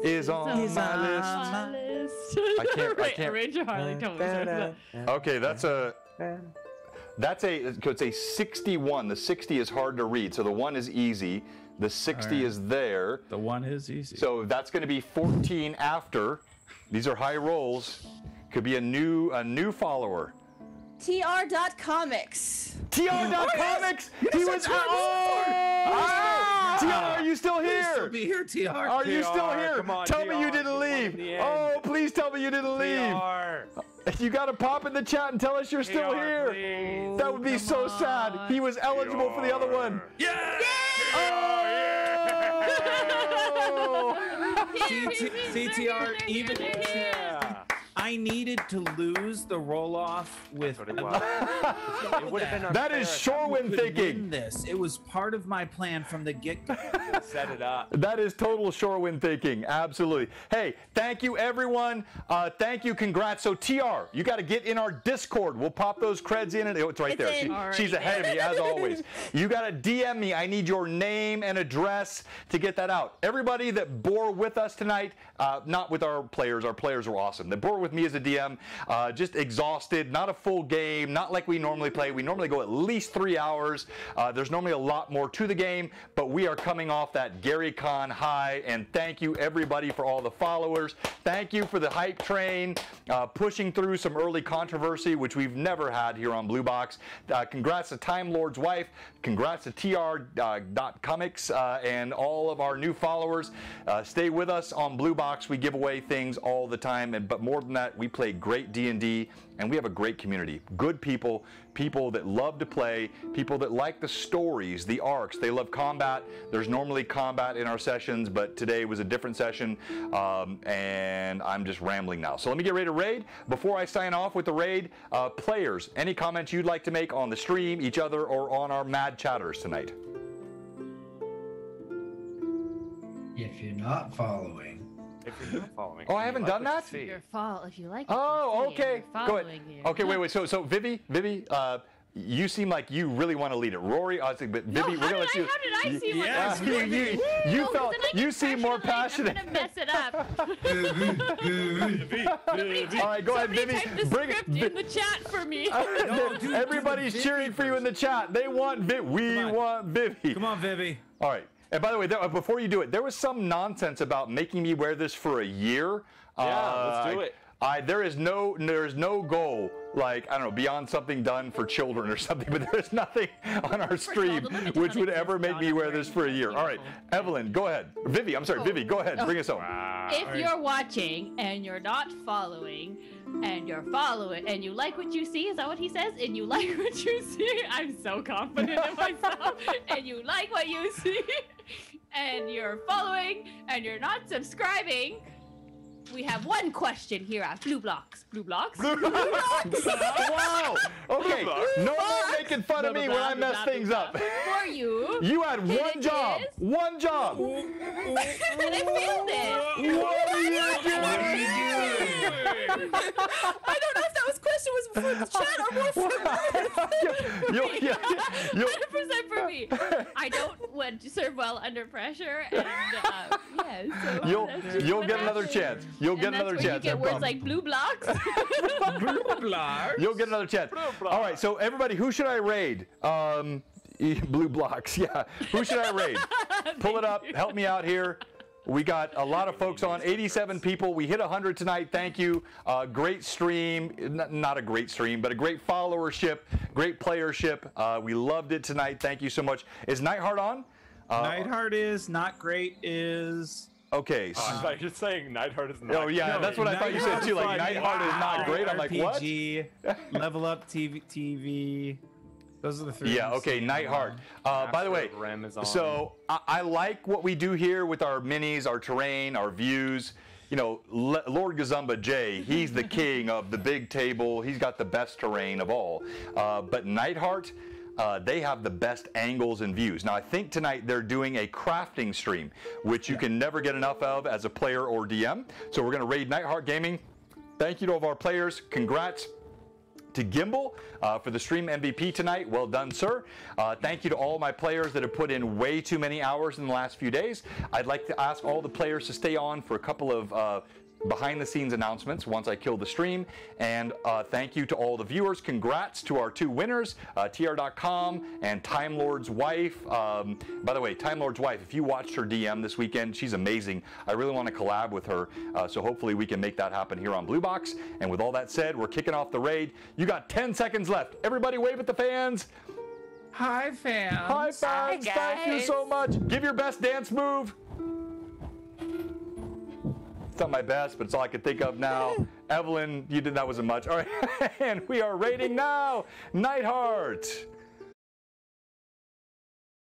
is on Is my on list. my list. I can't. Rachel Harley told me so. Okay, it's a 61. The 60 is hard to read, so the 1 is easy. The 60 All right. is there. The one is easy. So that's going to be 14 after. These are high rolls. Could be a new follower. TR.comics. TR.comics. He was TR, are you still here? Still be here, TR. Are you still here? Come on, tell me you TR, didn't leave. Oh, please tell me you didn't leave. You got to pop in the chat and tell us you're still here. Please. That would be so sad. He was eligible for the other one. Yeah! Oh! CTR, even I needed to lose the roll-off with. It would have been That is Shorewind thinking. This. It was part of my plan from the get-go. Set it up. That is total Shorewind thinking. Absolutely. Hey, thank you, everyone. Thank you. Congrats. So, TR, you got to get in our Discord. We'll pop those creds in. And it's right there. She's ahead of me, as always. You got to DM me. I need your name and address to get that out. Everybody that bore with us tonight, not with our players. Our players were awesome. That bore with me as a DM, just exhausted, not a full game, not like we normally play. We normally go at least 3 hours. There's normally a lot more to the game, but we are coming off that Gary Con high, and thank you everybody for all the followers. Thank you for the hype train, pushing through some early controversy, which we've never had here on Blue Box. Congrats to Time Lord's wife, congrats to TR.comics and all of our new followers. Stay with us on Blue Box. We give away things all the time, but more than that, we play great D&D, and we have a great community. Good people, people that love to play, people that like the stories, the arcs. They love combat. There's normally combat in our sessions, but today was a different session, and I'm just rambling now. So let me get ready to raid. Before I sign off with the raid, players, any comments you'd like to make on the stream, each other, or on our mad chatters tonight? If you're not following. If you're not following. Oh, I haven't done that? If you like. Oh, okay. Go ahead. You. Okay, wait. So Vivi, you seem like you really want to lead it. Rory, but Vivi, we're gonna let you. How did I seem like you seem more passionate. I'm gonna mess it up. All right, go ahead, Vivi. Bring it in the chat for me. Everybody's cheering for you in the chat. They want Vivi. We want Vivi. Come on, Vivi. All right. And by the way, before you do it, there was some nonsense about making me wear this for a year. Yeah, let's do it. There's no goal, like, I don't know, beyond something done for children or something, but there's nothing on our stream which would ever make me wear this for a year. All right, Evelyn, go ahead. Vivi, I'm sorry, Vivi, go ahead, bring us home. If you're watching and you're not following, and you're following, and you like what you see, is that what he says? And you like what you see? I'm so confident in myself. And you like what you see, and you're following, and you're not subscribing, we have one question here at Blue Blocks. Blue Blocks? Blue Blocks! Wow! Okay, no more making fun of me when I mess things up. For you. You had one job. One job. And I failed it. What are you doing? I don't know if that question was for the chat or more for me. 100% for me. I don't want to serve well under pressure, and you'll get another chance. You'll get another chance. You get words like Blue Blocks. Blue Blocks. You'll get another chance. All right, so everybody, who should I raid? Blue Blocks, yeah. Who should I raid? Pull it up. Help me out here. We got a lot of folks on, 87 people. We hit 100 tonight. Thank you. Great stream. Not a great stream, but a great followership, great playership. We loved it tonight. Thank you so much. Is Nightheart on? Nightheart is, Not Great is. Okay. I thought you were saying Nightheart is not. Oh, yeah, that's what I thought you said too. Like, Nightheart is not great. I'm like, what? RPG, Level Up TV. Those are the three. Yeah, okay, Nightheart. By the way, so I like what we do here with our minis, our terrain, our views. You know, Lord Gazumba J, he's the king of the big table. He's got the best terrain of all. But Nightheart, they have the best angles and views. Now, I think tonight they're doing a crafting stream, which you can never get enough of as a player or DM. So we're going to raid Nightheart Gaming. Thank you to all of our players. Congrats to Gimbal for the stream MVP tonight. Well done, sir. Thank you to all my players that have put in way too many hours in the last few days. I'd like to ask all the players to stay on for a couple of behind-the-scenes announcements once I kill the stream. And thank you to all the viewers. Congrats to our two winners, TR.com and Time Lord's wife. By the way, Time Lord's wife, if you watched her DM this weekend, she's amazing. I really want to collab with her, so hopefully we can make that happen here on Blue Box. And with all that said, we're kicking off the raid. You got 10 seconds left. Everybody wave at the fans. Hi, fam. Hi, fans. Thank you so much. Give your best dance move. It's not my best, but it's all I could think of now. Evelyn, you did that wasn't much. All right, and we are rating now Nightheart.